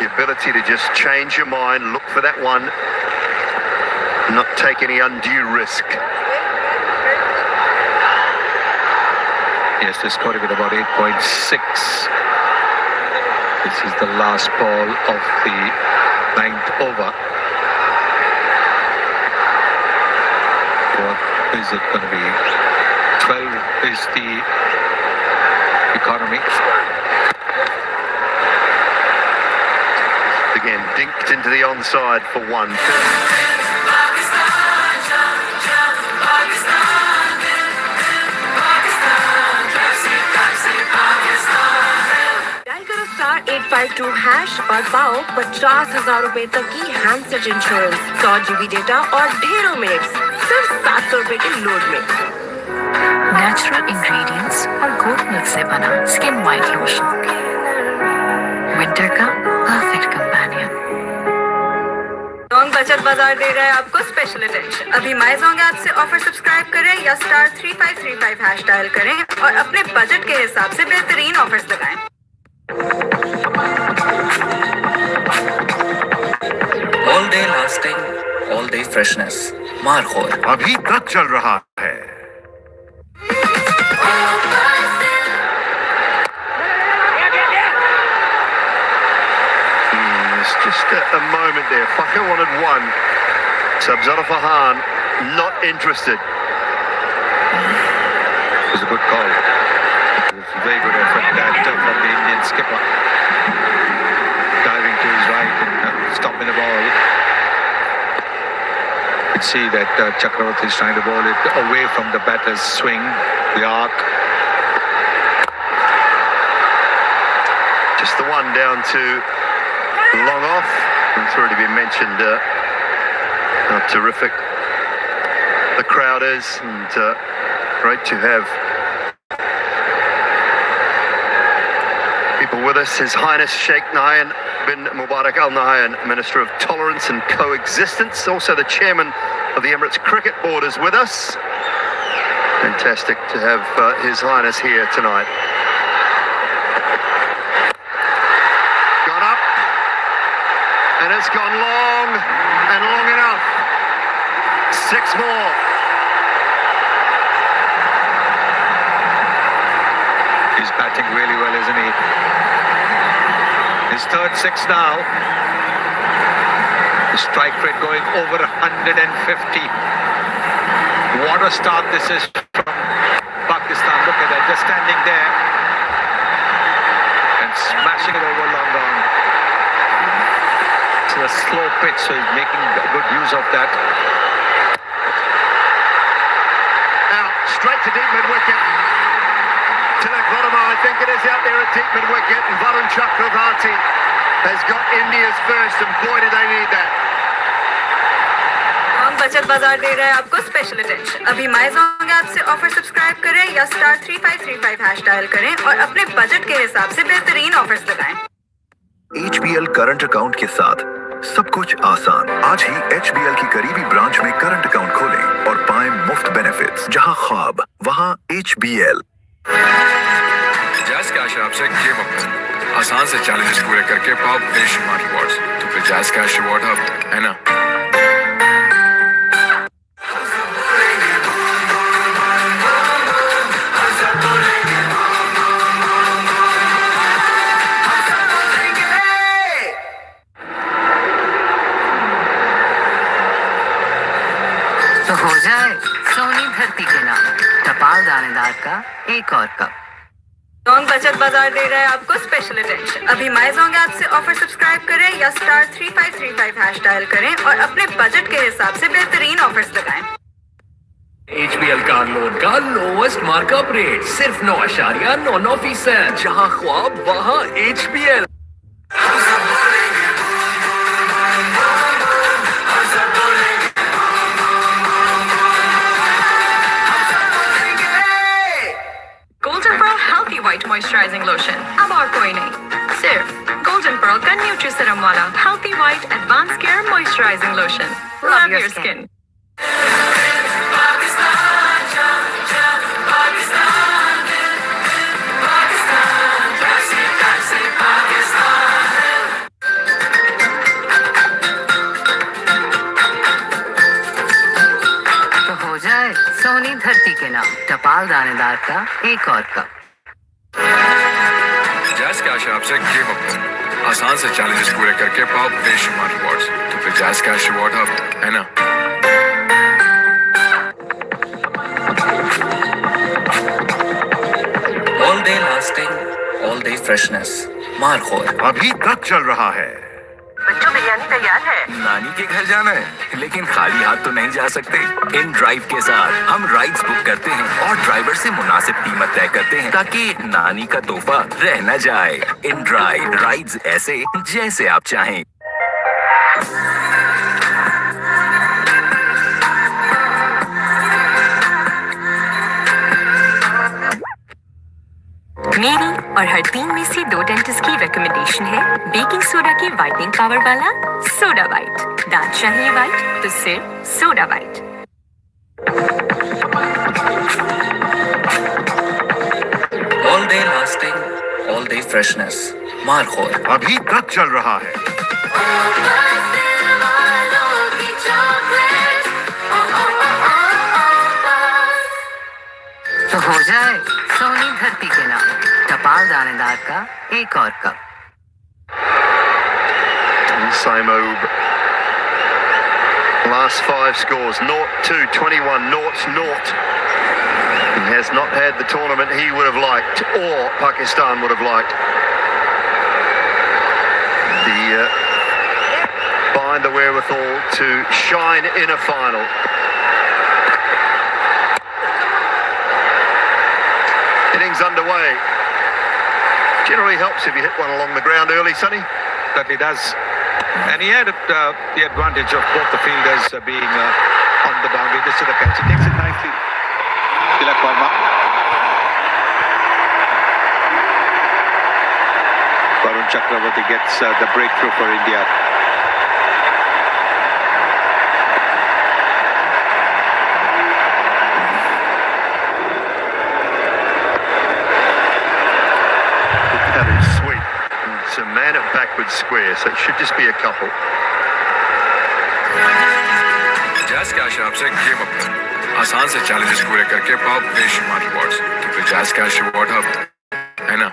the ability to just change your mind, look for that one, not take any undue risk. Yes, they scored it about 8.6. This is the last ball of the 9th over. What is it going to be? 12 is the economy. Again, dinked into the onside for one. Dial करो *852# और पाओ 50,000 रुपए तक की handset insurance, 100 GB data और ढेरों minutes सिर्फ 700 रुपए के लोड में। नेचुरल इंग्रेडिएंट्स और गोट मिल्क से बना स्किन वाइट लोशन, विंटर का परफेक्ट कंपेनियन। जोंग बचत बाजार दे रहा है आपको स्पेशल अटेंशन। अभी माई जोंग ऐप से ऑफर सब्सक्राइब करें या *3535# डायल करें और अपने बजट के हिसाब से बेहतरीन ऑफर्स लगाएं। All day lasting, all day freshness. Markhor अभी तक चल रहा है। Just a moment there. Fakir wanted one. Sabzada Farhan not interested. It was a good call. It was a very good effort from the Indian skipper. Diving to his right and stopping the ball. You can see that Chakravarti is trying to bowl it away from the batter's swing, the arc. Just the one down to long off. It's already been mentioned how terrific the crowd is, and great to have people with us. His Highness Sheikh Nahyan bin Mubarak Al Nahyan, Minister of Tolerance and Coexistence, also the Chairman of the Emirates Cricket Board, is with us. Fantastic to have His Highness here tonight. And it's gone long and long enough. 6 more. He's batting really well, isn't he? His third 6 now. The strike rate going over 150. What a start this is from Pakistan. Look at that, just standing there and smashing it over long on. A slow pitch, so he's making good use of that. Now, straight to deep mid-wicket. Tilak Varma, I think it is out there at deep mid-wicket, and Varun Chakravarti has got India's first, and boy, do they need that. बचत बाजार दे रहा है आपको special attention. अभी माइजोंग app से offer subscribe करें या *3535 hash dial करें और अपने बजट के हिसाब से बेहतरीन ऑफर्स लगाएं। HBL करंट अकाउंट के साथ सब कुछ आसान। आज ही HBL की करीबी ब्रांच में करंट अकाउंट खोलें और पाएं मुफ्त बेनिफिट्स। जहां ख्वाब वहां HBL। जैज़ कैश ऐप से गेम अप करो। आसान से चैलेंजेस पूरे करके पाओ बेशुमार रिवॉर्ड्स। तो फिर जैज़ कैश रिवॉर्ड हब है ना। तो हो जाए सोनी धरती के नाम टपाल दानेदार का एक और कप। माइजोंग बचत बाजार दे रहा है आपको स्पेशल अटेंशन। अभी माइजोंग ऐप से ऑफर सब्सक्राइब करें या *3535 हैश डायल करें और अपने बजट के हिसाब से बेहतरीन ऑफर्स लगाएं। HBL कार लोन का लोवेस्ट मार्कअप रेट सिर्फ 9.99%। जहां ख्वाब वहां HBL। Golden pearl healthy white moisturising lotion अब और कोई नहीं, सिर्फ गोल्डन पर्ल का न्यूट्री सीरम वाला healthy white advance care moisturising lotion. Love your skin. तो हो जाए सोनी धरती के नाम टपाल दानेदार का एक और कप। जैज़ कैश ऐप से गेम अप करो। आसान से चैलेंजेस पूरे करके पाओ बेशुमार रिवॉर्ड्स। तो फिर जैज़ कैश रिवॉर्ड हब है ना। All day lasting, all day freshness. Markhor अभी तक चल रहा है। बच्चों बिरयानी तैयार है। नानी के घर जाना है लेकिन खाली हाथ तो नहीं जा सकते। इन ड्राइव के साथ हम राइड्स बुक करते हैं और ड्राइवर से मुनासिब कीमत तय करते हैं ताकि नानी का तोहफा रह न जाए। इन ड्राइव राइड्स ऐसे जैसे आप चाहें। मेरी और हर 3 में से 2 डेंटिस्ट की रिकमेंडेशन है बेकिंग सोडा की वाइटनिंग पावर वाला सोडा वाइट। दांत चाहिए वाइट तो सिर्फ soda white. all day lasting, all day freshness. Markhor अभी तक चल रहा है। तो हो जाए सोनी धरती के नाम टपाल दानेदार का एक और cup. Saimob. Last 5 scores 0-2, 21, 0-0. He has not had the tournament he would have liked or Pakistan would have liked. Find the wherewithal to shine in a final. Innings underway. Generally helps if you hit one along the ground early, Sonny. That he does. And he had the advantage of both the fielders being on the boundary just to the catch. He takes it nicely. Tilak Verma. Varun Chakravarti gets the breakthrough for India. Sweet. It's a man at backward square, so it should just be a couple. Jazz cash app से game up करो। आसान से challenges पूरे करके पाओ बेशुमार rewards. तो फिर जैज़ कैश रिवॉर्ड हब है ना।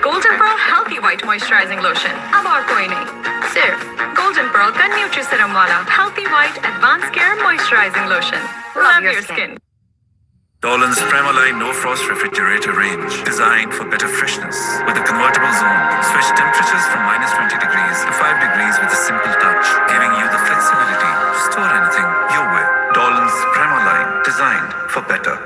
Golden pearl healthy white moisturising lotion अब और कोई नहीं, सिर्फ गोल्डन पर्ल का न्यूट्री सीरम वाला healthy white advance care moisturising lotion. Love your skin. Dolan's Premaline No Frost Refrigerator range, designed for better freshness. With a convertible zone, switch temperatures from -20 degrees to 5 degrees with a simple touch, giving you the flexibility to store anything your way. Dolan's Premaline, designed for better.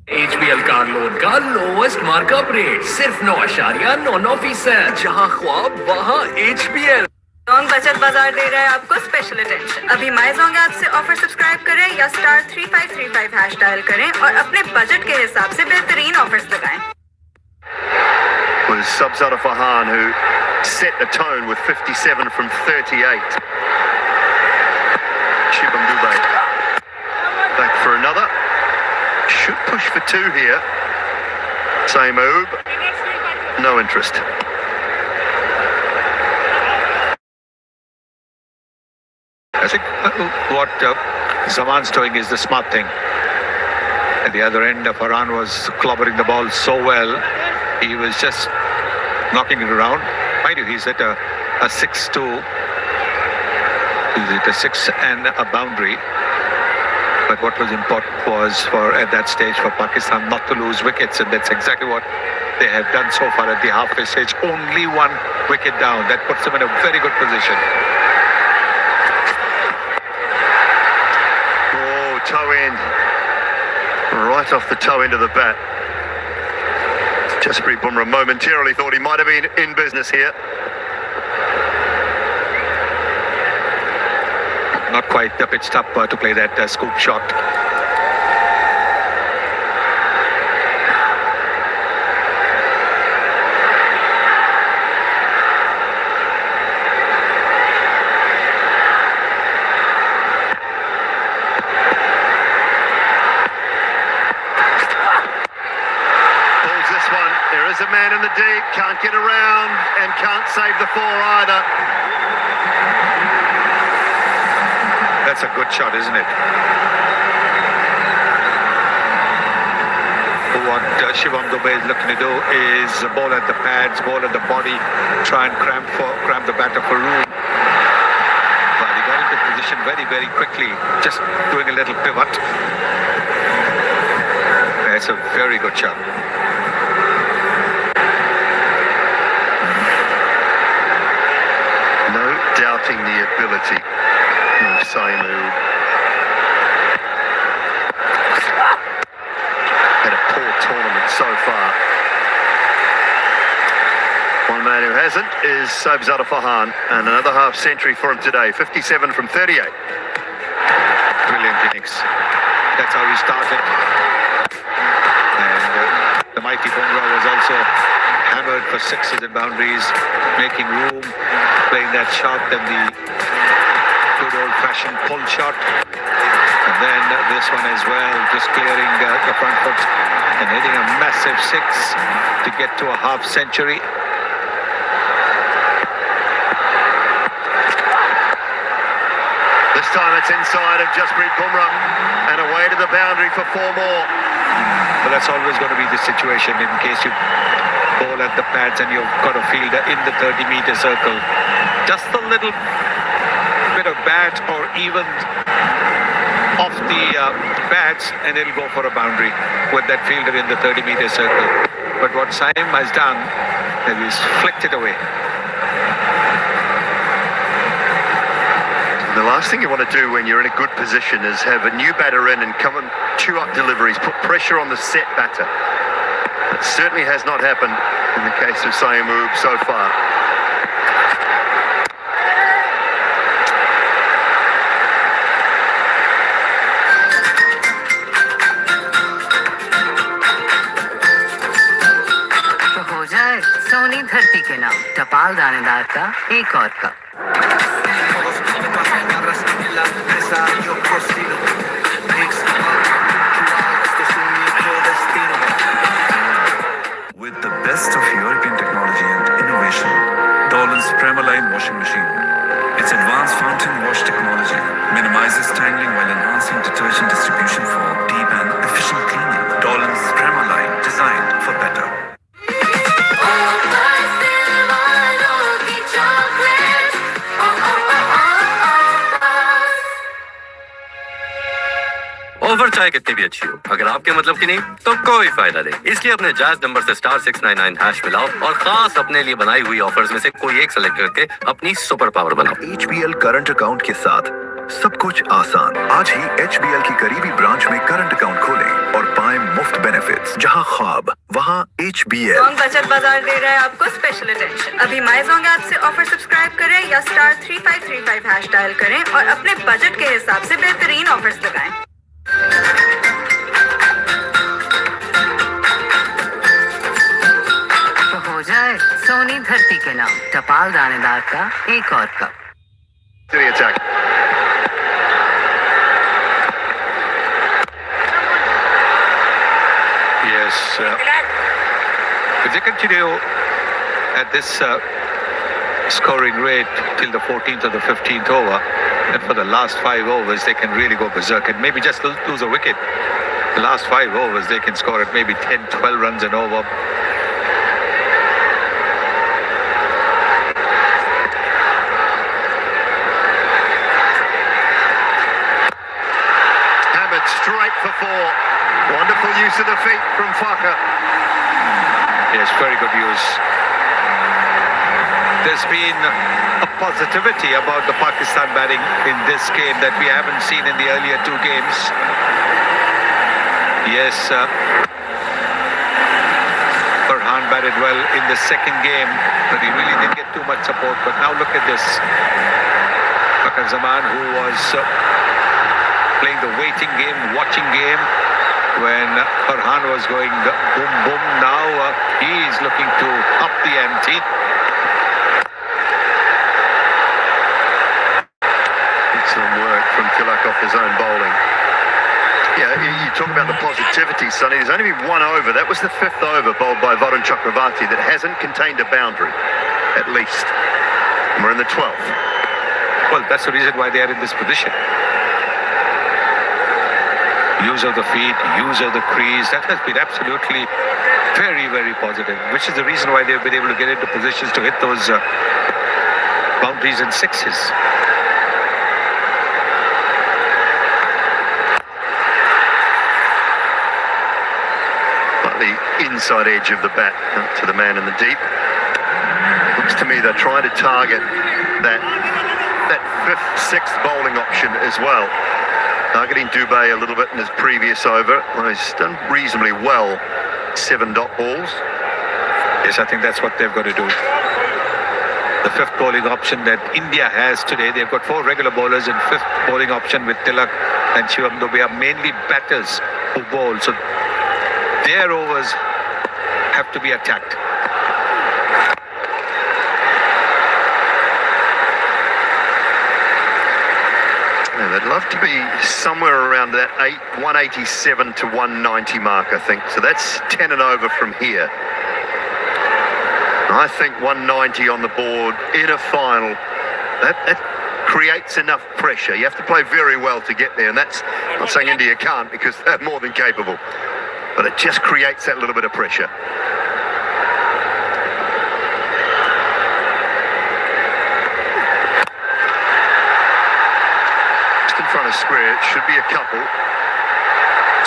HBL car loan का lowest markup rate सिर्फ 9.99%। जहां ख्वाब वहां HBL। Jong बचत बाजार दे रहा है आपको स्पेशल अटेंशन। अभी माई जोंग ऐप से ऑफर सब्सक्राइब करें या स्टार 3535 हैश डायल करें और अपने बजट के हिसाब से बेहतरीन ऑफर्स लगाएं। Was Sabzada Farhan, who set the tone with 57 from 38. Shubham Dubey back for another. Should push for two here. Saeed, no interest. I think what Zaman's doing is the smart thing. At the other end, Farhan was clobbering the ball so well. He was just knocking it around. Mind you, he's at a 6-2. He's at a 6 and a boundary. But what was important was for at that stage for Pakistan not to lose wickets, and that's exactly what they have done so far at the halfway stage. Only one wicket down. That puts them in a very good position. Oh, toe in. Right off the toe end of the bat. Jasprit Bumrah momentarily thought he might have been in business here. Not quite pitched up to play that scoop shot. There's a man in the deep, can't get around and can't save the four either. That's a good shot, isn't it? What Shivam Dubey is looking to do is ball at the pads, ball at the body, try and cramp the batter for room. But he got into position very, very quickly, just doing a little pivot. That's a very good shot. Doubting the ability of Saeed. Had a poor tournament so far. One man who hasn't is Sabzada Farhan, and another half century for him today. 57 from 38. Brilliant innings. That's how he started. And the mighty Bumrah was also hammered for sixes and boundaries, making room, playing that shot, then the good old-fashioned pull shot, and then this one as well, just clearing the front foot and hitting a massive six to get to a half century. This time it's inside of Jasprit Bumrah and away to the boundary for four more. But that's always going to be the situation in case you ball at the pads and you've got a fielder in the 30-meter circle. Just a little bit of bat or even off the pads and it'll go for a boundary with that fielder in the 30-meter circle. But what Saim has done is he's flicked it away. The last thing you want to do when you're in a good position is have a new batter in and come and chew up deliveries, put pressure on the set batter. It certainly has not happened in the case of Saeed so far. तो हो जाए सोनी धरती के नाम टपाल दानेदार का एक और cup. With the best of European technology and innovation, Dolan's Premaline washing machine. Its advanced fountain wash technology minimizes tangling while enhancing detergent distribution for deep and efficient cleaning. Dolan's Premaline, designed for better. Offer चाहे कितनी भी अच्छी हो, अगर आपके मतलब की नहीं तो कोई फायदा नहीं। इसलिए अपने जायज नंबर से स्टार 699 हैश मिलाओ और खास अपने लिए बनाई हुई ऑफर्स में से कोई एक सेलेक्ट करके अपनी सुपर पावर बनाओ। HBL करंट अकाउंट के साथ सब कुछ आसान। आज ही HBL की करीबी ब्रांच में करंट अकाउंट खोलें और पाएं पाएं मुफ्त बेनिफिट्स। जहां ख्वाब वहां HBL। जोंग बचत बाजार दे रहा है आपको स्पेशल अटेंशन। अभी माईजोंग ऐप से ऑफर सब्सक्राइब करें या स्टार 3535 हैश डायल करें और अपने बजट के हिसाब से बेहतरीन ऑफर्स लगाएं। तो हो जाए सोनी धरती के नाम टपाल दानेदार का एक और cup. To the attack. Yes. If they continue at this scoring rate till the 14th or the 15th over, and for the last 5 overs they can really go berserk and maybe just lose a wicket. The last 5 overs they can score at maybe 10, 12 runs an over. Straight for 4. Wonderful use of the feet from Faka. Yes, very good use. There's been a positivity about the Pakistan batting in this game that we haven't seen in the earlier 2 games. Yes, Farhan batted well in the second game, but he really didn't get too much support. But now look at this. Fakhar Zaman, who was playing the waiting game, watching game, when Farhan was going boom boom. Now he is looking to up the ante. Excellent work from Tilak off his own bowling. Yeah, you talk about the positivity, Sonny. There's only been 1 over. That was the 5th over bowled by Varun Chakravarti that hasn't contained a boundary, at least. And we're in the 12th. Well, that's the reason why they are in this position. Use of the feet, use of the crease, that has been absolutely very, very positive, which is the reason why they've been able to get into positions to hit those boundaries and sixes. Like the inside edge of the bat to the man in the deep. Looks to me they're trying to target that 5th, 6th bowling option as well. Targeting Dubey a little bit in his previous over. Well, he's done reasonably well. 7 dot balls. Yes, I think that's what they've got to do. The 5th bowling option that India has today, they've got 4 regular bowlers and 5th bowling option with Tilak and Shivam Dube are mainly batters who bowl. So their overs have to be attacked. They'd love to be somewhere around that 187 to 190 mark, I think. So that's 10 and over from here. I think 190 on the board in a final, that creates enough pressure. You have to play very well to get there, and that's, I'm not saying India can't because they're more than capable, but it just creates that little bit of pressure. Front of square, it should be a couple.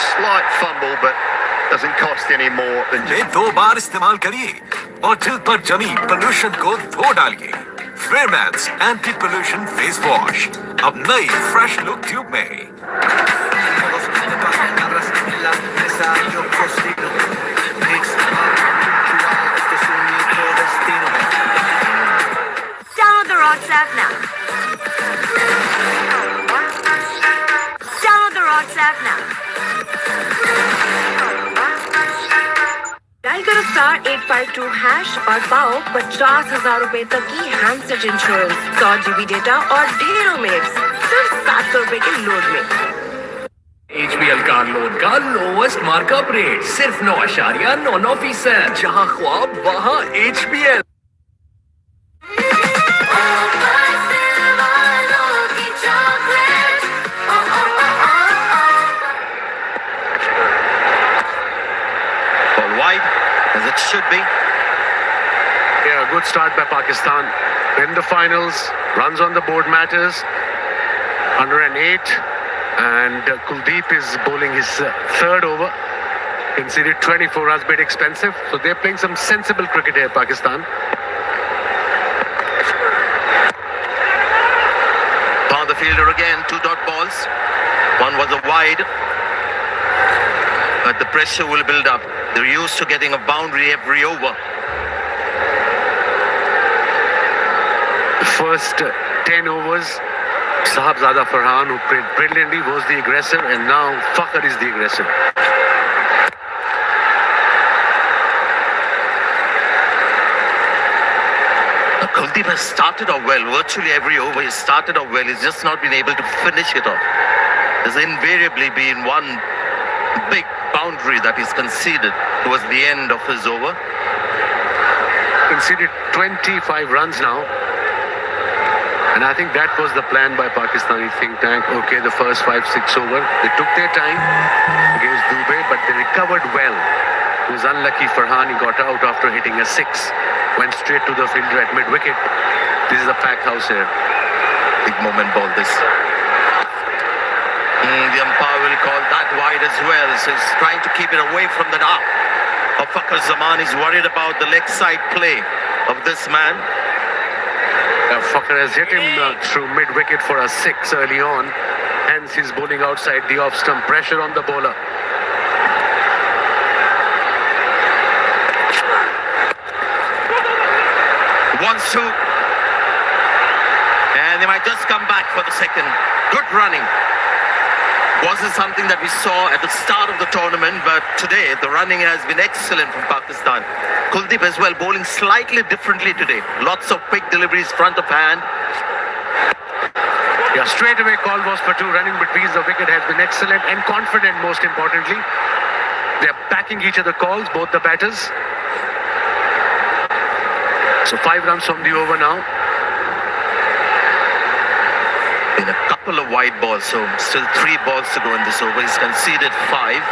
Slight fumble, but doesn't cost any more than just... 2 बार इस्तेमाल करिए और दिल पर जमी pollution को धो डालिए। फेयरमैक्स anti pollution face wash अब नई फ्रेश लुक ट्यूब में। Download the Rocks app now. WhatsApp now. Dial करो स्टार 852 हैश और पाओ 50,000 रुपए तक की हैंडसेट इंश्योरेंस, 100 GB डेटा और ढेरों मिनट्स सिर्फ 700 रुपए के लोड में। HBL कार लोन का लोवेस्ट मार्कअप रेट सिर्फ 9.99%। जहां ख्वाब वहां HBL। Wide, as it should be. Yeah, good start by Pakistan. In the finals, runs on the board matters. 108, and Kuldeep is bowling his 3rd over. Conceded 24 runs, bit expensive. So they're playing some sensible cricket here, Pakistan. Found the fielder again, 2 dot balls. One was a wide. but the pressure will build up. They're used to getting a boundary every over. The first 10 overs, Sahibzada Farhan, who played brilliantly, was the aggressor, and now Fakhar is the aggressor. Kuldeep has started off well. Virtually every over he's started off well. He's just not been able to finish it off. There's invariably been one big boundary that he's conceded towards the end of his over. Conceded 25 runs now. And I think that was the plan by Pakistani think tank. Okay, the first 5-6 over. They took their time against Dubey, but they recovered well. It was unlucky Farhan, he got out after hitting a 6. Went straight to the fielder at mid-wicket. This is a packed house here. Big moment ball this. The umpire will call that wide as well. So he's trying to keep it away from the arc of Fakhar Zaman. He's worried about the leg side play of this man. Fakhar has hit him through mid-wicket for a 6 early on. Hence he's bowling outside the off-stump. Pressure on the bowler. Wants to. And they might just come back for the second. Good running. Wasn't something that we saw at the start of the tournament, but today the running has been excellent from Pakistan. Kuldeep as well, bowling slightly differently today. Lots of quick deliveries, front of hand. Yeah, straight away call was for 2. Running between the wicket has been excellent and confident, most importantly. They're backing each other calls, both the batters. So 5 runs from the over now. In a couple of wide balls, so still 3 balls to go in this over. He's conceded 5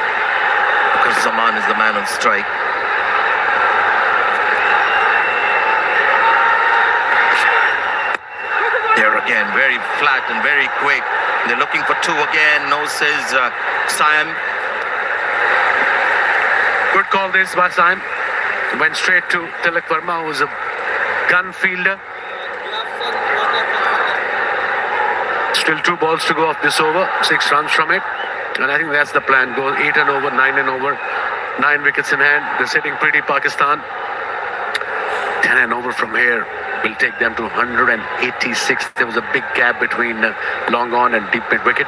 because Zaman is the man on strike. There again, very flat and very quick. They're looking for 2 again. No, says Siam. Good call this by Siam. Went straight to Tilak Verma, who's a gun fielder. Still 2 balls to go off this over. 6 runs from it. And I think that's the plan. Go 8 and over, 9 and over. 9 wickets in hand. They're sitting pretty, Pakistan. 10 and over from here will take them to 186. There was a big gap between long on and deep mid wicket.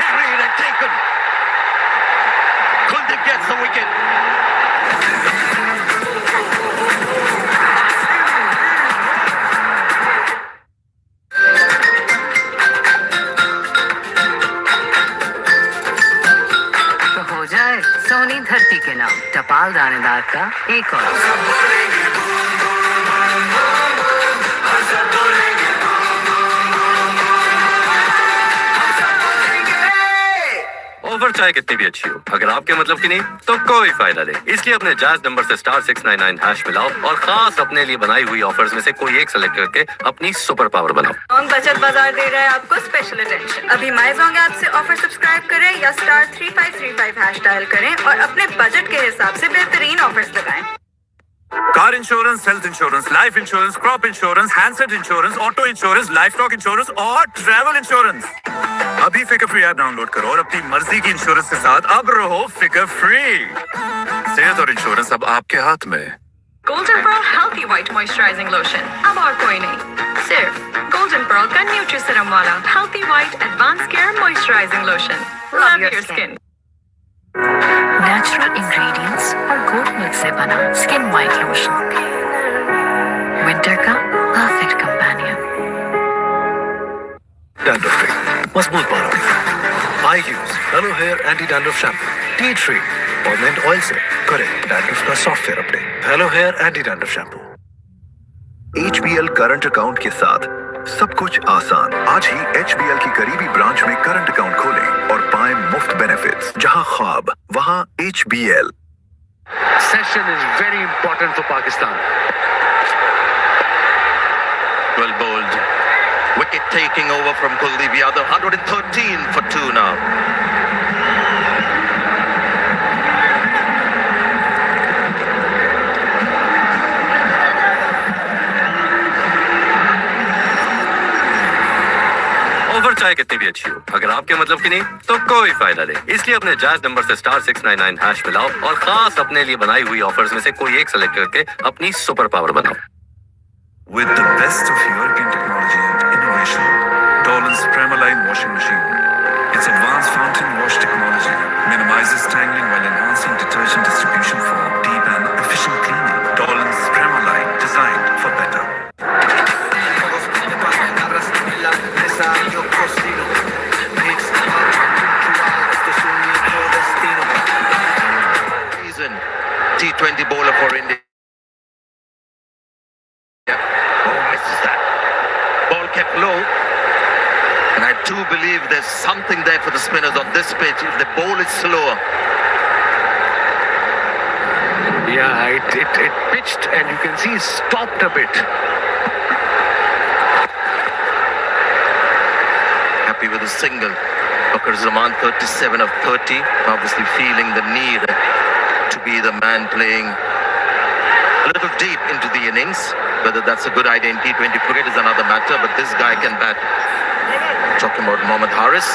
Carried and taken. Kuldeep gets the wicket. तो हो जाए सोनी धरती के नाम टपाल दानेदार का एक और ऑफर चाहे कितनी भी अच्छी हो, अगर आपके मतलब की नहीं तो कोई फायदा नहीं। इसलिए अपने जायज नंबर से *699# मिलाओ और खास अपने लिए बनाई हुई ऑफर्स में से कोई एक सेलेक्ट करके अपनी सुपर पावर बनाओ। जोंग बचत बाजार दे रहा है आपको स्पेशल अटेंशन। अभी माई जोंग ऐप से ऑफर सब्सक्राइब करें या *3535# डायल करें और अपने बजट के हिसाब से बेहतरीन ऑफर्स लगाएं। Car insurance, health insurance, life insurance, crop insurance, handset insurance, auto insurance, livestock insurance और ट्रैवल इंश्योरेंस। अभी फिकर फ्री ऐप डाउनलोड करो और अपनी मर्जी की इंश्योरेंस के साथ अब रहो फिकर फ्री। सेहत और इंश्योरेंस अब आपके हाथ में। Golden Pearl Healthy White Moisturizing Lotion. अब और कोई नहीं, सिर्फ Golden Pearl का Nutri-Serum वाला Healthy White Advanced Care Moisturizing Lotion. Love your skin. Natural ingredients और गोट मिल्क से बना स्किन वाइट लोशन, विंटर का परफेक्ट कंपेनियन। डैंड्रफ फ्री, मजबूत बालों के लिए I use Hello hair anti dandruff shampoo, tea tree और मिंट ऑयल से करें डैंड्रफ का software update. Hello hair anti dandruff shampoo. HBL current account के साथ सब कुछ आसान। आज ही HBL की करीबी ब्रांच में करंट अकाउंट खोलें और पाएं मुफ्त बेनिफिट्स। जहां ख्वाब वहां HBL। Session is very important for Pakistan. Well bowled. Wicket taking over from Kuldeep Yadav. 113 for 2 now. Offer चाहे कितनी कितनी भी अच्छी हो, अगर आपके मतलब की नहीं तो कोई फायदा नहीं। इसलिए अपने जायज नंबर से *699 हैश मिलाओ और खास अपने लिए बनाई हुई ऑफर्स में से कोई एक सेलेक्ट करके अपनी सुपर पावर बनाओ। With the best of European technology and innovation, Dolan's Premaline washing machine. Its advanced fountain wash technology minimizes tangling while enhancing detergent distribution for deep and efficient cleaning. Dolan's Premaline, designed for better. Season T20 bowler for India. Ball kept low, and I do believe there's something there for the spinners on this pitch if the ball is slower. Yeah, it pitched and you can see it stopped a bit. Happy with a single. Fakhar Zaman 37 of 30, obviously feeling the need to be the man playing a little deep into the innings. Whether that's a good idea in T20 cricket is another matter, but this guy can bat. Talking about Mohammad Haris.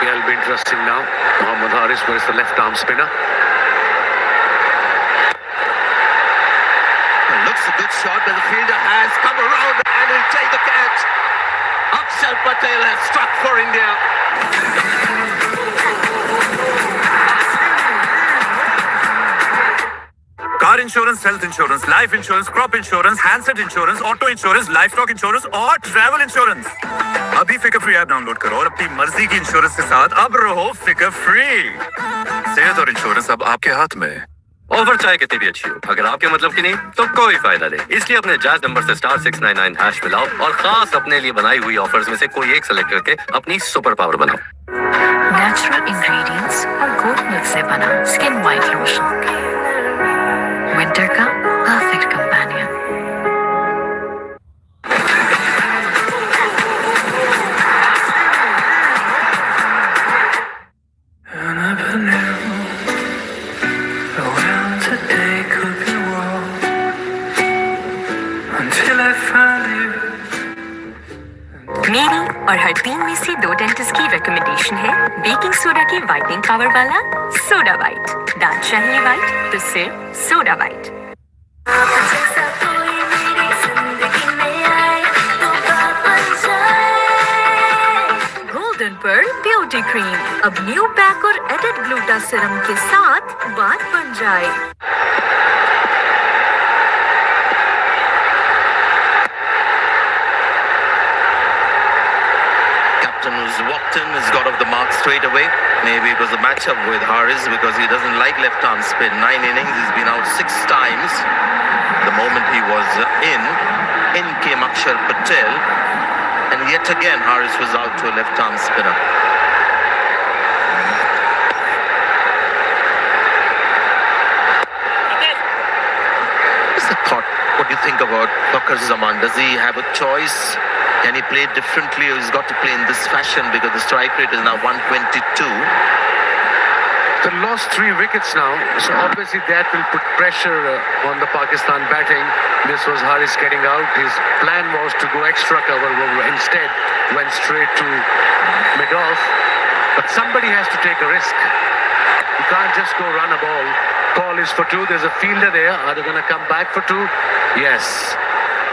Yeah, it'll be interesting now. Mohammad Haris, where's the left arm spinner? Looks a good shot, but the fielder has come around and will take the catch. Akshar Patel has struck for India. Car insurance, health insurance, life insurance, crop insurance, handset insurance, auto insurance, life stock insurance और travel insurance. अभी फिकर free app download करो और अपनी मर्जी की insurance के साथ अब रहो फिकर फ्री। सेहत और इंश्योरेंस अब आपके हाथ में। ऑफर चाहे कितनी भी अच्छी हो, अगर आपके मतलब की नहीं तो कोई फायदा नहीं। इसलिए अपने जायज नंबर से *699 हैश मिलाओ और खास अपने लिए बनाई हुई ऑफर्स में से कोई एक सेलेक्ट करके अपनी सुपर पावर बनाओ। नेचुरल इंग्रेडिएंट्स और गोट मिल्क से बना स्किन वाइट लोशन, विंटर का परफेक्ट कंपेनियन। मेरी और हर टीम में से 2 डेंटिस्ट की रिकमेंडेशन है बेकिंग सोडा की वाइटनिंग पावर वाला सोडा वाइट। दांत चाहिए वाइट तो सिर्फ soda white. Golden pearl beauty cream अब न्यू पैक और एडेड ग्लूटा सीरम के साथ बात बन जाए। Who's walked in has got off the mark straight away. Maybe it was a matchup with Haris because he doesn't like left arm spin. 9 innings, he's been out 6 times. The moment he was in came Akshar Patel, and yet again Haris was out to a left arm spinner. What's the thought? What do you think about Fakhar Zaman? Does he have a choice? Can he play differently, or he's got to play in this fashion because the strike rate is now 122? They lost 3 wickets now, so obviously that will put pressure on the Pakistan batting. This was Haris getting out. His plan was to go extra cover, instead went straight to mid-off. But somebody has to take a risk. You can't just go run a ball. Call is for 2. There's a fielder there. Are they going to come back for 2? Yes.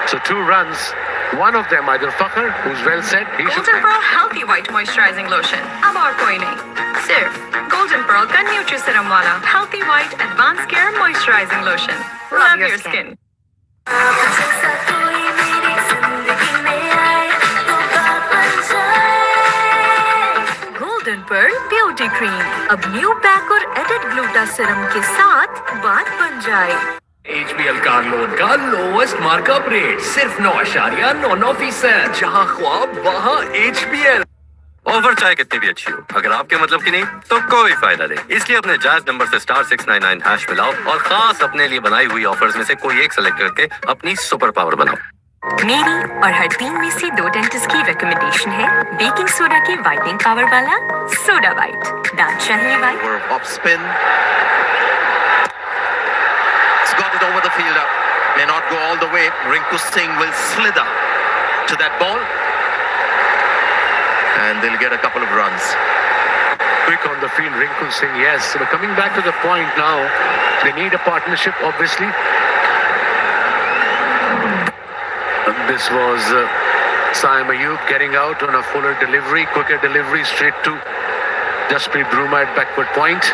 So 2 runs. One of them, either Fakhar, who's well set. Golden Pearl Healthy White Moisturizing Lotion अब और कोई नहीं, सिर्फ Golden Pearl का न्यूट्रीसीरम वाला Healthy White Advanced Care Moisturizing Lotion. Love your skin. Golden Pearl Beauty Cream अब new pack और added gluta serum के साथ बात बन जाए। HBL कार लोन का लोवेस्ट मार्कअप रेट सिर्फ 9.99%। जहां ख्वाब वहां HBL। ऑफर चाहे कितनी भी अच्छी हो, अगर आपके मतलब की नहीं तो कोई फायदा नहीं। इसलिए अपने जायज नंबर से *699 हैश मिलाओ और खास अपने लिए बनाई हुई ऑफर्स में से कोई एक सेलेक्ट करके अपनी सुपर पावर बनाओ। मेरी और हर टीम में से 2 डेंटिस्ट की रिकमेंडेशन है बेकिंग सोडा की वाइटनिंग पावर वाला सोडा वाइट। दांत चाहिए white. Off spin. It's got to it over the fielder. May not go all the way. Rinku Singh will slither to that ball. And they'll get a couple of runs. Quick on the field, Rinku Singh, yes. So coming back to the point now, they need a partnership, obviously. This was Saim Ayub getting out on a fuller delivery, quicker delivery straight to Jasprit Bruma at backward point.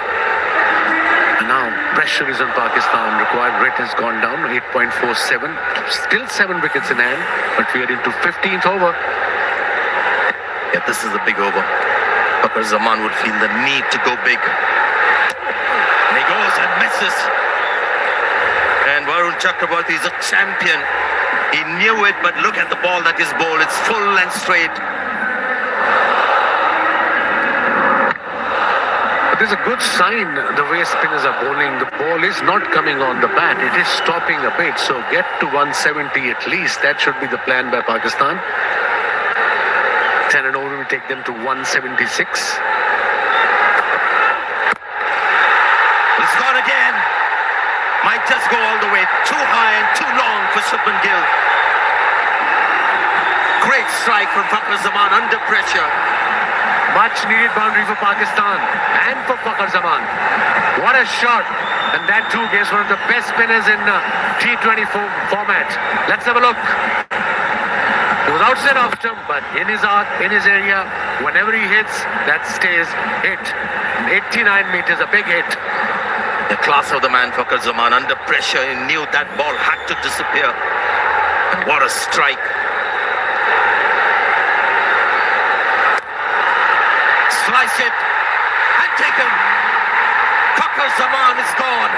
And now pressure is on Pakistan. Required rate has gone down, 8.47. Still 7 wickets in hand, but we are into 15th over. Yeah, this is a big over. Fakhar Zaman would feel the need to go big. And he goes and misses. And Varun Chakraborty is a champion. He knew it, but look at the ball that is bowled. It's full and straight. It is a good sign the way spinners are bowling. The ball is not coming on the bat. It is stopping a bit. So get to 170 at least. That should be the plan by Pakistan. 10 and over will take them to 176. It's gone again. Might just go all the way. Too high and too long for Shubman Gill. Great strike from Fakhar Zaman under pressure. Much needed boundary for Pakistan and for Fakhar Zaman. What a shot. And that too gives one of the best spinners in T20 format. Let's have a look. It was outside off stump, but in his arc, in his area, whenever he hits, that stays hit. 89 meters, a big hit. The class of the man, Fakhar Zaman, under pressure. He knew that ball had to disappear. And what a strike. Slice it and taken. Fakhar Zaman is gone.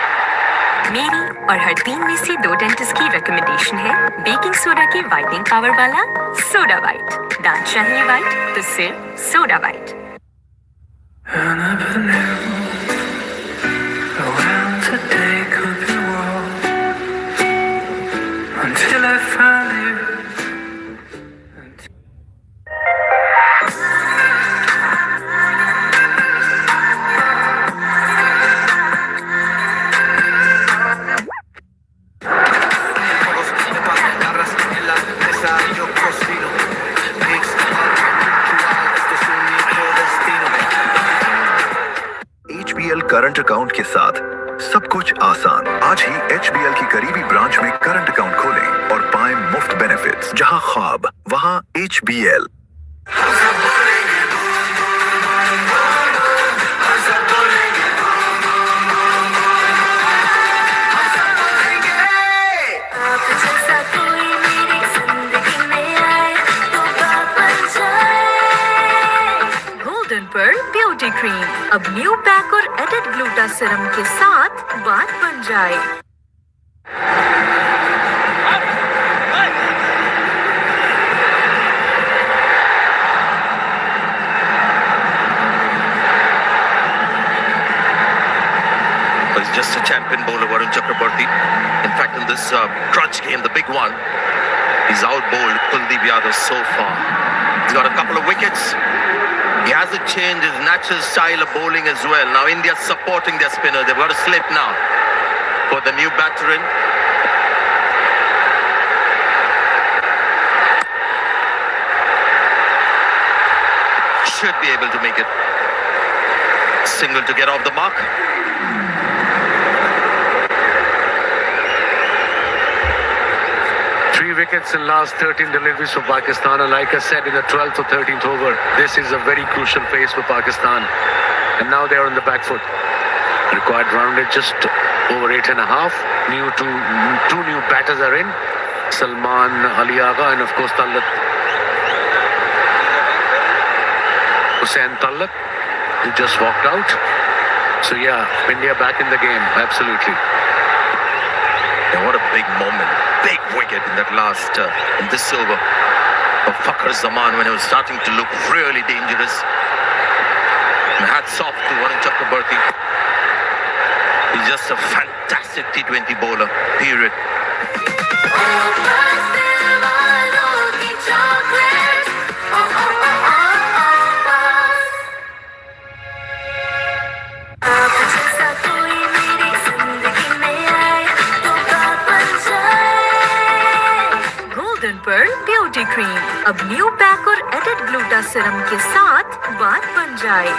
मेरी और हर team में से 2 dentist की recommendation है baking soda के whitening power वाला soda white. दांत चाहिए वाइट तो सिर्फ सोडा वाइट। करंट अकाउंट के साथ सब कुछ आसान। आज ही HBL की करीबी ब्रांच में करंट अकाउंट खोलें और पाएं मुफ्त बेनिफिट्स। जहां ख्वाब वहां HBL। Pearl ब्यूटी क्रीम अब न्यू पैक और एडेड ग्लूटा सीरम के साथ बात बन जाए। He's just a champion bowler, Varun Chakraborty. In fact, in this crutch game, the big one, he's out-bowled Kuldeep Yadav so far. He's got a couple of wickets. He hasn't changed his natural style of bowling as well. Now India's supporting their spinner. They've got a slip now for the new batter in. Should be able to make it. Single to get off the mark. Wickets in last 13 deliveries for Pakistan, and like I said, in the 12th or 13th over, this is a very crucial phase for Pakistan, and now they are on the back foot. Required run rate just over 8.5. Two new batters are in, Salman Ali Agha and of course Tallat Hussain Tallat, who just walked out. So yeah, India back in the game, absolutely. And what a big moment. Big wicket in that last, in this over of Fakhar Zaman when he was starting to look really dangerous. And hats off to Varun Chakraborty. He's just a fantastic T20 bowler, period. Pearl beauty cream अब new pack और added gluta serum के साथ बात बन जाए।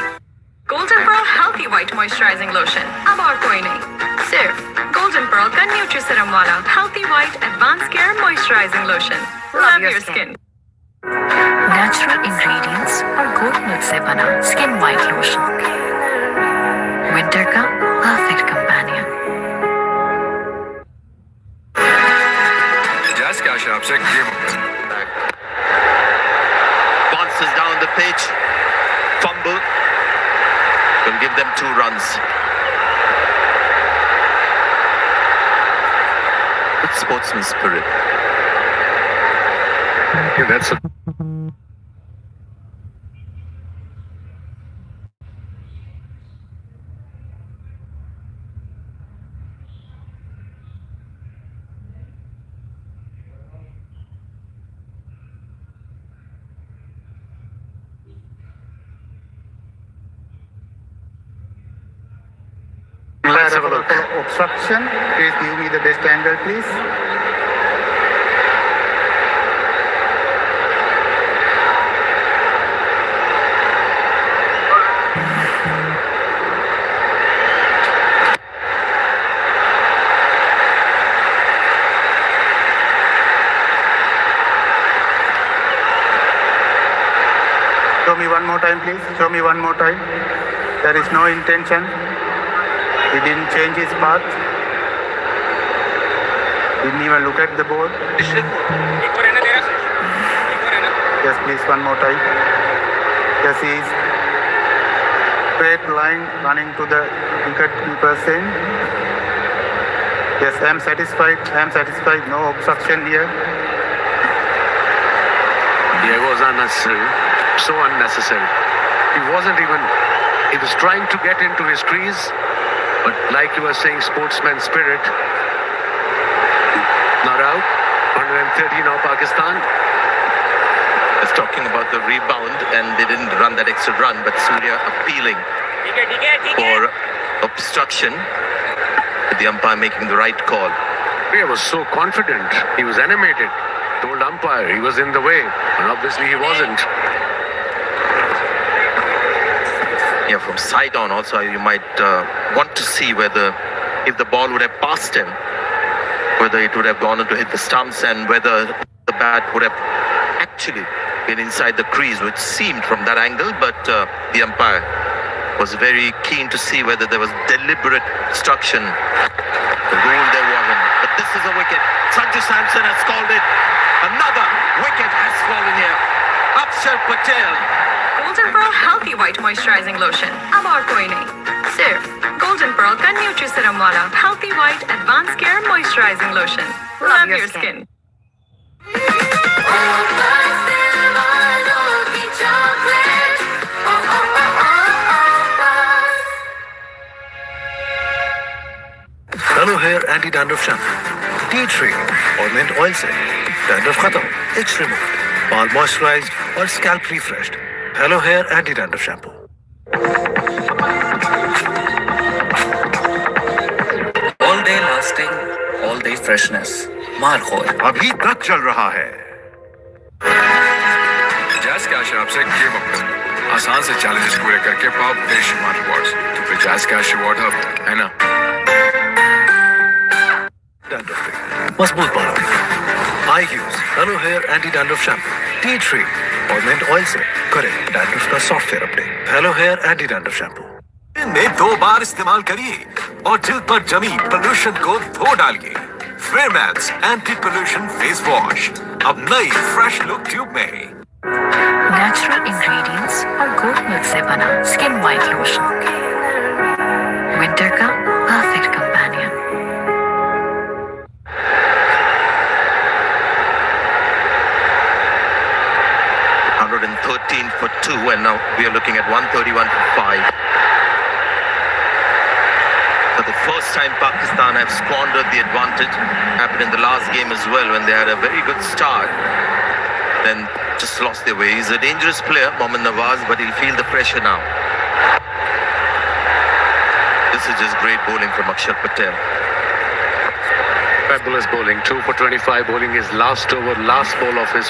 Golden Pearl Healthy White Moisturizing Lotion अब और कोई नहीं, सिर्फ Golden Pearl का न्यूट्री सीरम वाला Healthy White Advanced Care Moisturizing Lotion. Love your skin. Natural ingredients और गोट मिल्क से बना स्किन वाइट लोशन, विंटर का परफेक्ट कंपेनियन। जैस कैश आपसे game Bounces down the pitch. Fumble. Will give them 2 runs. Good sportsman spirit. Okay, that's a Let's have a look. Obstruction. Please give me the best angle, please. Show me one more time, please. Show me one more time. There is no intention. He didn't change his path. Didn't even look at the ball. Yes, please, one more time. Yes, he is straight line running to the wicket keeper's end. Yes, I am satisfied. I am satisfied. No obstruction here. Yeah, it was unnecessary. So unnecessary. He wasn't even... He was trying to get into his crease, but like you were saying, sportsman spirit. Not out. 130 now, Pakistan. Just talking about the rebound, and they didn't run that extra run, but Surya appealing for obstruction. With the umpire making the right call. Surya was so confident. He was animated. Told umpire he was in the way, and obviously he wasn't. Yeah, from side on also you might want to see whether if the ball would have passed him, whether it would have gone on to hit the stumps, and whether the bat would have actually been inside the crease, which seemed from that angle, but the umpire was very keen to see whether there was deliberate obstruction. The rule there wasn't. But this is a wicket. Sanju Samson has called it. Another wicket has fallen here. Akshar Patel. Golden Pearl Healthy White Moisturizing Lotion अब और कोई नहीं, सिर्फ Golden Pearl का nutri serum वाला Healthy White Advanced Care Moisturizing Lotion. Love your skin. Hello hair anti dandruff shampoo, tea tree और mint oil से dandruff खत्म, इट्स रिमूव्ड, बाल मॉइस्चराइज्ड और scalp refreshed. Hello hair anti dandruff shampoo. All day lasting, all day freshness. Markhor. अभी तक चल रहा है। जैस कैश आपसे गेम अप आसान से चैलेंजेस पूरे करके पाओ बेशुमार रिवॉर्ड्स। तो फिर जैस कैश रिवॉर्ड हब है ना। डैंड्रफ फ्री, मजबूत बालों के लिए I use Hello hair anti dandruff shampoo, tea tree और मिंट ऑयल से करें डैंड्रफ का software update. Hello hair anti dandruff shampoo. दिन में 2 बार इस्तेमाल करिए और जिल्द पर जमी पोल्यूशन को धो डालिए। फेयरमैक्स एंटी पोल्यूशन फेस वॉश अब नई फ्रेश लुक ट्यूब में। नेचुरल इंग्रेडिएंट्स और गोट मिल्क से बना स्किन वाइट लोशन, विंटर का perfect companion. 113 for 2, and now we are looking at 131 for 5. For the first time, Pakistan have squandered the advantage. Happened in the last game as well when they had a very good start. Then just lost their way. He's a dangerous player, Mohammad Nawaz, but he'll feel the pressure now. This is just great bowling from Akshar Patel. fabulous bowling. 2 for 25 bowling his last over, last ball of his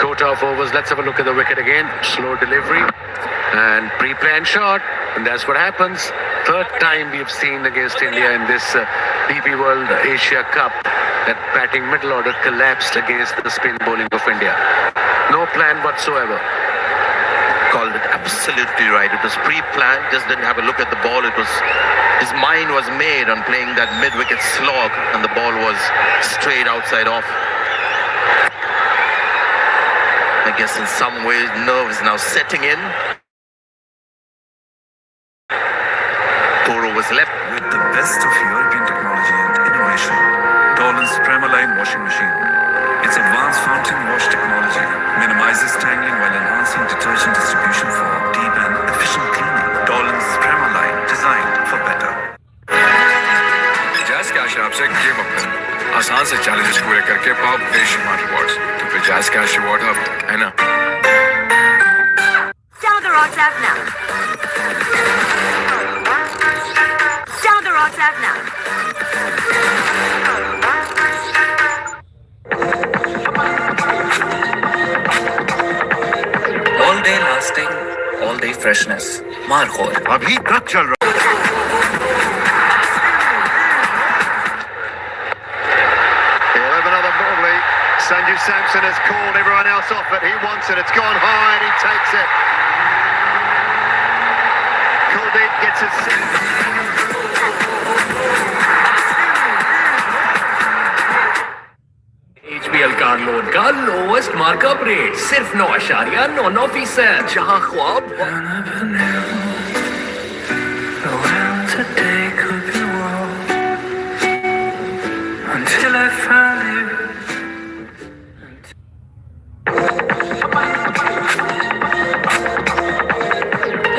quota of overs. Let's have a look at the wicket again. Slow delivery and pre-planned shot. And that's what happens. Third time we've seen against India in this DP World Asia Cup that batting middle order collapsed against the spin bowling of India. No plan whatsoever. Called it absolutely right. It was pre-planned, just didn't have a look at the ball. It was, his mind was made on playing that mid-wicket slog, and the ball was straight outside off. I guess in some ways nerves now setting in. Toro was left with the best of European technology and innovation. Dolan's Premaline washing machine. Its advanced fountain wash technology minimizes tangling while enhancing detergent distribution for deep and efficient cleaning. Dolan's Premaline, designed for better. Jazz cash app से game up करें, आसान से challenges पूरे करके पाओ बेशुमार rewards. तो फिर जैज़ कैश रिवॉर्ड हब है ना? Download the Rocks app now. Download the Rocks app now. All day lasting, all day freshness. Markhor. अभी तक चल रहा Another Morley. Sanju Samson has called everyone else off it. He wants it. It's gone high and he takes it. Kuldeep gets his... HBL car loan का lowest markup rate सिर्फ 9.99%, जहां ख्वाब until I find you.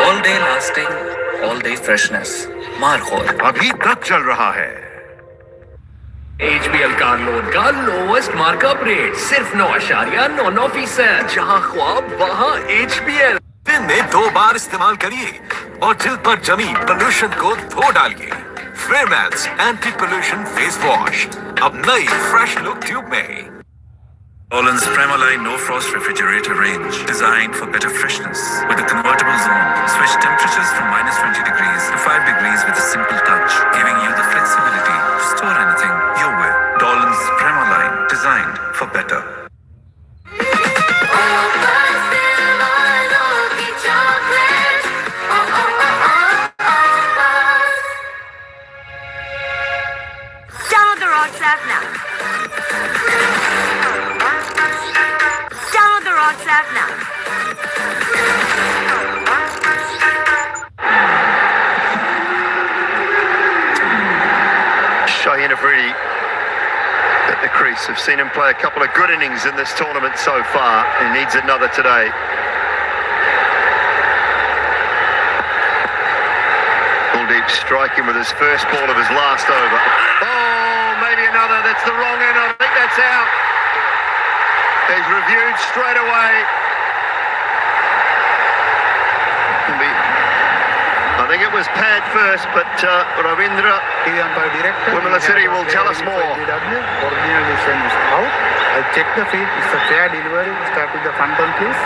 All day lasting, all day freshness. Markhor. अभी तक चल रहा है। HBL car loan का लोएस्ट मार्कअप रेट सिर्फ 9.99%, जहां ख्वाब वहां HBL। दिन में 2 बार इस्तेमाल करिए और दिल पर जमी पोल्यूशन को धो डालिए। फेयरमैक्स एंटी पोल्यूशन फेस वॉश, अब नई फ्रेश लुक ट्यूब में। Dolan's Premaline No Frost Refrigerator range, designed for better freshness. With a convertible zone, switch temperatures from -20 degrees to 5 degrees with a simple touch, giving you the flexibility to store anything your way. Dolan's Premaline, designed for better. Download the Rocks app now. Download the Rocks app now. Shaheen Afridi at the crease. I've seen him play a couple of good innings in this tournament so far. He needs another today. Kuldeep striking with his first ball of his last over. Oh, maybe another. That's the wrong end. I think that's out. He's reviewed straight away. I think it was pad first, but Ravindra Wimala City will tell us more. Original decision is out. I'll check the field. It's a fair delivery. Start with the front on, please.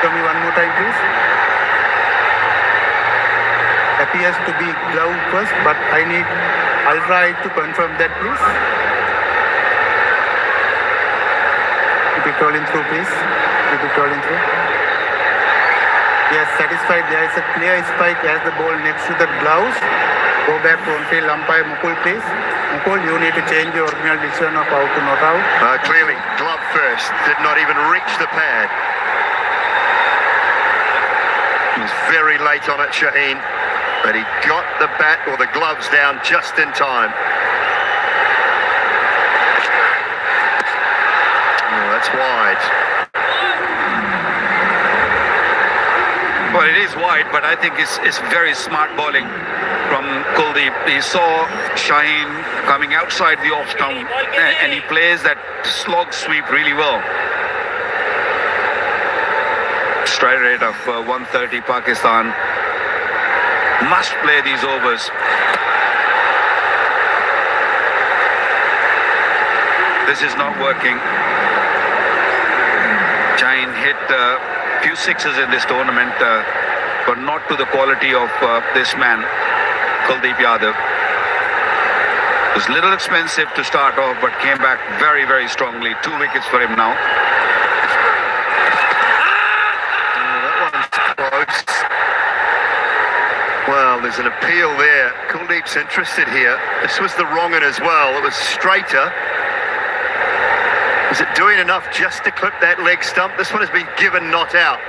Show me one more time, please. Appears to be glove first, but I need Ultra Eye to confirm that, please. Keep it rolling through, please. Keep it rolling through. Yes, satisfied. There is a clear spike as the ball next to the gloves. Go back to on-field umpire Mukul, please. Mukul, you need to change your original decision of out to not out. Clearly, glove first. Did not even reach the pad. He was very late on it, Shaheen. But he got the bat or the gloves down just in time. Oh, that's wide. Well, it is wide, but I think it's very smart bowling from Kuldeep, he saw Shaheen coming outside the off stump and he plays that slog sweep really well. Strike rate of 130. Pakistan must play these overs. This is not working. Shaheen hit a few sixes in this tournament, but not to the quality of this man, Kuldeep Yadav. It was a little expensive to start off, but came back very, very strongly. 2 wickets for him now. Well, there's an appeal there. Kuldeep's interested here. This was the wrong one as well. It was straighter. Was it doing enough just to clip that leg stump? This one has been given not out.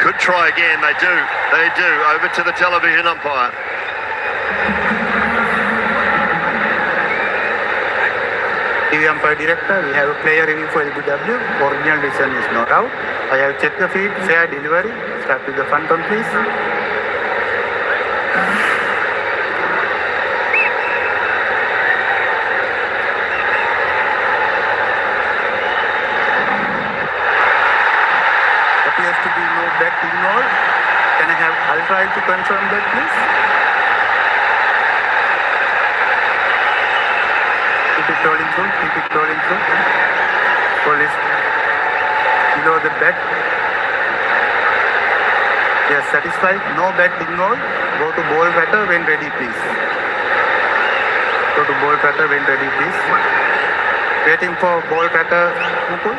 Could try again. They do. They do. Over to the television umpire. TV umpire director, we have a player review for LBW. Original decision is not out. I have checked the feed. Fair delivery. Start with the front on, please. Appears to be no bet ignored. Can I have Ultra to confirm that, please? Keep it rolling through. Keep it rolling through. Ball is below the bet. Yes, satisfied. No bet ignored. Go to ball batter when ready, please. Go to ball batter when ready, please. Waiting for ball batter, Mukul.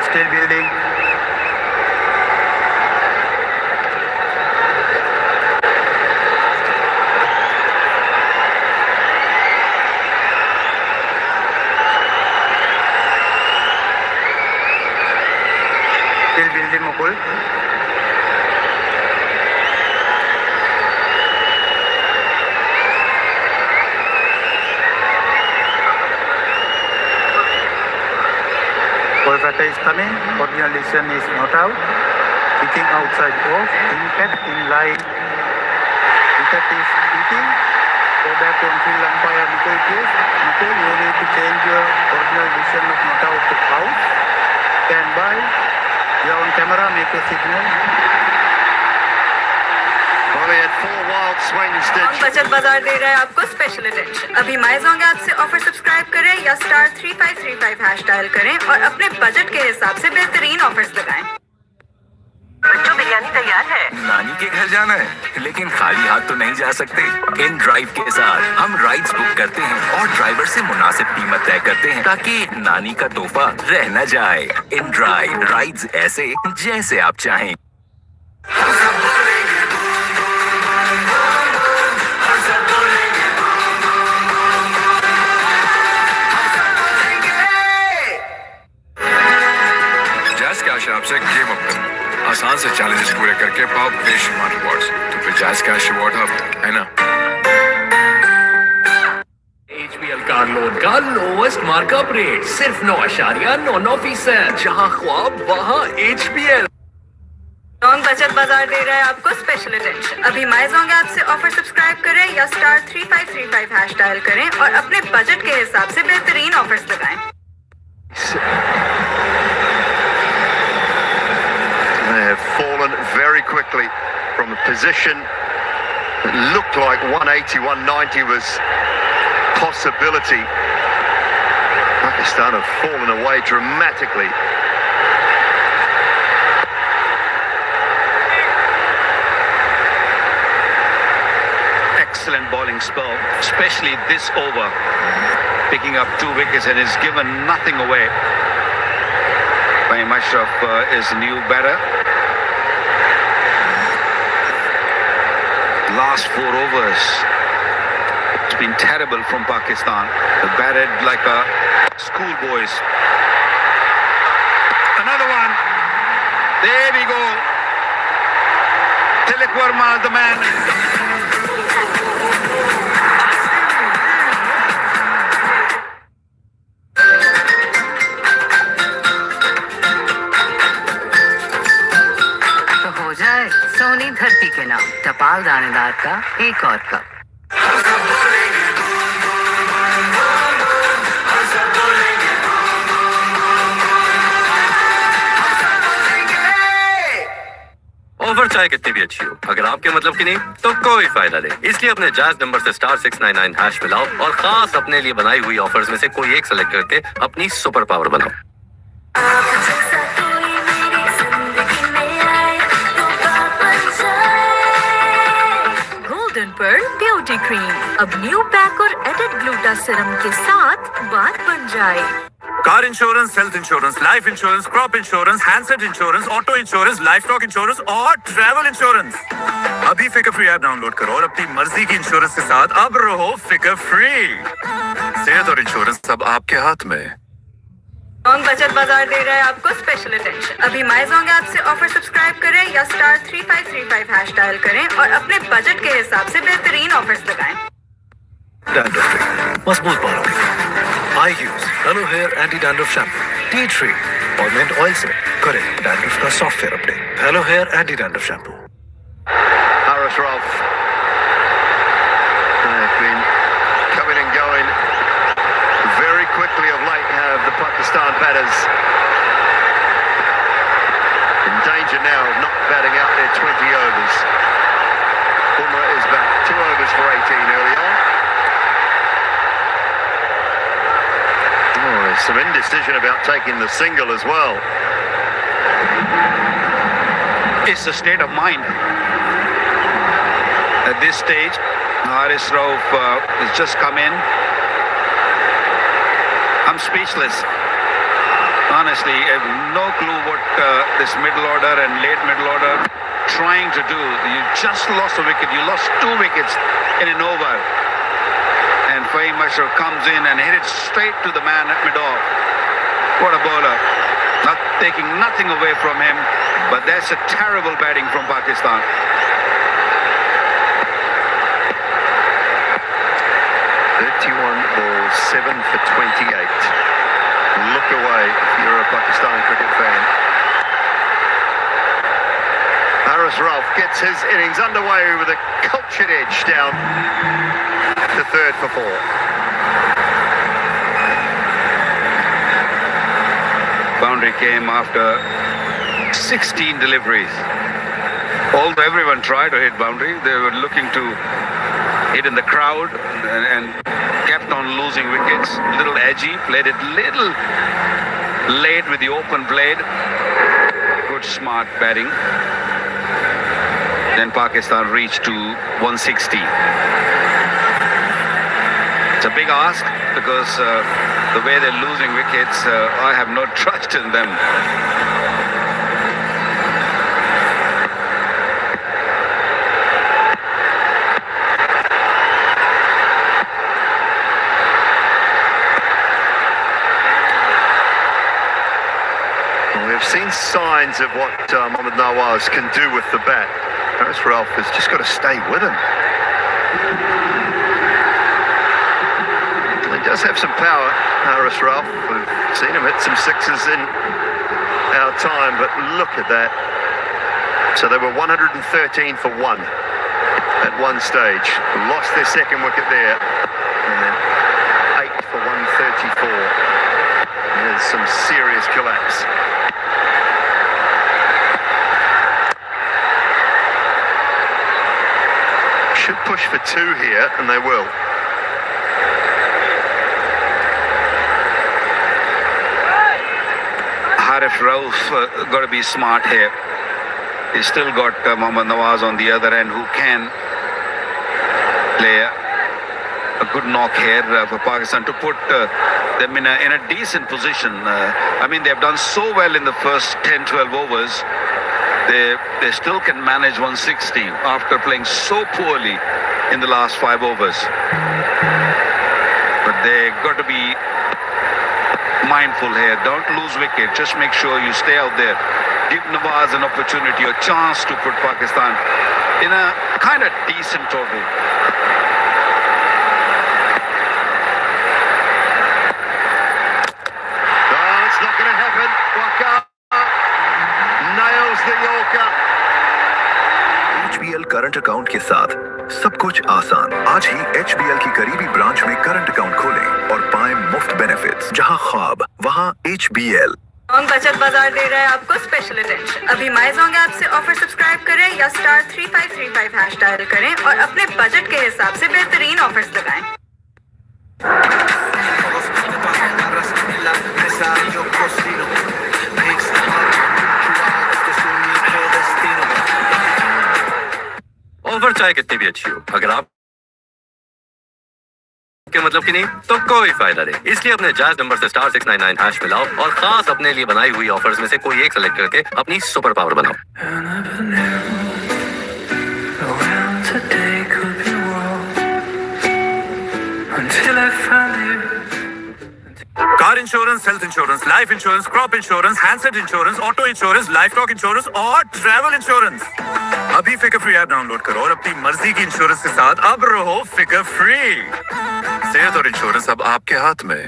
Still building. Still building, Mukul. Kolkata is coming. Original decision is not out. Pitching outside off. Impact in line. Impact is pitching. Go back to on-field umpire Mukul, please. Mukul, you need to change your original decision of not out to out. Stand by. You are on camera. Make a signal. Well, he had 4 wild swings. बचत बाजार दे रहा है आपको special attention. अभी माइजोंग app से offer subscribe करें या star 3535 hash dial करें और अपने बजट के हिसाब से बेहतरीन ऑफर्स लगाएं। बच्चों, बिरयानी तैयार है। नानी के घर जाना है, लेकिन खाली हाथ तो नहीं जा सकते। इन ड्राइव के साथ हम राइड्स बुक करते हैं और ड्राइवर से मुनासिब कीमत तय करते हैं ताकि नानी का तोहफा रह न जाए। इन ड्राइव राइड्स ऐसे जैसे आप चाहें। आपसे गेम अप करो, आसान से चैलेंजेस पूरे करके पाओ बेशुमार रिवॉर्ड्स। तो फिर जायज कैश रिवॉर्ड हब है ना। HBL कार लोन का लोएस्ट मार्कअप रेट सिर्फ 9.99%। जहां ख्वाब वहां HBL। माइजोंग बचत बाजार दे रहा है आपको स्पेशल अटेंशन। अभी माइजोंग ऐप से ऑफर सब्सक्राइब करें या स्टार 3535 हैश डायल करें और अपने बजट के हिसाब से बेहतरीन ऑफर्स लगाएं। They have fallen very quickly from a position that looked like 180, 190 was possibility. Pakistan have fallen away dramatically. Excellent bowling spell, especially this over. Picking up 2 wickets and has given nothing away. Fahim Ashraf is new batter. Last 4 overs, it's been terrible from Pakistan. They batted like a schoolboys. Another one. There we go. Tilak Verma, the man. जाए सोनी धरती के नाम टपाल दानेदार का एक और cup. Offer चाहे कितनी भी अच्छी हो, अगर आपके मतलब की नहीं तो कोई फायदा नहीं। इसलिए अपने जायज नंबर से स्टार 699 हैश मिलाओ और खास अपने लिए बनाई हुई ऑफर्स में से कोई एक सेलेक्ट करके अपनी सुपर पावर बनाओ। गोल्डन पर्ल ब्यूटी क्रीम अब न्यू पैक और एडेड ग्लूटा सीरम के साथ बात बन जाए। Car insurance, health insurance, life insurance, crop insurance, handset insurance, auto insurance, livestock insurance और ट्रैवल इंश्योरेंस। अभी फिकर फ्री ऐप डाउनलोड करो और अपनी मर्जी की इंश्योरेंस के साथ अब रहो फिकर फ्री। सेहत और इंश्योरेंस सब आपके हाथ में। जोंग बचत बाजार दे रहा है आपको स्पेशल अटेंशन। अभी माई जोंग ऐप से ऑफर सब्सक्राइब करें या स्टार 3535 हैश डायल करें और अपने बजट के हिसाब से बेहतरीन ऑफर्स लगाएं। डैंड्रफ फ्री, मजबूत बालों के लिए I use Hello hair anti dandruff shampoo, tea tree और मिंट ऑयल से करें डैंड्रफ का software update. Hello hair anti dandruff shampoo. Haris Rauf. They've been coming and going very quickly of late, have the Pakistan batters. In danger now of not batting out their 20 overs. Bumrah is back, 2 overs for 18 early on. Oh, there's some indecision about taking the single as well. It's the state of mind. At this stage, Haris Rauf has just come in. I'm speechless. Honestly, I have no clue what this middle order and late middle order trying to do. You just lost a wicket. You lost 2 wickets in an over. And Fahim Ashraf comes in and hit it straight to the man at mid-off. What a bowler. Not taking nothing away from him, but that's a terrible batting from Pakistan. Balls, 7 for 28. Look away if you're a Pakistan cricket fan. Haris Rauf gets his innings underway with a cultured edge down to 3rd for 4. Boundary came after 16 deliveries. Although everyone tried to hit boundary, they were looking to hit in the crowd and kept on losing wickets. Little edgy, played it little late with the open blade. Good smart batting. Then Pakistan reached to 160. It's a big ask because the way they're losing wickets, I have no trust in them. We've seen signs of what Mohammad Nawaz can do with the bat. Haris Rauf has just got to stay with him. He does have some power, Haris Rauf. We've seen him hit some sixes in our time, but look at that. So they were 113 for 1 at one stage. Lost their second wicket there. And then 8 for 134. There's some serious collapse. Should push for 2 here, and they will. Haris Rauf got to be smart here. He's still got Mohammad Nawaz on the other end, who can play a good knock here for Pakistan to put them in a decent position. I mean, they've done so well in the first 10-12 overs. They still can manage 160 after playing so poorly in the last 5 overs. But they got to be mindful here. Don't lose wicket. Just make sure you stay out there. Give Nawaz an opportunity, a chance to put Pakistan in a kind of decent total. Oh, it's not going to happen. Waqar nails the Yorker. Current account के साथ सब कुछ आसान। आज ही HBL की करीबी branch में current account खोलें और पाएं मुफ्त बेनिफिट्स। जहां ख्वाब वहां HBL। जोंग बचत बाजार दे रहा है आपको स्पेशल अटेंशन। अभी माई जोंग ऐप से ऑफर सब्सक्राइब करें या स्टार 3535 हैश डायल करें और अपने बजट के हिसाब से बेहतरीन ऑफर्स लगाएं। ऑफर चाहे कितनी भी अच्छी हो, अगर आप के मतलब की नहीं तो कोई फायदा नहीं। इसलिए अपने जायज नंबर से स्टार 699 हैश मिलाओ और खास अपने लिए बनाई हुई ऑफर्स में से कोई एक सेलेक्ट करके अपनी सुपर पावर बनाओ। Car insurance, health insurance, life insurance, crop insurance, handset insurance, auto insurance, life stock insurance और ट्रैवल इंश्योरेंस। अभी फिकर फ्री ऐप डाउनलोड करो और अपनी मर्जी की इंश्योरेंस के साथ अब रहो फिकर फ्री। सेहत और इंश्योरेंस अब आपके हाथ में।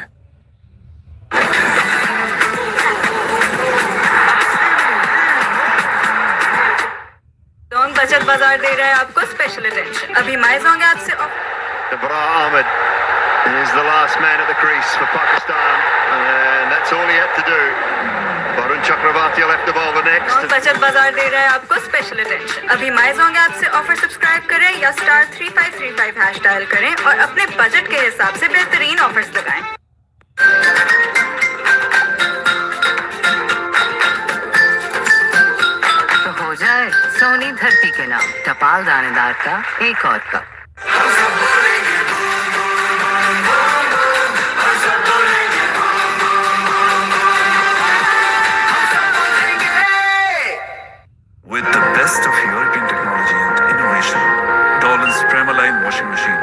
जोंग बचत बाजार दे रहा है आपको स्पेशल अटेंशन। अभी माई जोंग ऐप से Abrar Ahmed is the last man at the crease for Pakistan, and that's all he had to do. Varun Chakravarti will have to bowl the next. Jong बचत बाजार दे रहा है आपको special attention. अभी माई Jong app से offer subscribe करें या star 3535 hash dial करें और अपने बजट के हिसाब से बेहतरीन ऑफर्स लगाएं। तो हो जाए सोनी धरती के नाम टपाल दानेदार का एक और cup. With the best of European technology and innovation, Dolan's Premaline washing machine.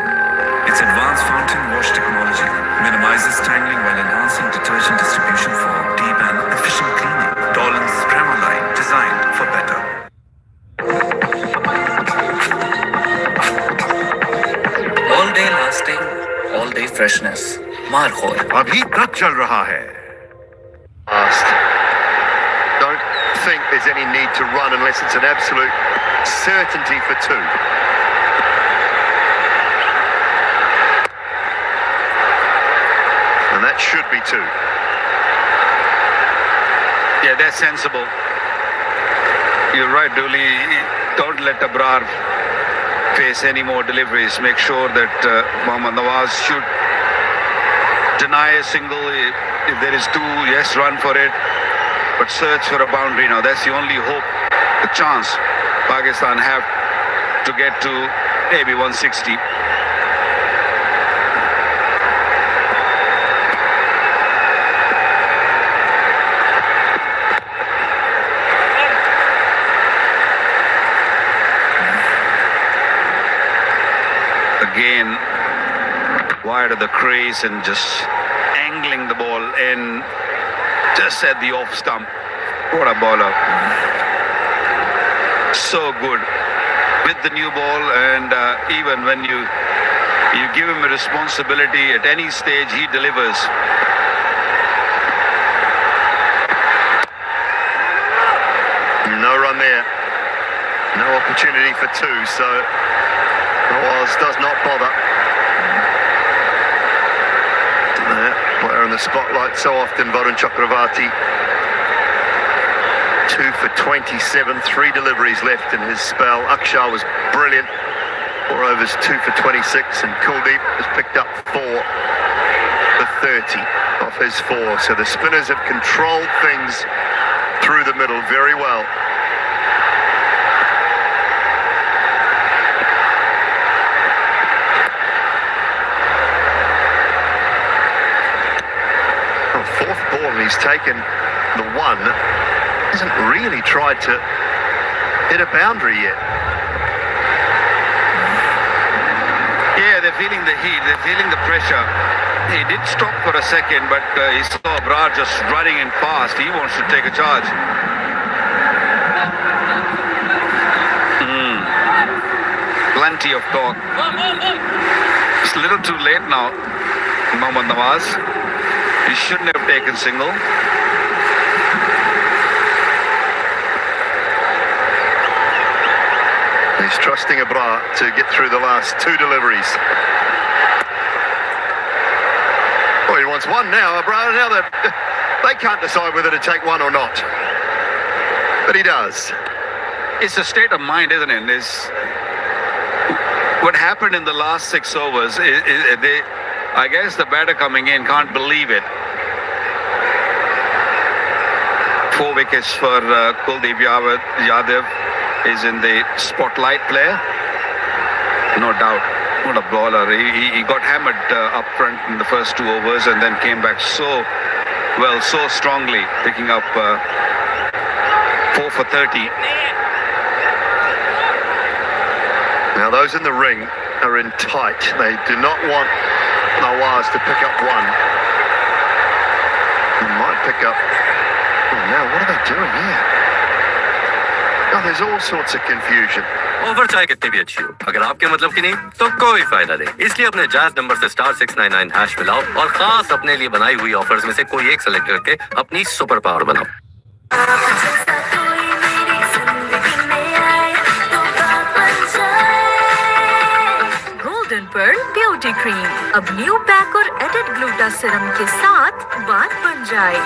Its advanced fountain wash technology minimizes tangling while enhancing detergent distribution for deep and efficient cleaning. Dolan's Premaline, designed for better. All day lasting, all day freshness. Markhor. अभी तक चल रहा है। Don't think there's any need to run unless it's an absolute certainty for two. And that should be two. Yeah, that's sensible. You're right, Dooley. Don't let Abrar face any more deliveries. Make sure that Mohammad Nawaz should deny a single. If there is two, yes, run for it. But search for a boundary now. That's the only hope, the chance Pakistan have to get to maybe 160. Again, wide of the crease and just angling the ball in. Just at the off stump. What a bowler. So good with the new ball, and even when you give him a responsibility at any stage, he delivers. No run there. No opportunity for two, so Nawaz does not bother. Player in the spotlight so often, Varun Chakravarti. 2 for 27, 3 deliveries left in his spell. Akshar was brilliant. 4 overs, 2 for 26, and Kuldeep has picked up 4 for 30 off his 4. So the spinners have controlled things through the middle very well. Fourth ball, and he's taken the one. Hasn't really tried to hit a boundary yet. Yeah, they're feeling the heat, they're feeling the pressure. He did stop for a second, but he saw Abrar just running in fast. He wants to take a charge. Plenty of talk. It's a little too late now, Mohammad Nawaz. He shouldn't have taken single. He's trusting Abrar to get through the last two deliveries. Well, he wants one now, Abrar. Now that they can't decide whether to take one or not. But he does. It's a state of mind, isn't it? What happened in the last 6 overs, I guess the batter coming in can't believe it. 4 wickets for Kuldeep Yadav is in the spotlight player. No doubt. What a bowler. He got hammered up front in the first 2 overs and then came back so well, so strongly, picking up 4 for 30. Now those in the ring are in tight. They do not want Nawaz to pick up one. He might pick up... Oh, now what are they doing here? Oh, there's all sorts of confusion. Over चाहे कितनी भी अच्छी हो, अगर आपके मतलब की नहीं तो कोई फायदा नहीं। इसलिए अपने जायज नंबर से *699# मिलाओ और खास अपने लिए बनाई हुई ऑफर्स में से कोई एक सेलेक्ट करके अपनी सुपर पावर बनाओ। गोल्डन पर्ल ब्यूटी क्रीम अब न्यू पैक और एडेड ग्लूटा सीरम के साथ बात बन जाए।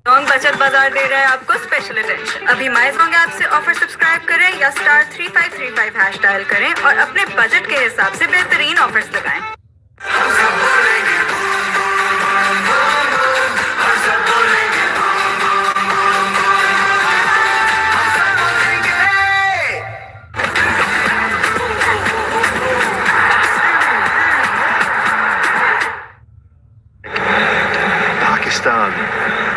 जोंग बचत बाजार दे रहा है आपको स्पेशल अटेंशन। अभी माई जोंग ऐप से ऑफर सब्सक्राइब करें या *3535# डायल करें और अपने बजट के हिसाब से बेहतरीन ऑफर्स लगाएं। Pakistan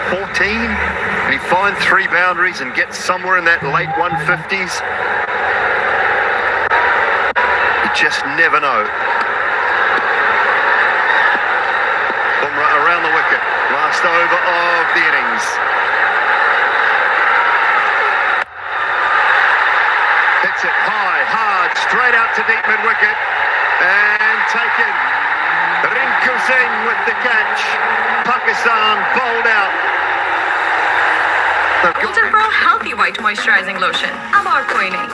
14, and he find 3 boundaries and get somewhere in that late 150s. You just never know. Bumrah around the wicket, last over of the innings. Hits it high, hard, straight out to deep mid wicket and taken. Rinku Singh with the catch. Pakistan bowled out. Golden Pearl Healthy White Moisturizing Lotion अब और कोई नहीं,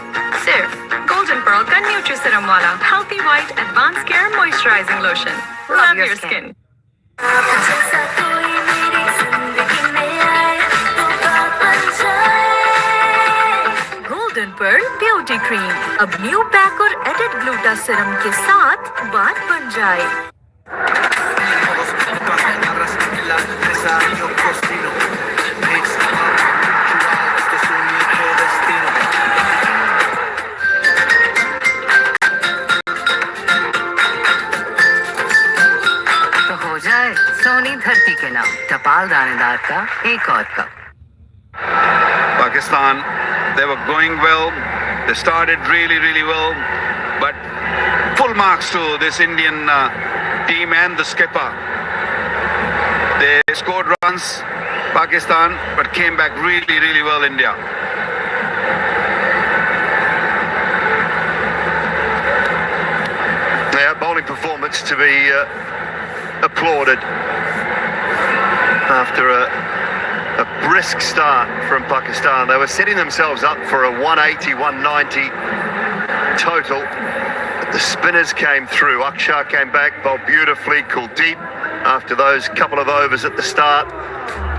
सिर्फ Golden Pearl का न्यूट्रीसीरम वाला Healthy White Advanced Care Moisturizing Lotion. Love your skin. Golden pearl beauty cream अब new pack और added gluta serum के साथ बात बन जाए। तो हो जाए सोनी धरती के नाम टपाल दानेदार का एक और cup. Pakistan, they were going well. They started really well, but full marks to this Indian team and the skipper. They scored runs, Pakistan, but came back really well, India. Yeah, bowling performance to be applauded after a brisk start from Pakistan. They were setting themselves up for a 180, 190 total. But the spinners came through. Akshar came back, bowled beautifully. Kuldeep, after those couple of overs at the start.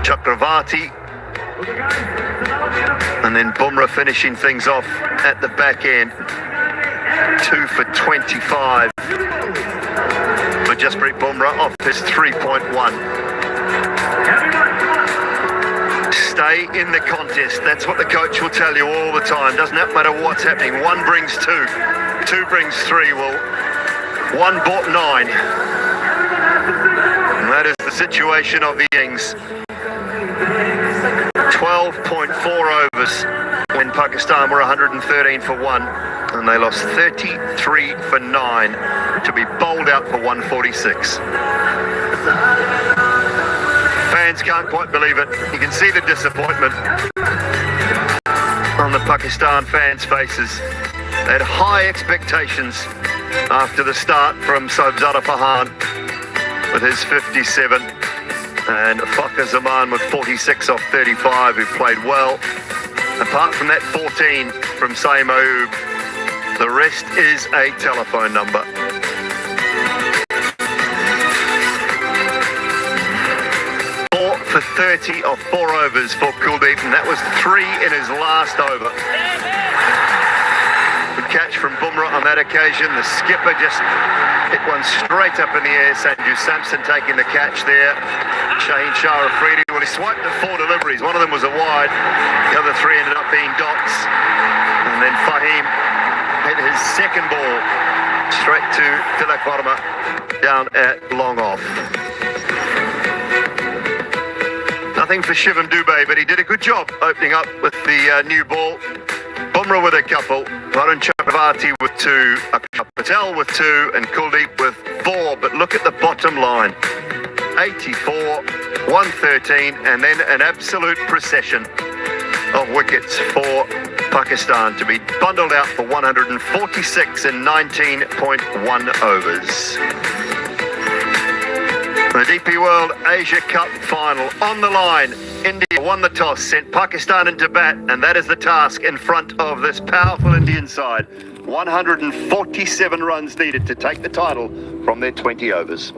Chakravarti. And then Bumrah finishing things off at the back end. 2 for 25 for Jasprit Bumrah off his 3.1. Stay in the contest. That's what the coach will tell you all the time. Doesn't matter what's happening. 1 brings 2. 2 brings 3. Well, 1 bought 9. And that is the situation of the innings. 12.4 overs when Pakistan were 113 for 1. And they lost 33 for 9 to be bowled out for 146. Fans can't quite believe it. You can see the disappointment on the Pakistan fans' faces. They had high expectations after the start from Sobzada Fahan with his 57 and Fakhar Zaman with 46 off 35, who played well. Apart from that 14 from Saeem Ayub, The rest is a telephone number. For 30 of 4 overs for Kuldeep, and that was 3 in his last over. Good catch from Bumrah on that occasion. The skipper just hit one straight up in the air. Sanju Samson taking the catch there. Shaheen Shah Afridi, well, he swiped the 4 deliveries. One of them was a wide. The other 3 ended up being dots. And then Fahim hit his second ball straight to Tilak Varma down at long off. Nothing for Shivam Dubey, but he did a good job opening up with the new ball. Bumrah with a couple, Varun Chakravarti with 2, Akshar Patel with 2, and Kuldeep with 4. But look at the bottom line. 84, 113, and then an absolute procession of wickets for Pakistan to be bundled out for 146 in 19.1 overs. The DP World Asia Cup final on the line. India won the toss, sent Pakistan into bat, and that is the task in front of this powerful Indian side. 147 runs needed to take the title from their 20 overs.